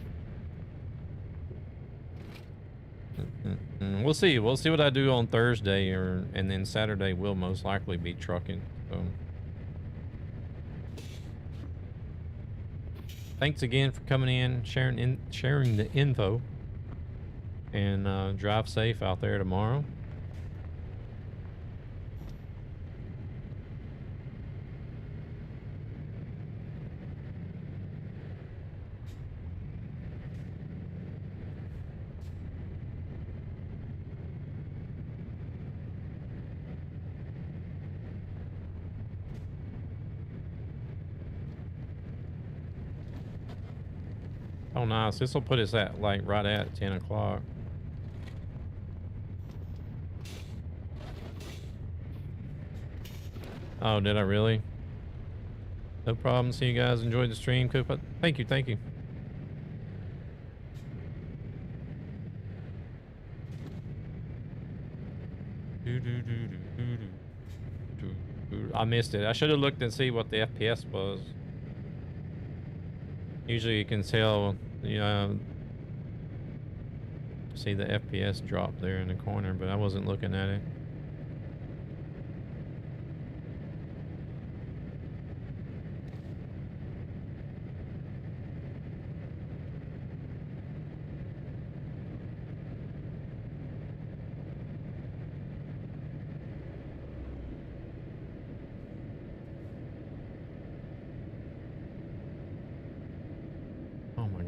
we'll see. We'll see what I do on Thursday, and then Saturday will most likely be trucking. So thanks again for coming in, sharing the info, and drive safe out there tomorrow. Oh, nice. This will put us at like right at 10 o'clock. Oh, did I really? No problem. See you guys. Enjoy the stream. Coop. Thank you. Thank you. I missed it. I should have looked and see what the FPS was. Usually you can tell, you know, see the FPS drop there in the corner, but I wasn't looking at it.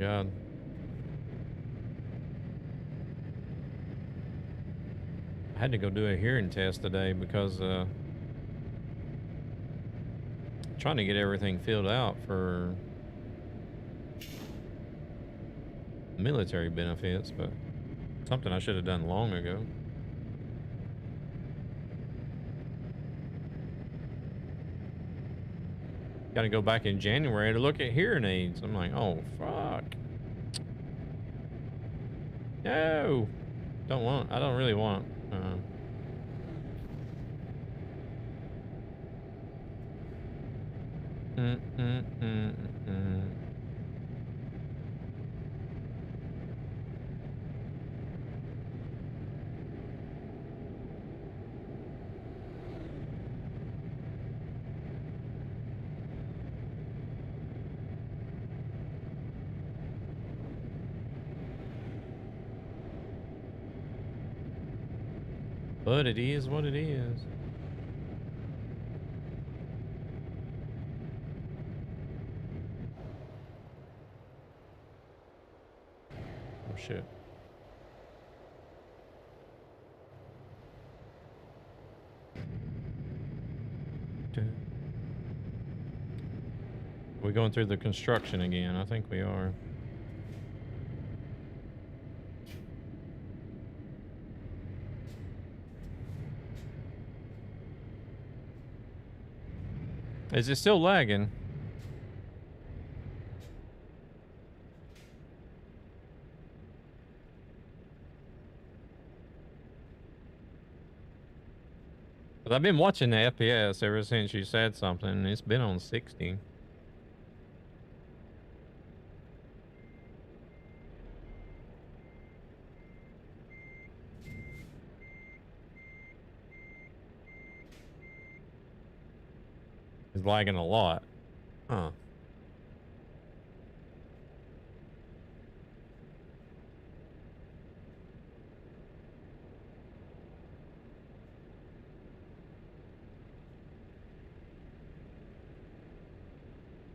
God. I had to go do a hearing test today because trying to get everything filled out for military benefits, but something I should have done long ago. Got to go back in January to look at hearing aids. I'm like, oh, fuck. No. I don't really want. Mm, mm, mm, mm. But it is what it is. Oh shit. We're going through the construction again. I think we are. Is it still lagging? But I've been watching the FPS ever since you said something. It's been on 60. It's lagging a lot. Huh.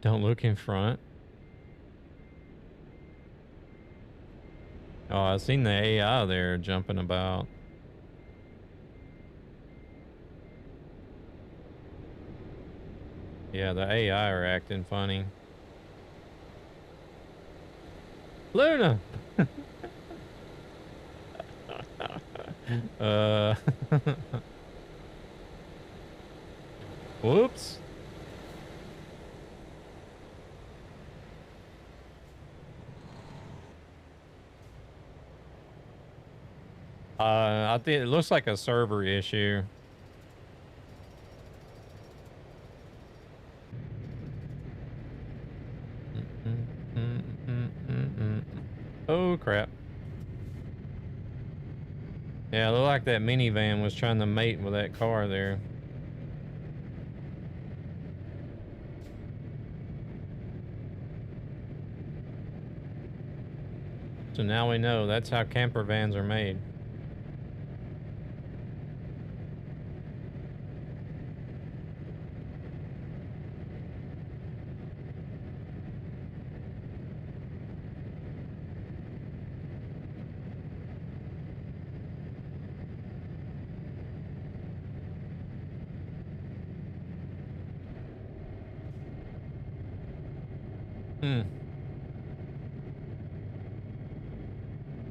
Don't look in front. Oh, I've seen the AI there jumping about. Yeah, the AI are acting funny. Luna! Whoops. I think it looks like a server issue. Oh crap. Yeah, it looked like that minivan was trying to mate with that car there. So now we know that's how camper vans are made.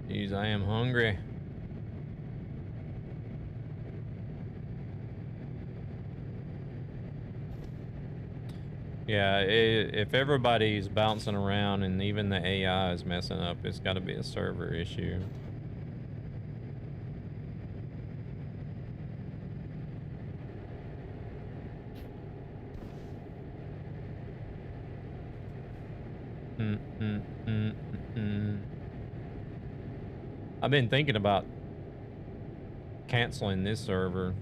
Jeez, I am hungry. Yeah, if everybody's bouncing around and even the AI is messing up, it's got to be a server issue. I've been thinking about canceling this server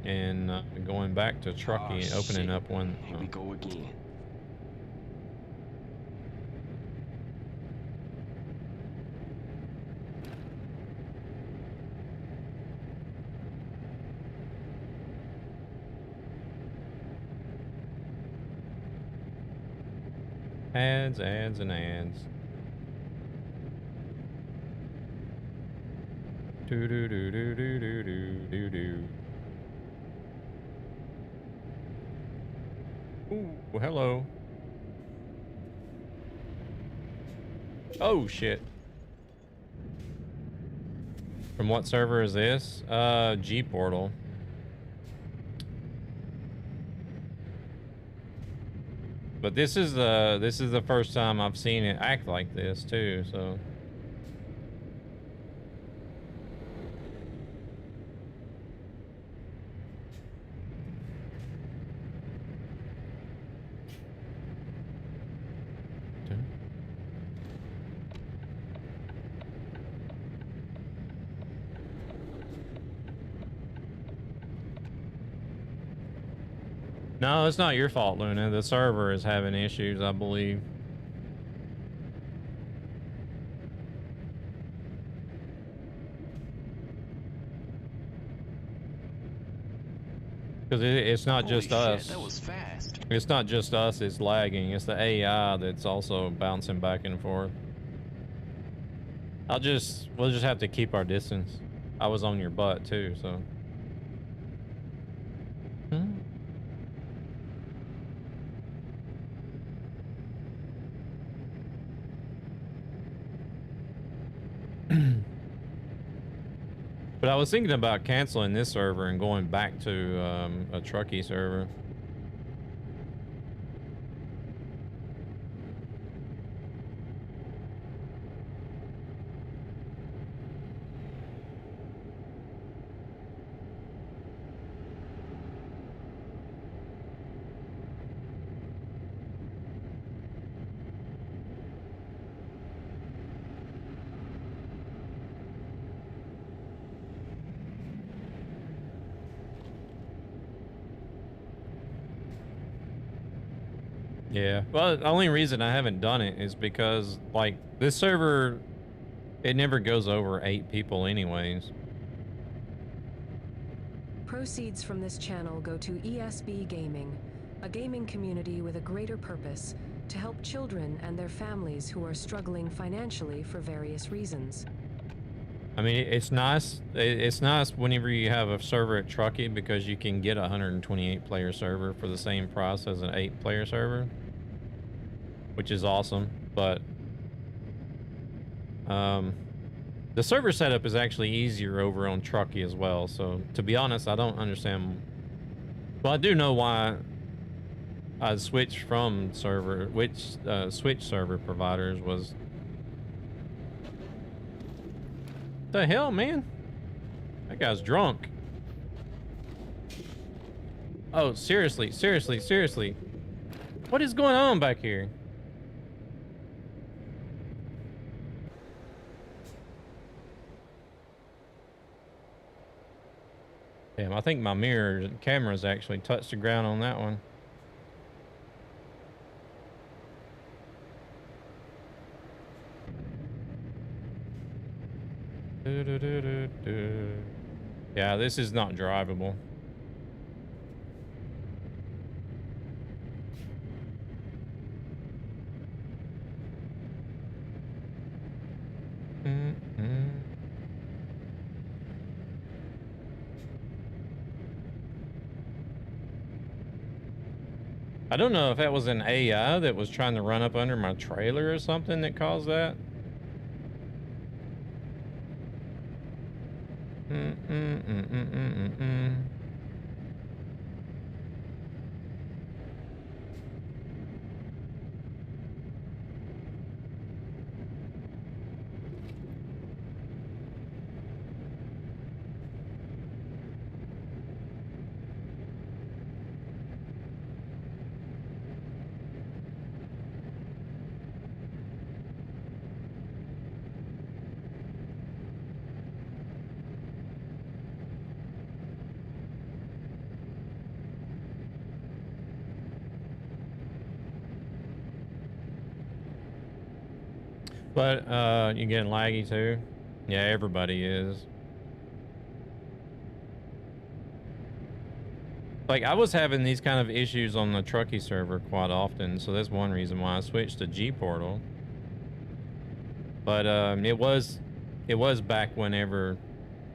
and going back to trucking, opening up one. Here we go again. Ads, ads, and ads. Do do do do do do do do do. Ooh, hello. Oh shit. From what server is this? G Portal. But this is the first time I've seen it act like this too, so No, it's not your fault, Luna. The server is having issues, I believe. Because it's not just us. That was fast. It's not just us, it's lagging. It's the AI that's also bouncing back and forth. We'll just have to keep our distance. I was on your butt too, so. But I was thinking about canceling this server and going back to a Truckee server. Yeah, well, the only reason I haven't done it is because, like, this server, it never goes over 8 people anyways. Proceeds from this channel go to ESB Gaming, a gaming community with a greater purpose to help children and their families who are struggling financially for various reasons. I mean, it's nice. It's nice whenever you have a server at Truckee because you can get a 128-player server for the same price as an 8-player server, which is awesome. But the server setup is actually easier over on Truckee as well. So to be honest, I don't understand. Well, I do know why I switched from switch server providers was. The hell, man? That guy's drunk. Oh, seriously. What is going on back here? Damn, I think my camera's actually touched the ground on that one. Yeah, this is not drivable. I don't know if that was an AI that was trying to run up under my trailer or something that caused that. But you're getting laggy too? Yeah, everybody is. Like, I was having these kind of issues on the Truckee server quite often, so that's one reason why I switched to G-Portal. But it was back whenever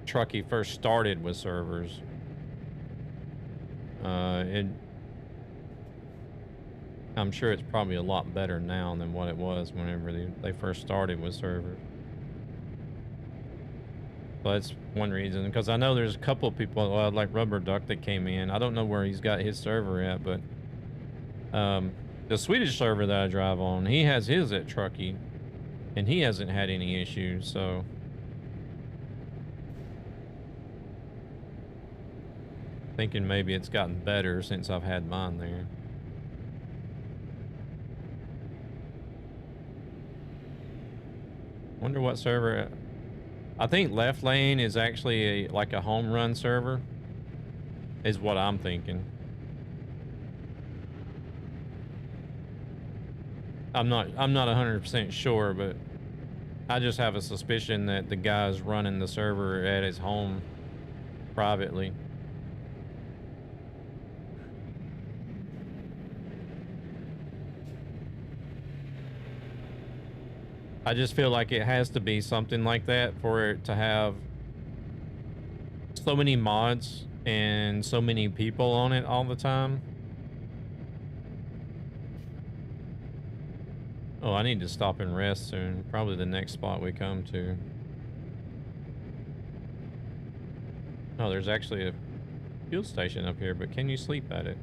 Truckee first started with servers. I'm sure it's probably a lot better now than what it was whenever they first started with servers. So that's one reason, because I know there's a couple of people like Rubber Duck that came in. I don't know where he's got his server at, but the Swedish server that I drive on, he has his at Truckee, and he hasn't had any issues. So thinking maybe it's gotten better since I've had mine there. Wonder what server. I think Left Lane is actually like a home run server, is what I'm thinking. I'm not 100% sure, but I just have a suspicion that the guy's running the server at his home privately. I just feel like it has to be something like that for it to have so many mods and so many people on it all the time. Oh, I need to stop and rest soon. Probably the next spot we come to. Oh, there's actually a fuel station up here, but can you sleep at it?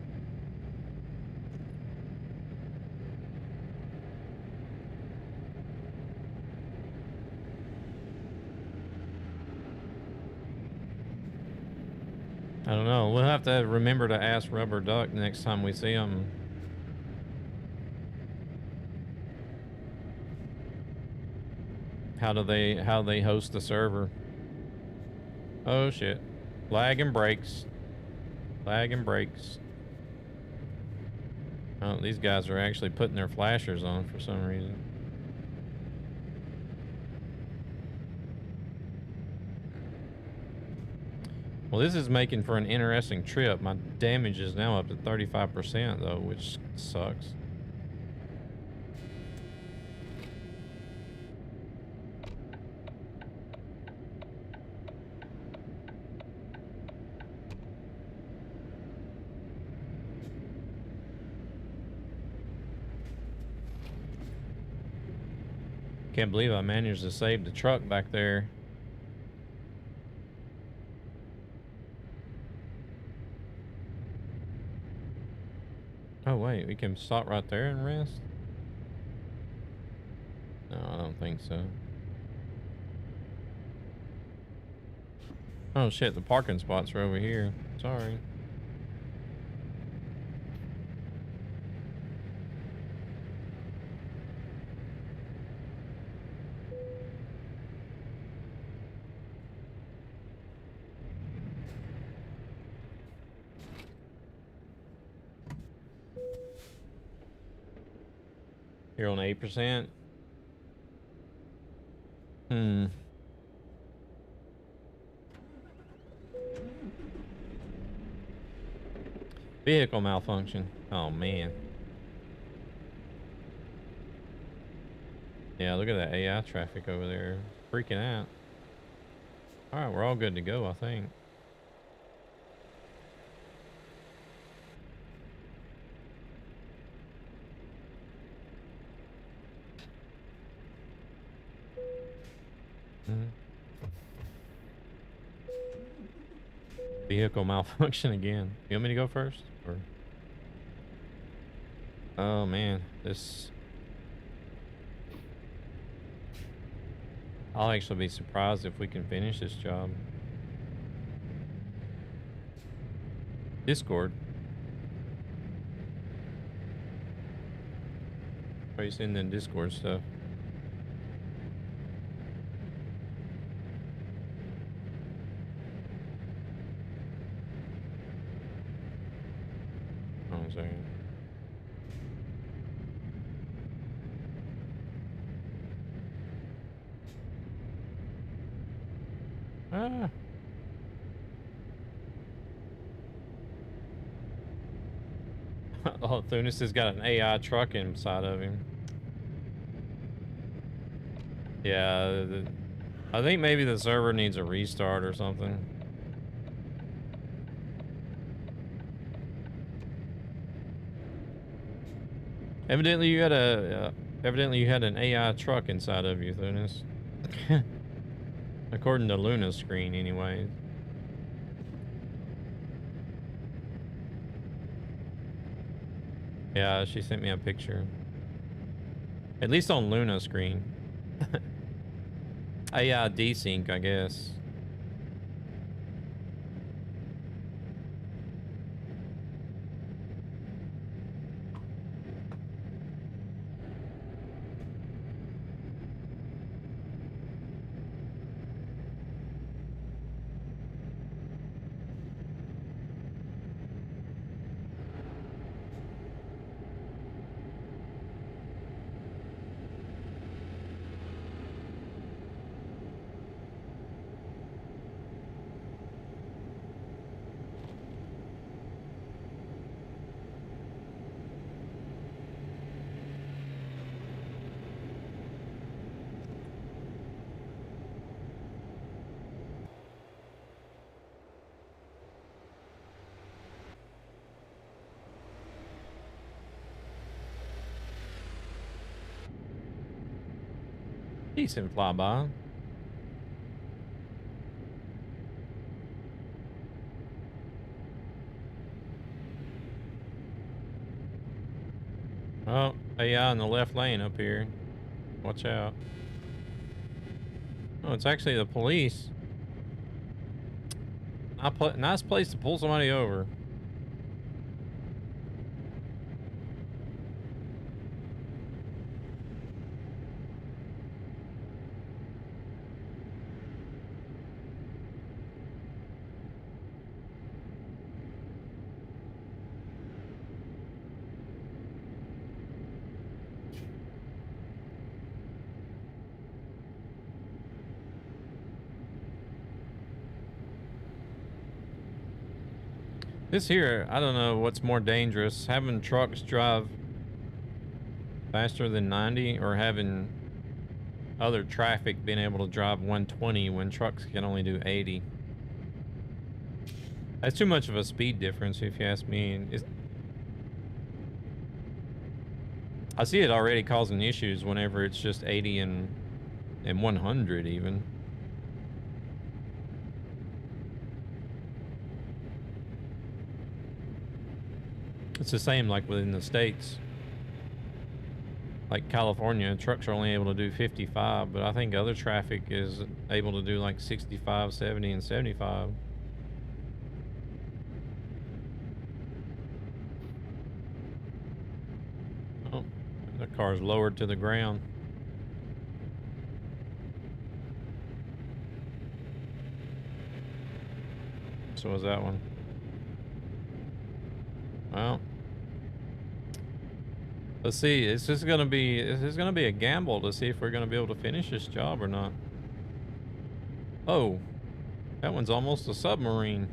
I don't know. We'll have to remember to ask Rubber Duck next time we see him. How they host the server? Oh shit. Lag and brakes. Lag and brakes. Oh, these guys are actually putting their flashers on for some reason. Well, this is making for an interesting trip. My damage is now up to 35% though, which sucks. Can't believe I managed to save the truck back there. Oh wait, we can stop right there and rest? No, I don't think so. Oh shit, the parking spots are over here. Sorry. You're on 8%? Vehicle malfunction. Oh man. Yeah, look at that AI traffic over there. Freaking out. Alright, we're all good to go, I think. Vehicle malfunction again. You want me to go first? Or... Oh man, this... I'll actually be surprised if we can finish this job. Discord. Are you seeing the Discord stuff? Oh, sorry. Ah. Oh, Thunis has got an AI truck inside of him. Yeah, I think maybe the server needs a restart or something. Evidently you had an AI truck inside of you, Thunis. According to Luna's screen, anyways. Yeah, she sent me a picture. At least on Luna's screen. AI desync, I guess. Decent flyby. Oh, AI in the left lane up here. Watch out. Oh, it's actually the police. Nice place to pull somebody over. This here, I don't know what's more dangerous, having trucks drive faster than 90 or having other traffic being able to drive 120 when trucks can only do 80. That's too much of a speed difference if you ask me. I see it already causing issues whenever it's just 80 and 100 even. It's the same like within the States. Like California, trucks are only able to do 55, but I think other traffic is able to do like 65, 70, and 75. Oh, the car's lowered to the ground. So was that one. Well, let's see. It's just gonna be a gamble to see if we're gonna be able to finish this job or not. Oh, that one's almost a submarine.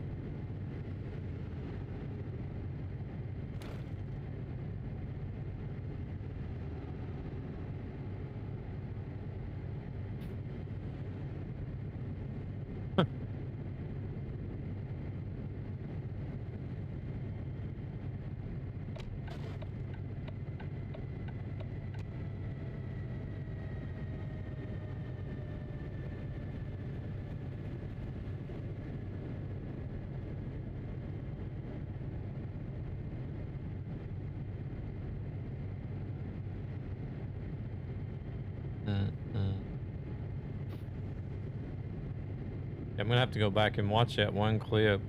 I'm gonna have to go back and watch that one clip.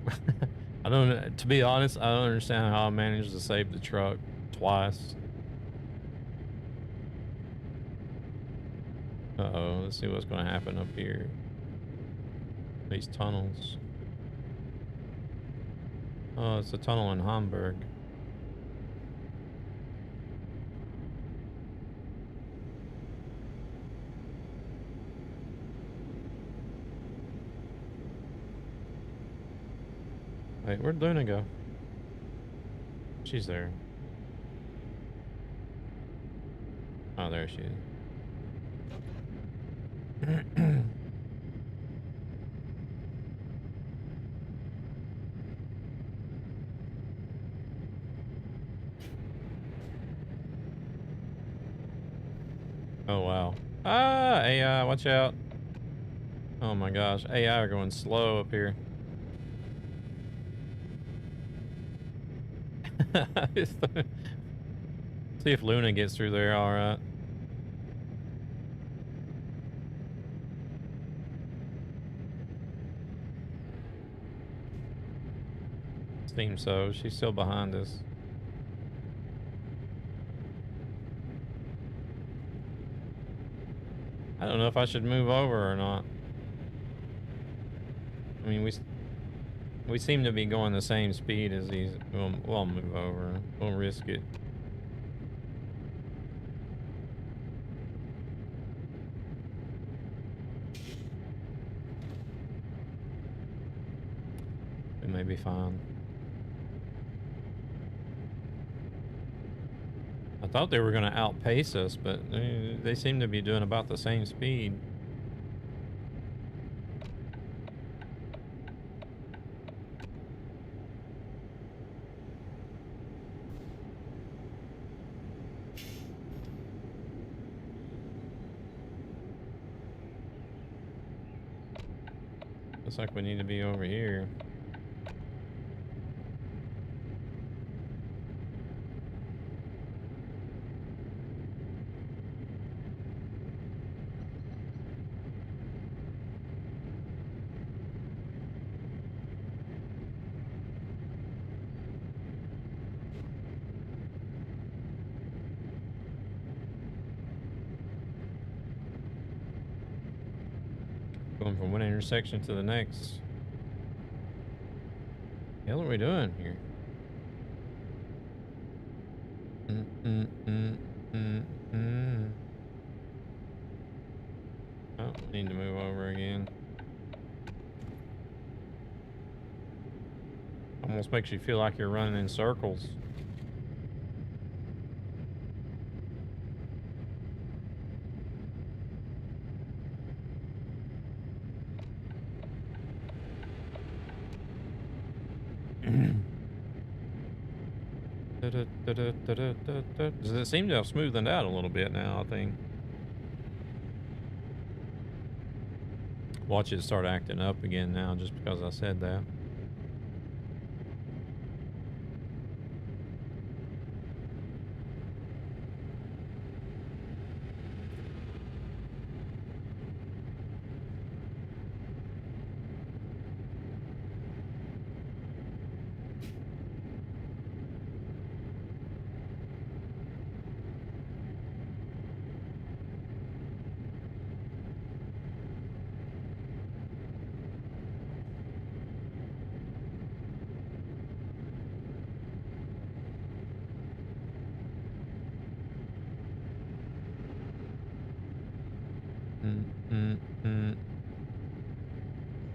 To be honest, I don't understand how I managed to save the truck twice. Uh-oh, let's see what's gonna happen up here. These tunnels. Oh, it's a tunnel in Hamburg. Wait, where'd Luna go? She's there. Oh, there she is. Oh, wow. Ah, AI, watch out. Oh my gosh, AI are going slow up here. See if Luna gets through there all right. Seems so. She's still behind us. I don't know if I should move over or not. I mean, we seem to be going the same speed as these. We'll move over. We'll risk it. We may be fine. I thought they were going to outpace us, but they seem to be doing about the same speed. Looks like we need to be over here. Going from one intersection to the next. The hell are we doing here? Oh, we need to move over again. Almost makes you feel like you're running in circles. Does it seem to have smoothened out a little bit now, I think. Watch it start acting up again now just because I said that.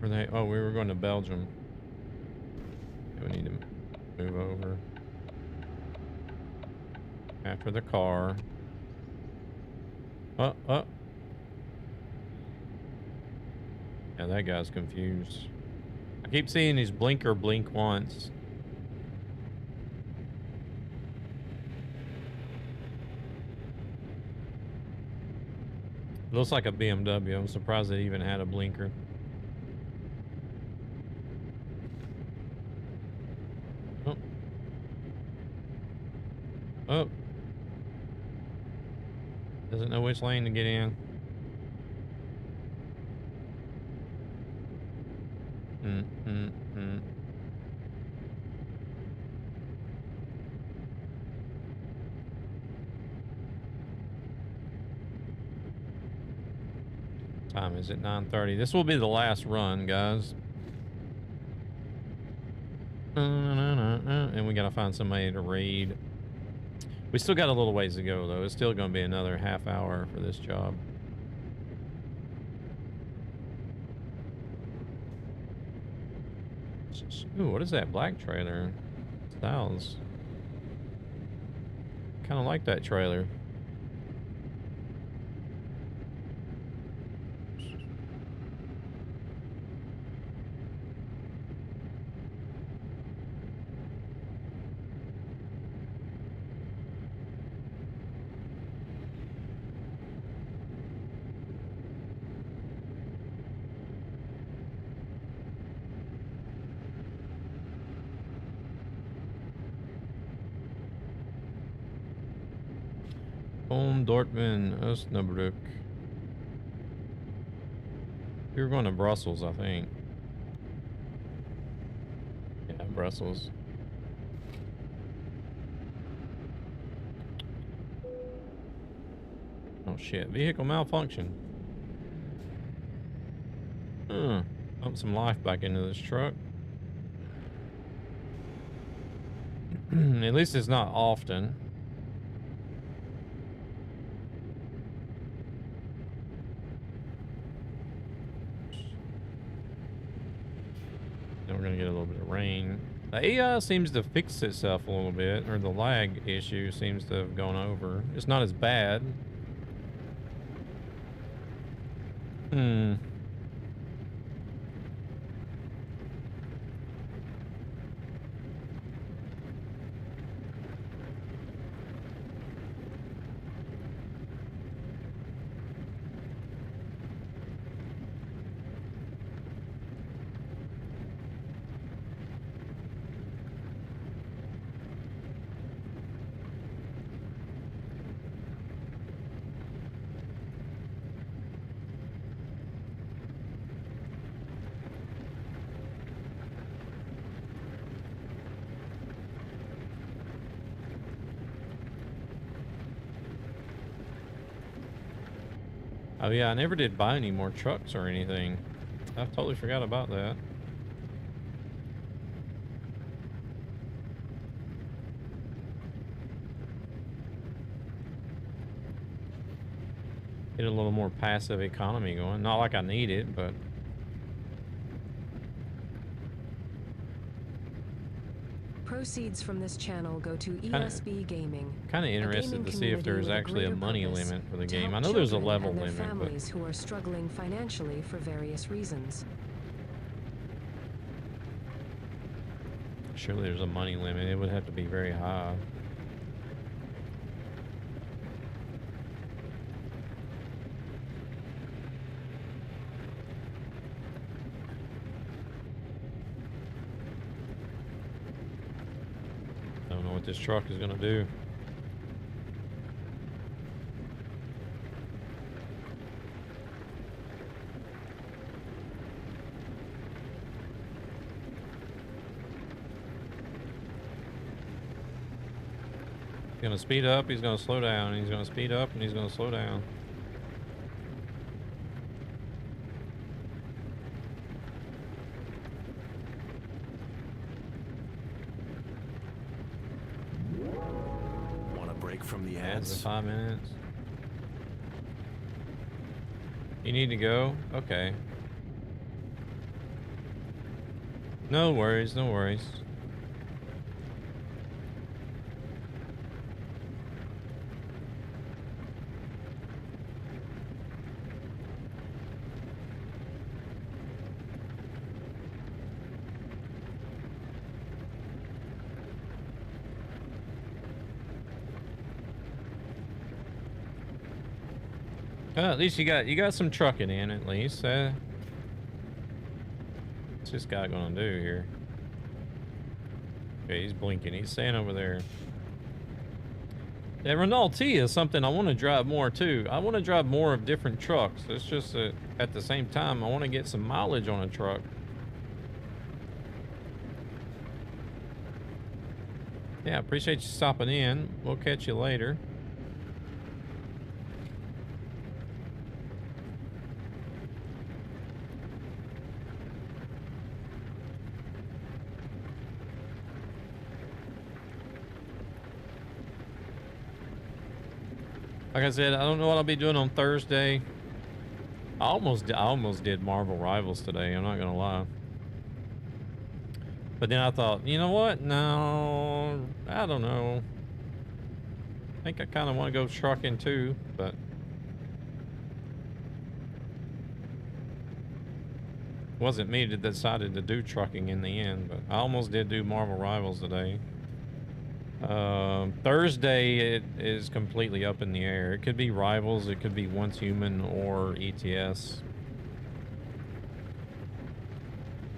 Were they? Oh, we were going to Belgium. Okay, we need to move over. After the car. Oh. Yeah, that guy's confused. I keep seeing his blinker blink once. Looks like a BMW. I'm surprised it even had a blinker. Oh. Doesn't know which lane to get in. Time is it? 9:30. This will be the last run, guys. And we gotta find somebody to raid. We still got a little ways to go, though. It's still gonna be another half hour for this job. Ooh, what is that black trailer? Styles. Kind of like that trailer. Dortmund, Osnabrück. We were going to Brussels, I think. Yeah, Brussels. Oh shit, vehicle malfunction. Pump some life back into this truck. At least it's not often. Then we're gonna get a little bit of rain. The AI seems to fix itself a little bit, or the lag issue seems to have gone over. It's not as bad. Oh yeah, I never did buy any more trucks or anything. I totally forgot about that. Get a little more passive economy going. Not like I need it, but Proceeds from this channel go to ESB Gaming. kind of interested to see if there's actually a money limit for the game. I know there's a level limit, but families who are struggling financially for various reasons. surely there's a money limit. It would have to be very high. I don't know what this truck is going to do. He's going to speed up, he's going to slow down, he's going to speed up, and he's going to slow down. Want a break from the Adds ads? 5 minutes. You need to go? Okay. No worries, no worries. At least you got some trucking in at least. What's this guy gonna do here? Okay, he's blinking. He's staying over there. Yeah, Renault T is something I want to drive more too. I want to drive more of different trucks. It's just that at the same time, I want to get some mileage on a truck. Yeah, appreciate you stopping in. We'll catch you later. Like I said, I don't know what I'll be doing on Thursday. I almost did Marvel Rivals today, I'm not gonna lie. But then I thought, you know what? No, I don't know. I think I kind of want to go trucking too, but it wasn't me that decided to do trucking in the end. But I almost did do Marvel Rivals today. Thursday it is completely up in the air. It could be Rivals, it could be Once Human, or ETS.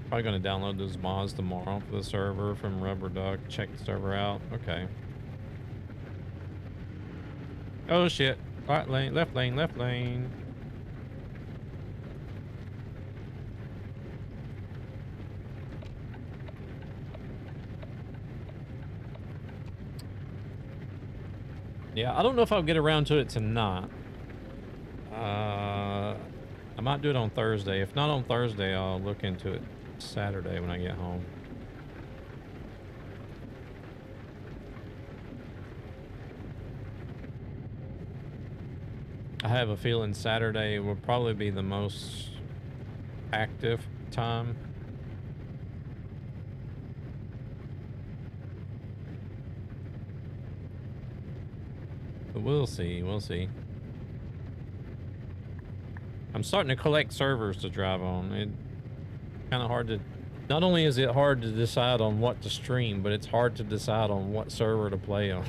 Probably gonna download those mods tomorrow for the server from Rubber Duck. Check the server out. Okay. Oh shit. Right lane, left lane, left lane. Yeah, I don't know if I'll get around to it tonight. I might do it on Thursday. If not on Thursday, I'll look into it Saturday when I get home. I have a feeling Saturday will probably be the most active time. But we'll see, we'll see. I'm starting to collect servers to drive on. It's kind of hard to... Not only is it hard to decide on what to stream, but it's hard to decide on what server to play on.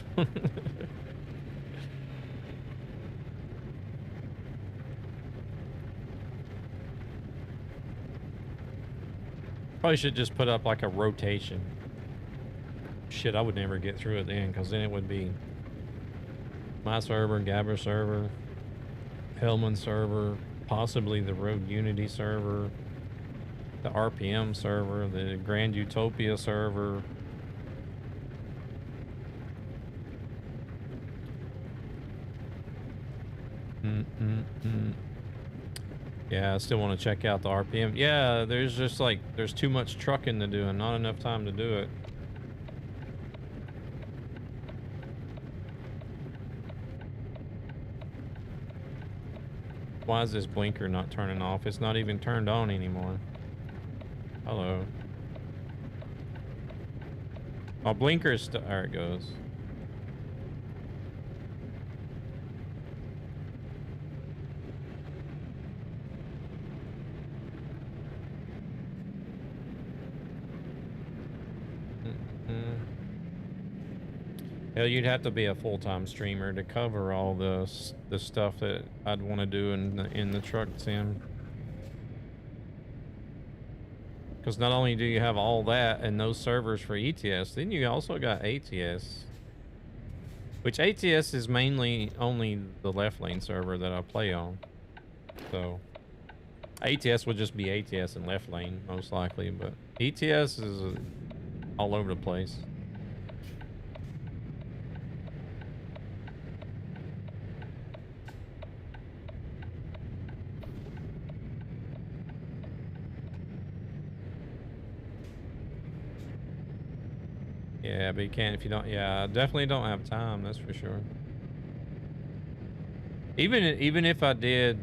Probably should just put up like a rotation. Shit, I would never get through it then, because then it would be my server, Gabber server, Hellman server, possibly the Road Unity server, the RPM server, the Grand Utopia server. Yeah, I still want to check out the RPM. Yeah, there's just like, there's too much trucking to do and not enough time to do it. Why is this blinker not turning off? It's not even turned on anymore. Hello. My blinker is still, there it goes. Hell, you'd have to be a full-time streamer to cover all the stuff that I'd want to do in the truck sim. Because not only do you have all that and those servers for ETS, then you also got ATS. Which ATS is mainly only the left lane server that I play on. So ATS would just be ATS and left lane most likely, but ETS is all over the place. Yeah, but you can't if you don't. Yeah, I definitely don't have time. That's for sure. Even if I did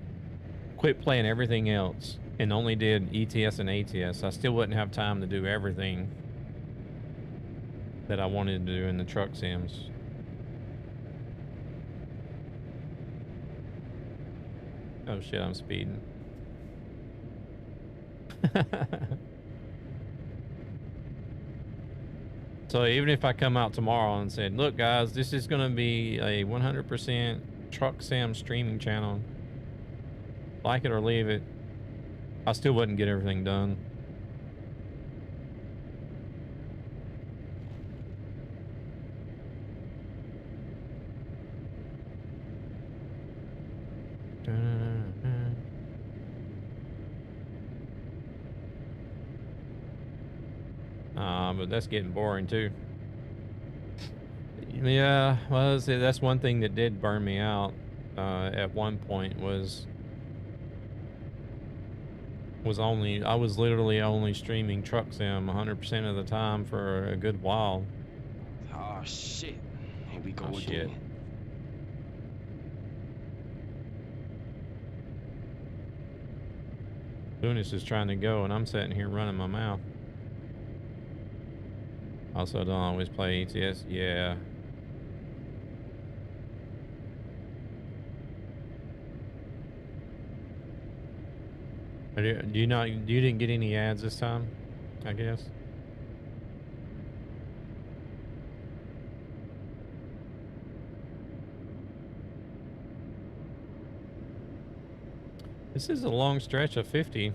quit playing everything else and only did ETS and ATS, I still wouldn't have time to do everything that I wanted to do in the truck sims. Oh shit, I'm speeding. So even if I come out tomorrow and said, look guys, this is going to be a 100% truck sim streaming channel, like it or leave it, I still wouldn't get everything done. But that's getting boring too. Yeah, well, that's one thing that did burn me out at one point was I was literally only streaming truck sim 100% of the time for a good while. Oh shit. Here we go Oh, again. shit. Lunas is trying to go and I'm sitting here running my mouth. Also don't always play ETS. Yeah. Do you not, you didn't get any ads this time, I guess? This is a long stretch of 50.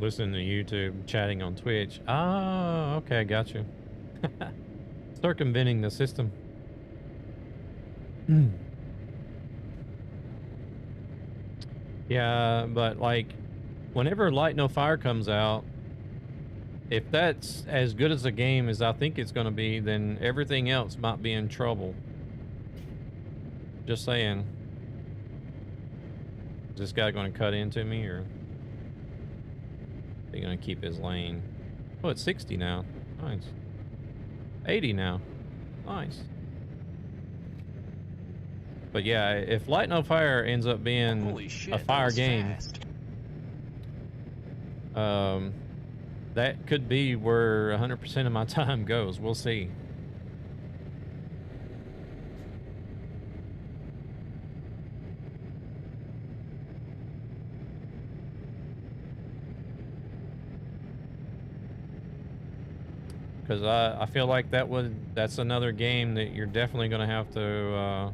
Listening to YouTube, chatting on Twitch. Oh, okay, got you. Circumventing the system. Yeah, but like, whenever Light No Fire comes out, if that's as good as a game as I think it's going to be, then everything else might be in trouble. Just saying. Is this guy going to cut into me, or are you going to keep his lane? Oh, it's 60 now. Nice. 80 now. Nice. But yeah, if Light No Fire ends up being Holy shit, a fire game, fast. that could be where 100% of my time goes. We'll see. Because I feel like that's another game that you're definitely going to have to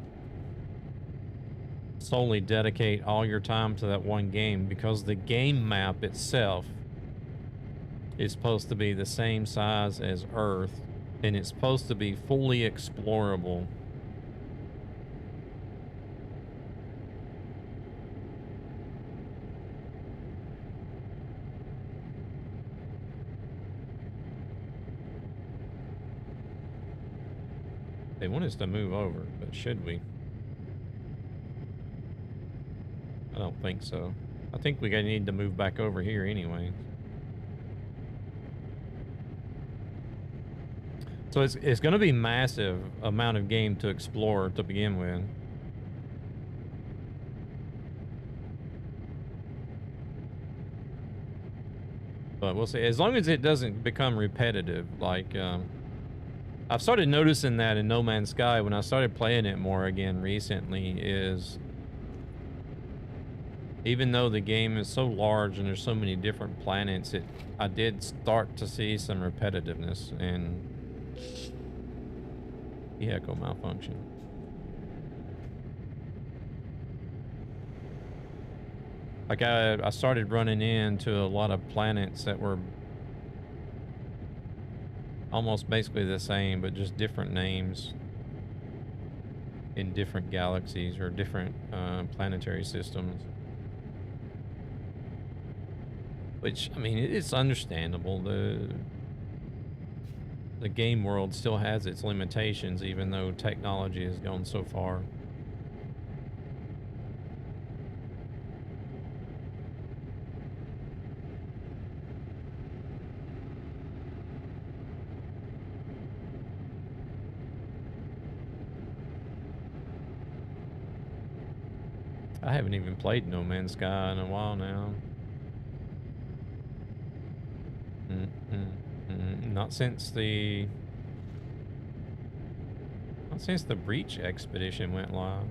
solely dedicate all your time to that one game, because the game map itself is supposed to be the same size as Earth, and it's supposed to be fully explorable. They want us to move over, but should we? I don't think so. I think we need to move back over here anyway. So it's going to be massive amount of game to explore to begin with. But we'll see. As long as it doesn't become repetitive, like I've started noticing that in No Man's Sky when I started playing it more again recently, is even though the game is so large and there's so many different planets, I did start to see some repetitiveness and vehicle malfunction. Like I started running into a lot of planets that were almost basically the same, but just different names in different galaxies or different planetary systems. Which, I mean, it's understandable. The game world still has its limitations, even though technology has gone so far. I haven't even played No Man's Sky in a while now. Not since the Breach expedition went live.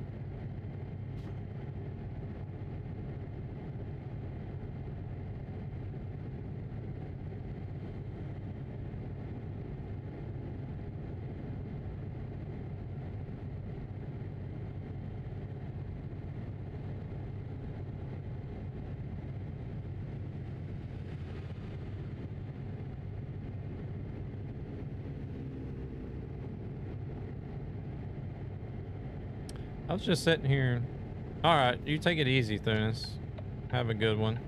I was just sitting here. All right, you take it easy, Thunis. Have a good one.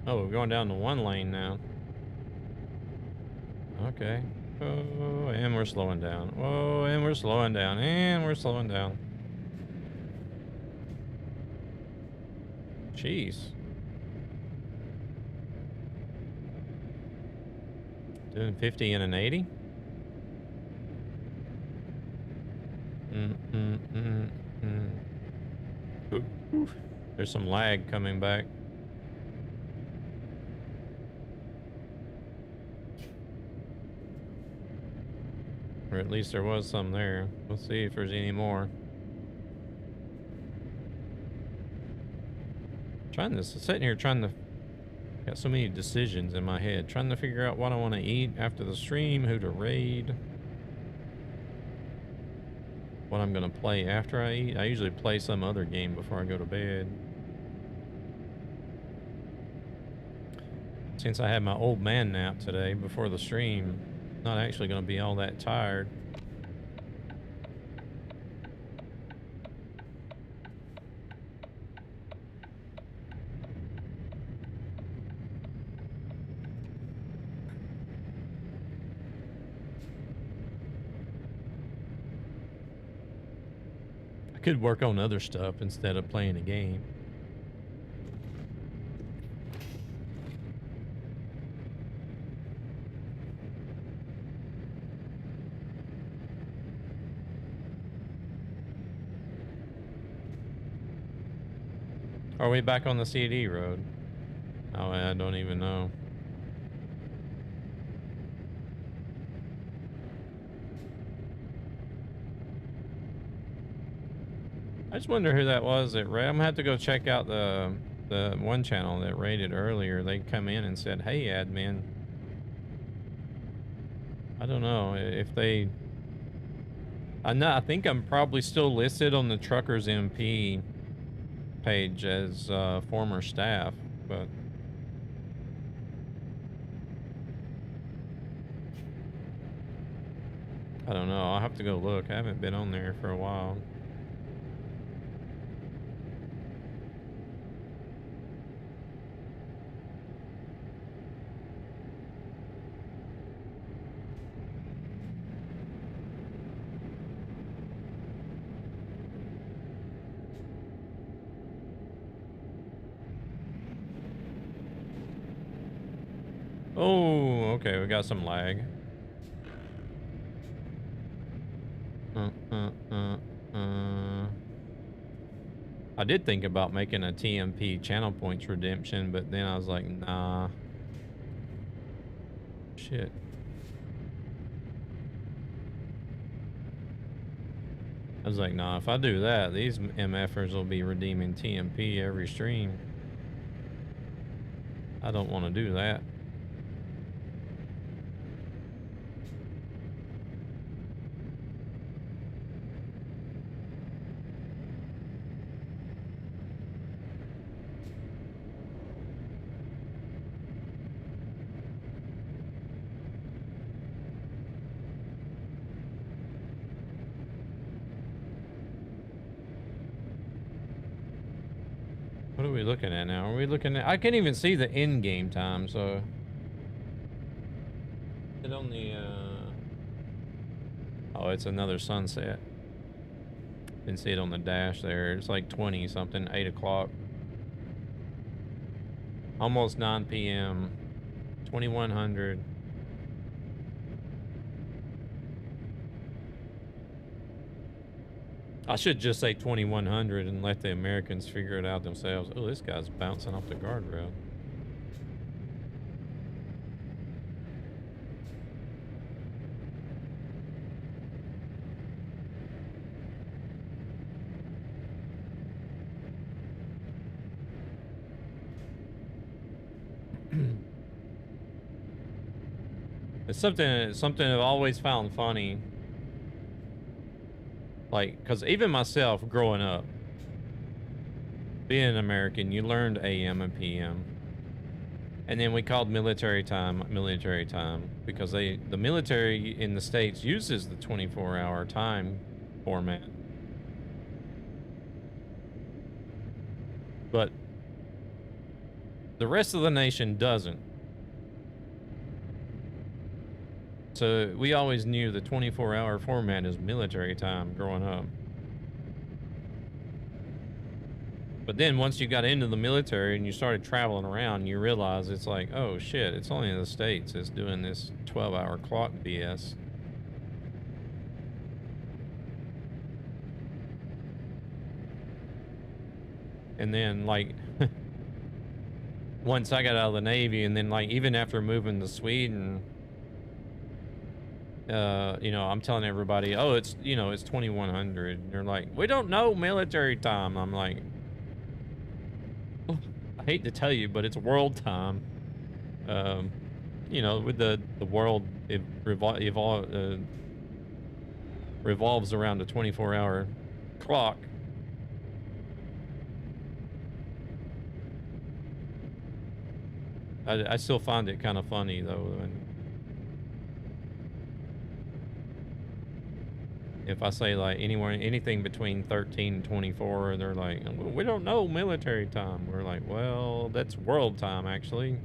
Oh, we're going down to one lane now. Okay. Oh, and we're slowing down. Oh, and we're slowing down. And we're slowing down. Jeez. Doing 50 and an 80? Oof. There's some lag coming back. Or at least there was some there. We'll see if there's any more. Sitting here trying to, got so many decisions in my head, trying to figure out what I want to eat after the stream, who to raid, what I'm going to play after I eat. I usually play some other game before I go to bed. Since I had my old man nap today before the stream, not actually going to be all that tired. Could work on other stuff instead of playing a game. Are we back on the CD road? Oh, I don't even know. I just wonder who that was that I'm gonna have to go check out the one channel that raided earlier. They come in and said, "Hey, admin." I don't know if they. I think I'm probably still listed on the Truckers MP page as former staff, but I don't know. I'll have to go look. I haven't been on there for a while. Oh, okay, we got some lag. I did think about making a TMP channel points redemption, but then I was like, nah. Shit. I was like, nah, if I do that, these MFers will be redeeming TMP every stream. I don't want to do that. What are we looking at now? Are we looking at... I can't even see the in-game time, so... It on the, Oh, it's another sunset. Didn't see it on the dash there. It's like 20-something, 8 o'clock. Almost 9 p.m. 2100. I should just say 2100 and let the Americans figure it out themselves. Oh, this guy's bouncing off the guardrail. It's something I've always found funny. Like, because even myself growing up, being an American, you learned AM and PM. And then we called military time because the military in the States uses the 24-hour time format. But the rest of the nation doesn't. So we always knew the 24-hour format is military time growing up. But then once you got into the military and you started traveling around, you realize it's like, oh shit, it's only in the States it's doing this 12-hour clock BS. And then like once I got out of the Navy, and then like even after moving to Sweden, you know, I'm telling everybody, oh, it's, you know, it's 2100. And they're like, we don't know military time. I'm like, oh, I hate to tell you, but it's world time. You know, with the world, it revolves around a 24-hour clock. I still find it kind of funny though. If I say like anything between 13 and 24, they're like, we don't know military time. We're like, well, that's world time actually.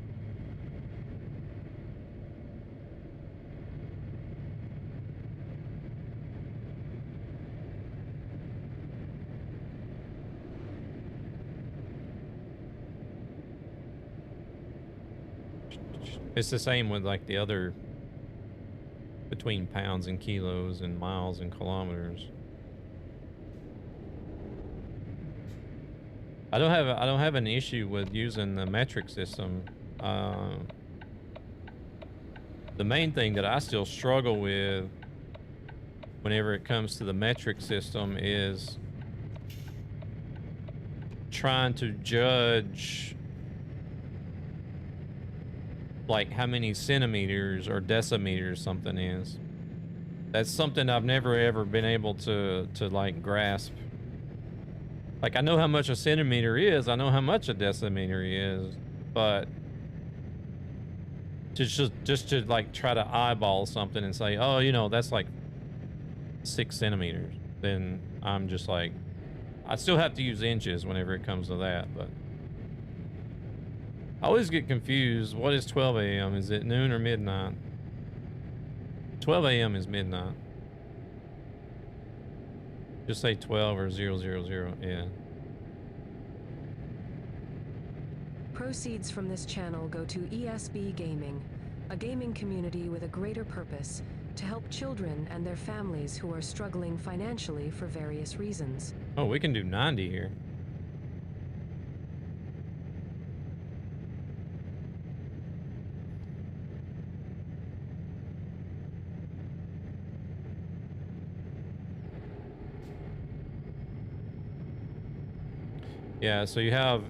It's the same with like the other between pounds and kilos and miles and kilometers. I don't have an issue with using the metric system. The main thing that I still struggle with whenever it comes to the metric system is trying to judge like how many centimeters or decimeters something is. That's something I've never ever been able to like grasp. Like I know how much a centimeter is, I know how much a decimeter is, but to just to like try to eyeball something and say, oh, you know, that's like 6 centimeters, then I'm just like, I still have to use inches whenever it comes to that. But I always get confused. What is 12 a.m.? Is it noon or midnight? 12 a.m. is midnight. Just say 12 or 000. Yeah. Proceeds from this channel go to ESB Gaming, a gaming community with a greater purpose to help children and their families who are struggling financially for various reasons. Oh, we can do 90 here. Yeah, so you have,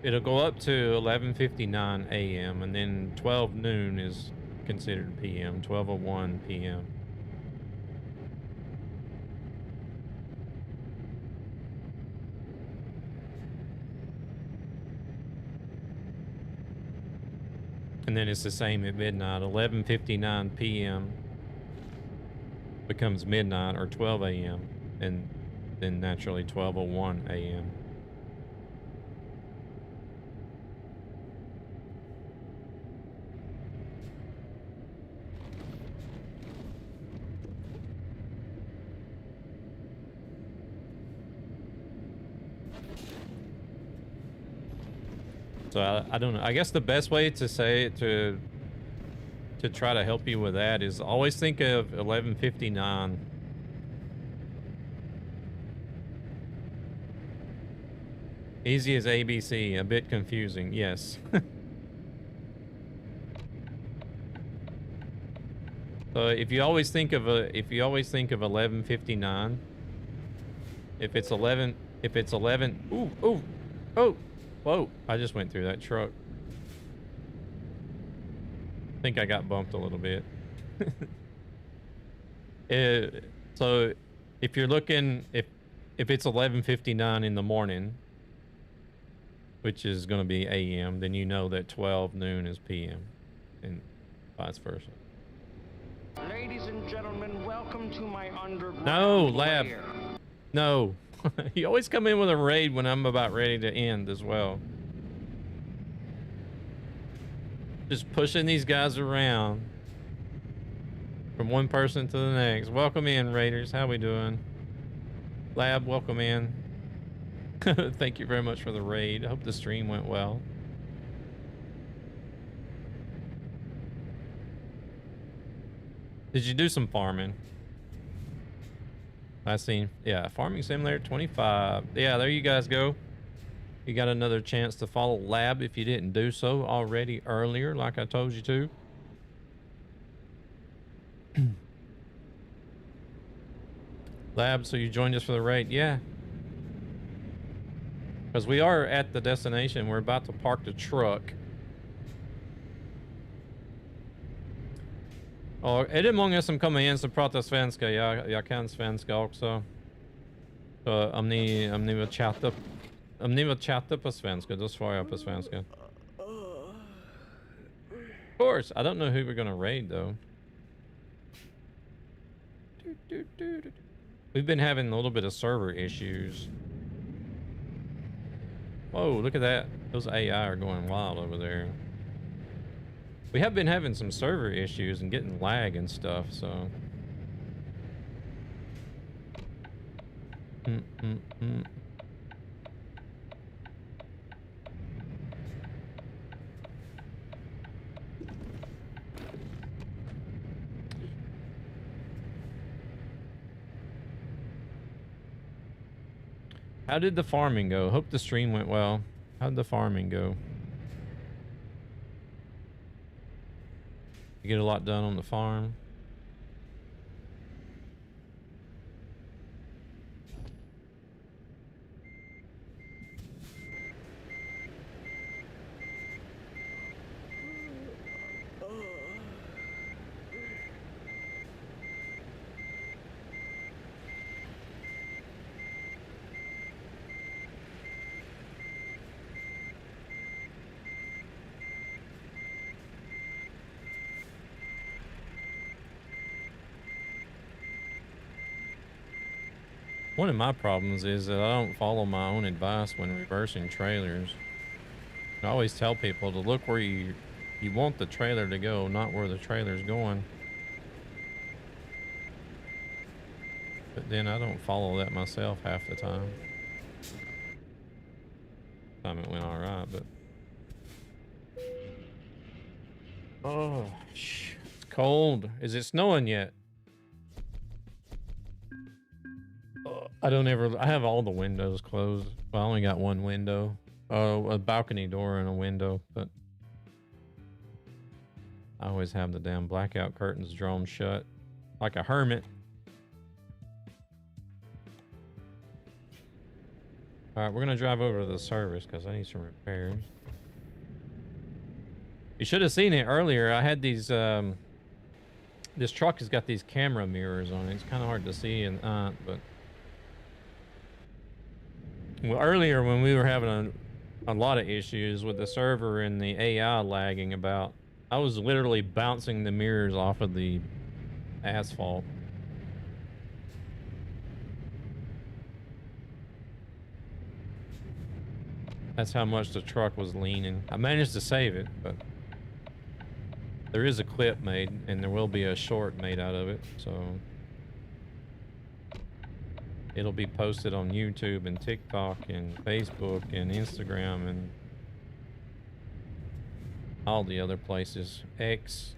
it'll go up to 11:59 a.m. and then 12 noon is considered p.m., 12:01 p.m. And then it's the same at midnight. 11:59 p.m. becomes midnight or 12 a.m. and then naturally 12:01 a.m. So I don't know. I guess the best way to say it to try to help you with that is always think of 11:59. Easy as ABC, a bit confusing, yes. So if you always think of 11:59, if it's 11, ooh, oh. Whoa, I just went through that truck. I think I got bumped a little bit. So if you're looking, if it's 11:59 in the morning, which is going to be AM, then you know that 12 noon is PM and vice versa. Ladies and gentlemen, welcome to my underground No, lab. lair. No. You always come in with a raid when I'm about ready to end as well. Just pushing these guys around from one person to the next. Welcome in, raiders. How we doing? Lab, welcome in. Thank you very much for the raid. I hope the stream went well. Did you do some farming? I seen, yeah, Farming Simulator 25. Yeah, there you guys go. You got another chance to follow Lab if you didn't do so already earlier, like I told you to. Lab, so you joined us for the raid? Yeah. Because we are at the destination. We're about to park the truck. Är det många som kommer in som pratar svenska? Jag kan svenska också. Så om ni vill chatta på svenska, då svarar jag på svenska. Of course, I don't know who we're gonna raid though. We've been having a little bit of server issues. Whoa, look at that. Those AI are going wild over there. We have been having some server issues and getting lag and stuff, so. How did the farming go? Hope the stream went well. How did the farming go? You get a lot done on the farm. One of my problems is that I don't follow my own advice when reversing trailers. I always tell people to look where you want the trailer to go, not where the trailer's going. But then I don't follow that myself half the time. Time it went all right, but Oh, it's cold. Is it snowing yet? I don't ever. I have all the windows closed. Well, I only got one window. Oh, a balcony door and a window, but I always have the damn blackout curtains drawn shut, like a hermit. All right, we're gonna drive over to the service because I need some repairs. You should have seen it earlier. I had these. This truck has got these camera mirrors on it. It's kind of hard to see, and but well, earlier when we were having a lot of issues with the server and the AI lagging about, I was literally bouncing the mirrors off of the asphalt. That's how much the truck was leaning. I managed to save it, but there is a clip made, and there will be a short made out of it, so it'll be posted on YouTube and TikTok and Facebook and Instagram and all the other places. X.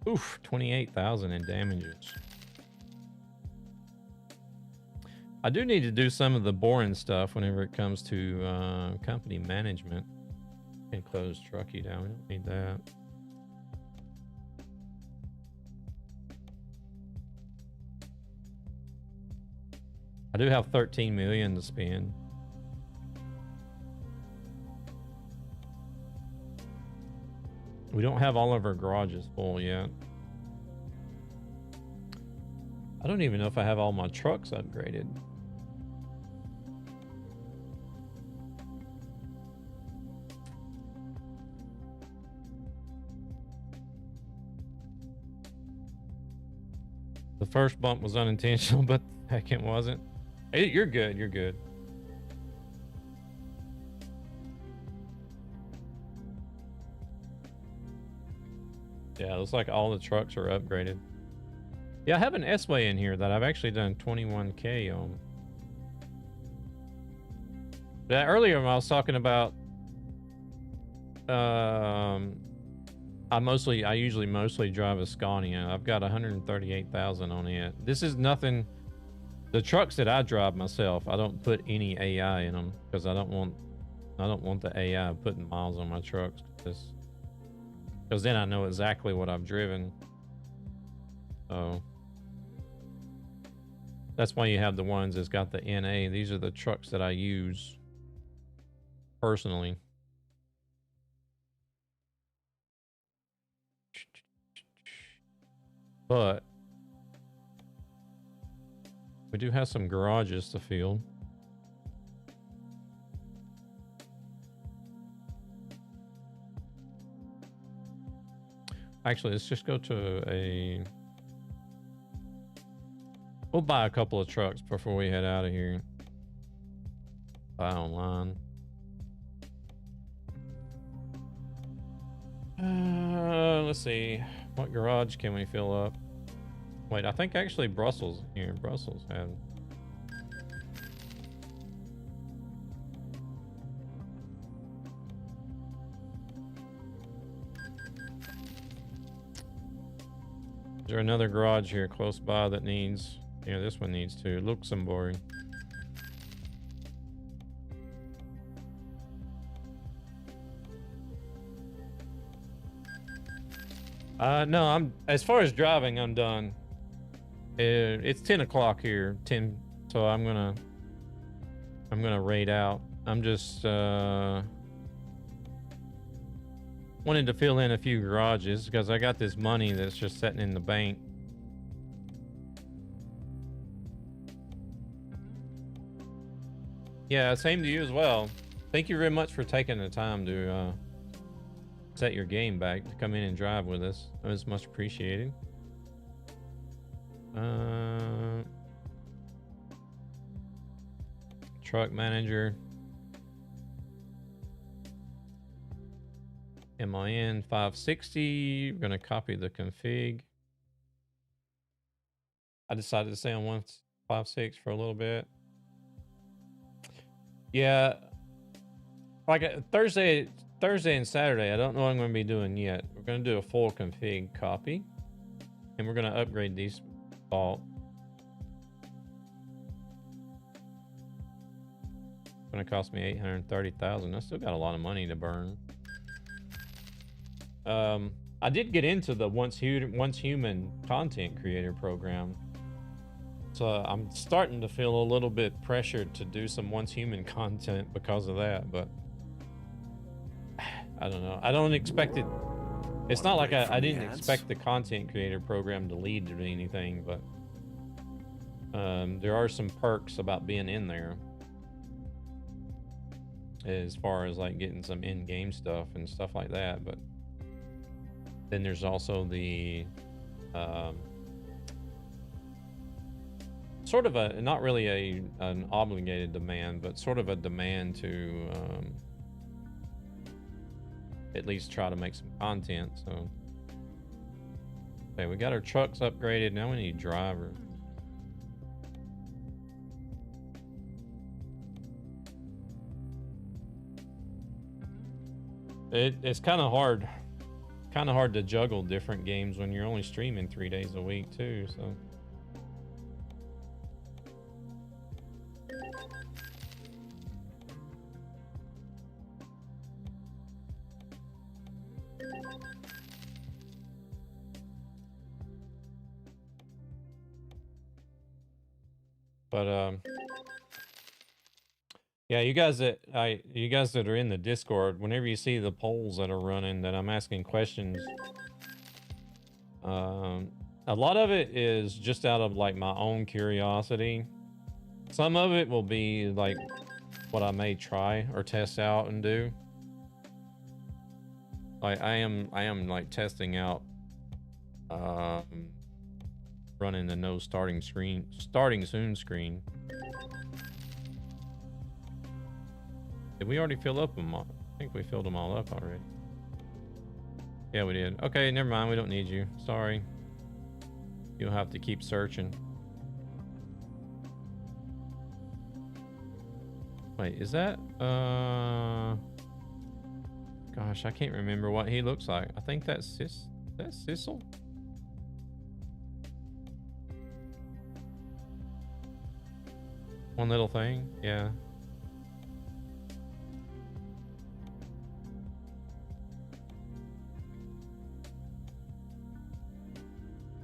Oof, 28,000 in damages. I do need to do some of the boring stuff whenever it comes to company management. And close truckie down. We don't need that. I do have 13 million to spend. We don't have all of our garages full yet. I don't even know if I have all my trucks upgraded. The first bump was unintentional, but the second wasn't. Hey, you're good, you're good. Yeah, it looks like all the trucks are upgraded. Yeah, I have an S-Way in here that I've actually done 21K on. Yeah, earlier when I was talking about, I usually mostly drive a Scania. I've got 138,000 on it. This is nothing. The trucks that I drive myself, I don't put any AI in them because I don't want the AI putting miles on my trucks because then I know exactly what I've driven. So that's why you have the ones that's got the NA. These are the trucks that I use personally. But we do have some garages to fill. Actually, let's just go to a... We'll buy a couple of trucks before we head out of here. Buy online. Let's see. What garage can we fill up? Wait, I think actually Brussels here. Brussels had... Is there another garage here close by that needs... Yeah, this one needs to. Luxembourg. No, I'm... As far as driving, I'm done. It's 10 o'clock here. 10... So I'm gonna raid out. I'm just... wanted to fill in a few garages because I got this money that's just sitting in the bank. Yeah, same to you as well. Thank you very much for taking the time to set your game back to come in and drive with us. That was much appreciated. Truck manager. MIN 560. We're gonna copy the config. I decided to stay on 156 for a little bit. Yeah, like Thursday and Saturday, I don't know what I'm going to be doing yet. We're going to do a full config copy, and we're going to upgrade these vault. It's going to cost me 830,000. I still got a lot of money to burn. I did get into the Once Human content creator program. So I'm starting to feel a little bit pressured to do some Once Human content because of that, but I don't know. I don't expect it. It's not like I didn't expect the content creator program to lead to anything, but there are some perks about being in there as far as like getting some in-game stuff and stuff like that. But then there's also the sort of a, not really an obligated demand, but sort of a demand to at least try to make some content. So okay, we got our trucks upgraded. Now we need drivers. It's kind of hard to juggle different games when you're only streaming 3 days a week too, so. But yeah, you guys that are in the Discord, whenever you see the polls that are running that I'm asking questions, a lot of it is just out of like my own curiosity. Some of it will be like what I may try or test out and do. Like I am like testing out running the no starting soon screen. Did we already fill up them all? I think we filled them all up already. Yeah, we did. Okay, never mind. We don't need you. Sorry. You'll have to keep searching. Wait, is that... Gosh, I can't remember what he looks like. I think that's Sissel? One little thing? Yeah.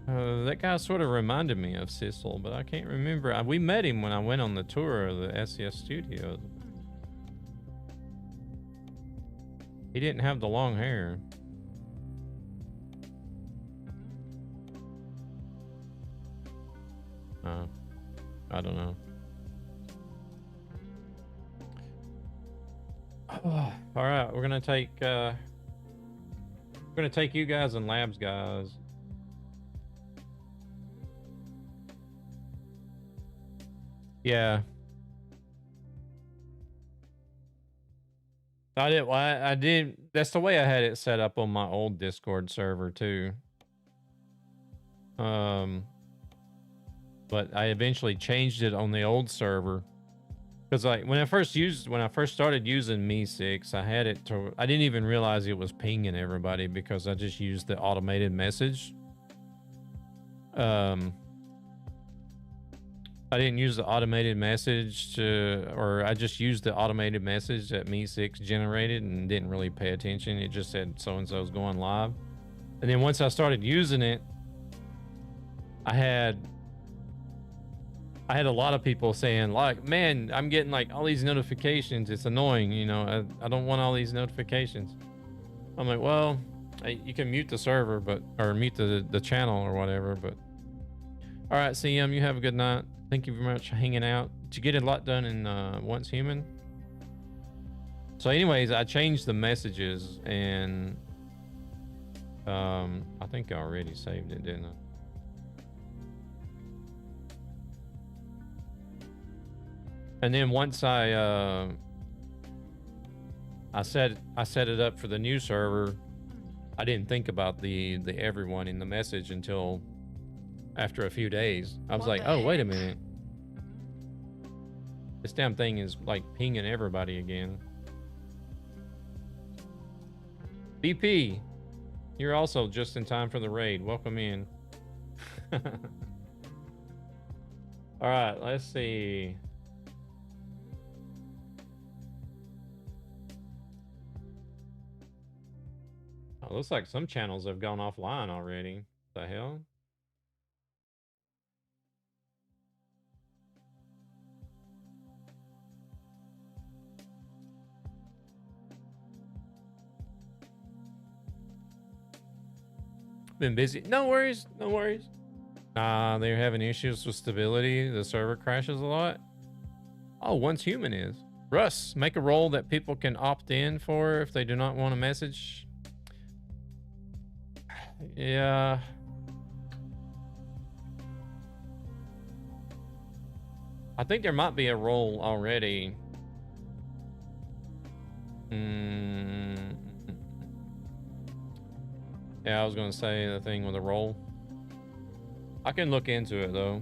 That guy sort of reminded me of Sissel, but I can't remember. We met him when I went on the tour of the SES studios. He didn't have the long hair. I don't know. All right, we're gonna take you guys and Labs guys. Yeah. I did. That's the way I had it set up on my old Discord server too. But I eventually changed it on the old server. Because like when I first started using Me6, I had it to, I didn't even realize it was pinging everybody because I just used the automated message. I didn't use the automated message or I just used the automated message that Me6 generated and didn't really pay attention. It just said so-and-so's going live. And then once I started using it, I had a lot of people saying like, man, I'm getting like all these notifications. It's annoying. You know, I don't want all these notifications. I'm like, well, you can mute the server, or mute the channel or whatever, but all right, CM, you have a good night. Thank you very much for hanging out. Did you get a lot done in Once Human? So anyways, I changed the messages and I think I already saved it, didn't I? And then once I set it up for the new server, I didn't think about the everyone in the message until after a few days. I was What like, the oh, wait a heck? minute. This damn thing is like pinging everybody again. BP, you're also just in time for the raid. Welcome in. All right, let's see. Oh, looks like some channels have gone offline already. The hell? Been busy. No worries. No worries. They're having issues with stability. The server crashes a lot. Oh, once human is. Russ, make a role that people can opt in for if they do not want a message. Yeah. I think there might be a role already. Yeah, I was going to say the thing with a role. I can look into it, though.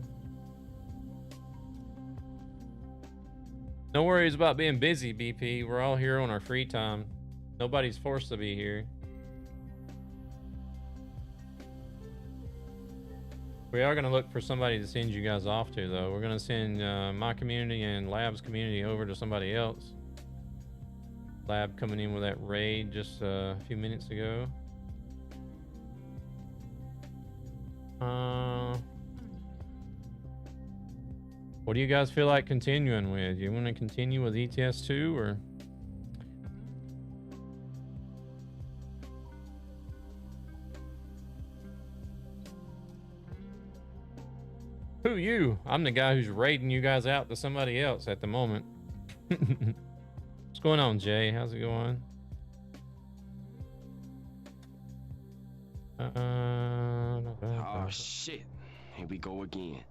No worries about being busy, BP. We're all here on our free time. Nobody's forced to be here. We are going to look for somebody to send you guys off to, though. We're going to send my community and Lab's community over to somebody else. Lab coming in with that raid just a few minutes ago. What do you guys feel like continuing with? You want to continue with ETS2 or? Who you? I'm the guy who's raiding you guys out to somebody else at the moment. What's going on, Jay? How's it going? Oh shit. Here we go again.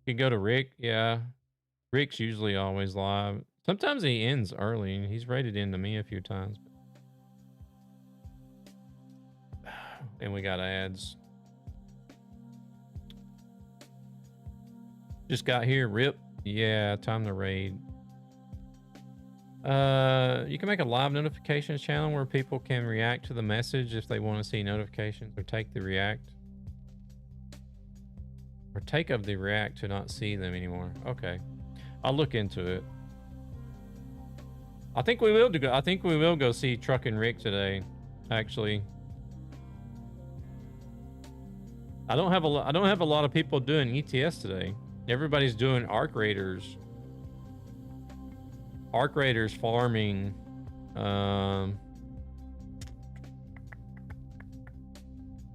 You go to Rick, yeah. Rick's usually always live. Sometimes he ends early, and he's raided into me a few times. And we got ads. Just got here, rip. Yeah, time to raid. You can make a live notifications channel where people can react to the message if they want to see notifications, or take the react. Or take of the react to not see them anymore. Okay, I'll look into it. I think we will go. I think we will go see Truck and Rick today. Actually, I don't have a lot of people doing ETS today. Everybody's doing Arc Raiders. Arc Raiders farming.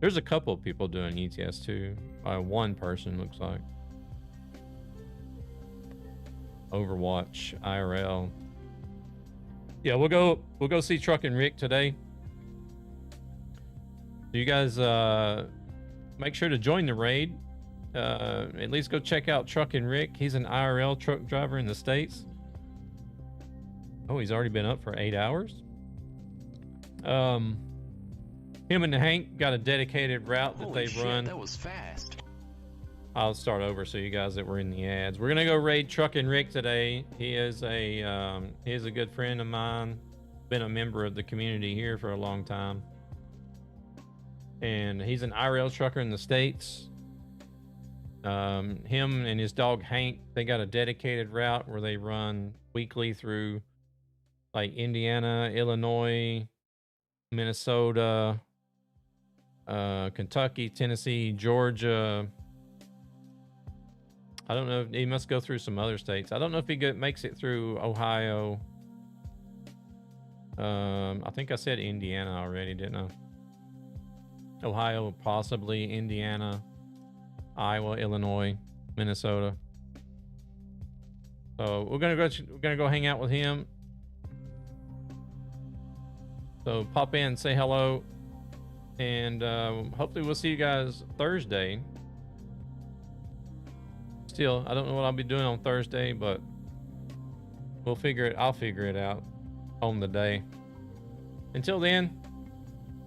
There's a couple of people doing ETS2. One person looks like. Overwatch, IRL. Yeah, we'll go see Truck and Rick today. So you guys make sure to join the raid. At least go check out Truck and Rick. He's an IRL truck driver in the States. Oh, he's already been up for 8 hours. Him and Hank got a dedicated route that they run. That was fast. I'll start over so you guys that were in the ads. We're gonna go raid Truck and Rick today. He is a good friend of mine. Been a member of the community here for a long time. And he's an IRL trucker in the States. Him and his dog Hank, they got a dedicated route where they run weekly through like Indiana, Illinois, Minnesota, Kentucky, Tennessee, Georgia. I don't know. He must go through some other states. I don't know if he makes it through Ohio. I think I said Indiana already, didn't I? Ohio, possibly Indiana, Iowa, Illinois, Minnesota. So we're gonna go hang out with him. So pop in, say hello, and hopefully we'll see you guys Thursday. Still, I don't know what I'll be doing on Thursday, but I'll figure it out on the day. Until then,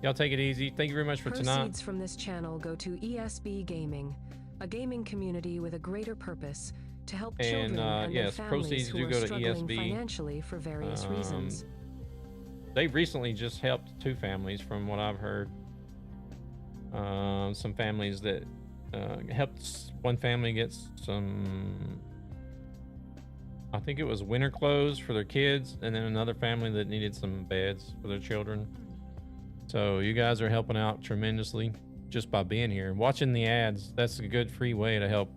Y'all take it easy. Thank you very much for tonight. Proceeds from this channel go to ESB Gaming, a gaming community with a greater purpose to help children and their yes, families proceeds who do are go to struggling ESB. financially for various reasons. They recently just helped 2 families, from what I've heard. Some families that helped one family get some, I think it was winter clothes for their kids, and then another family that needed some beds for their children. So you guys are helping out tremendously just by being here. Watching the ads, that's a good free way to help.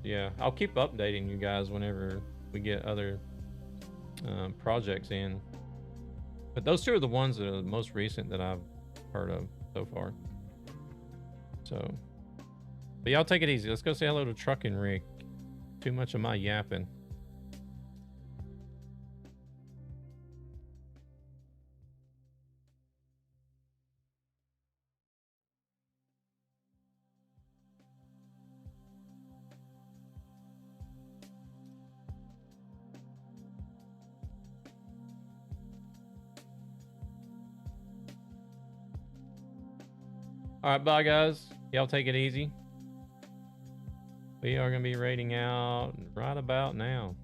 Yeah, I'll keep updating you guys whenever we get other projects in. But those 2 are the ones that are the most recent that I've heard of so far. So, but y'all take it easy. Let's go say hello to Truckin' Rick. Too much of my yapping. All right, bye guys. Y'all take it easy. We are going to be raiding out right about now.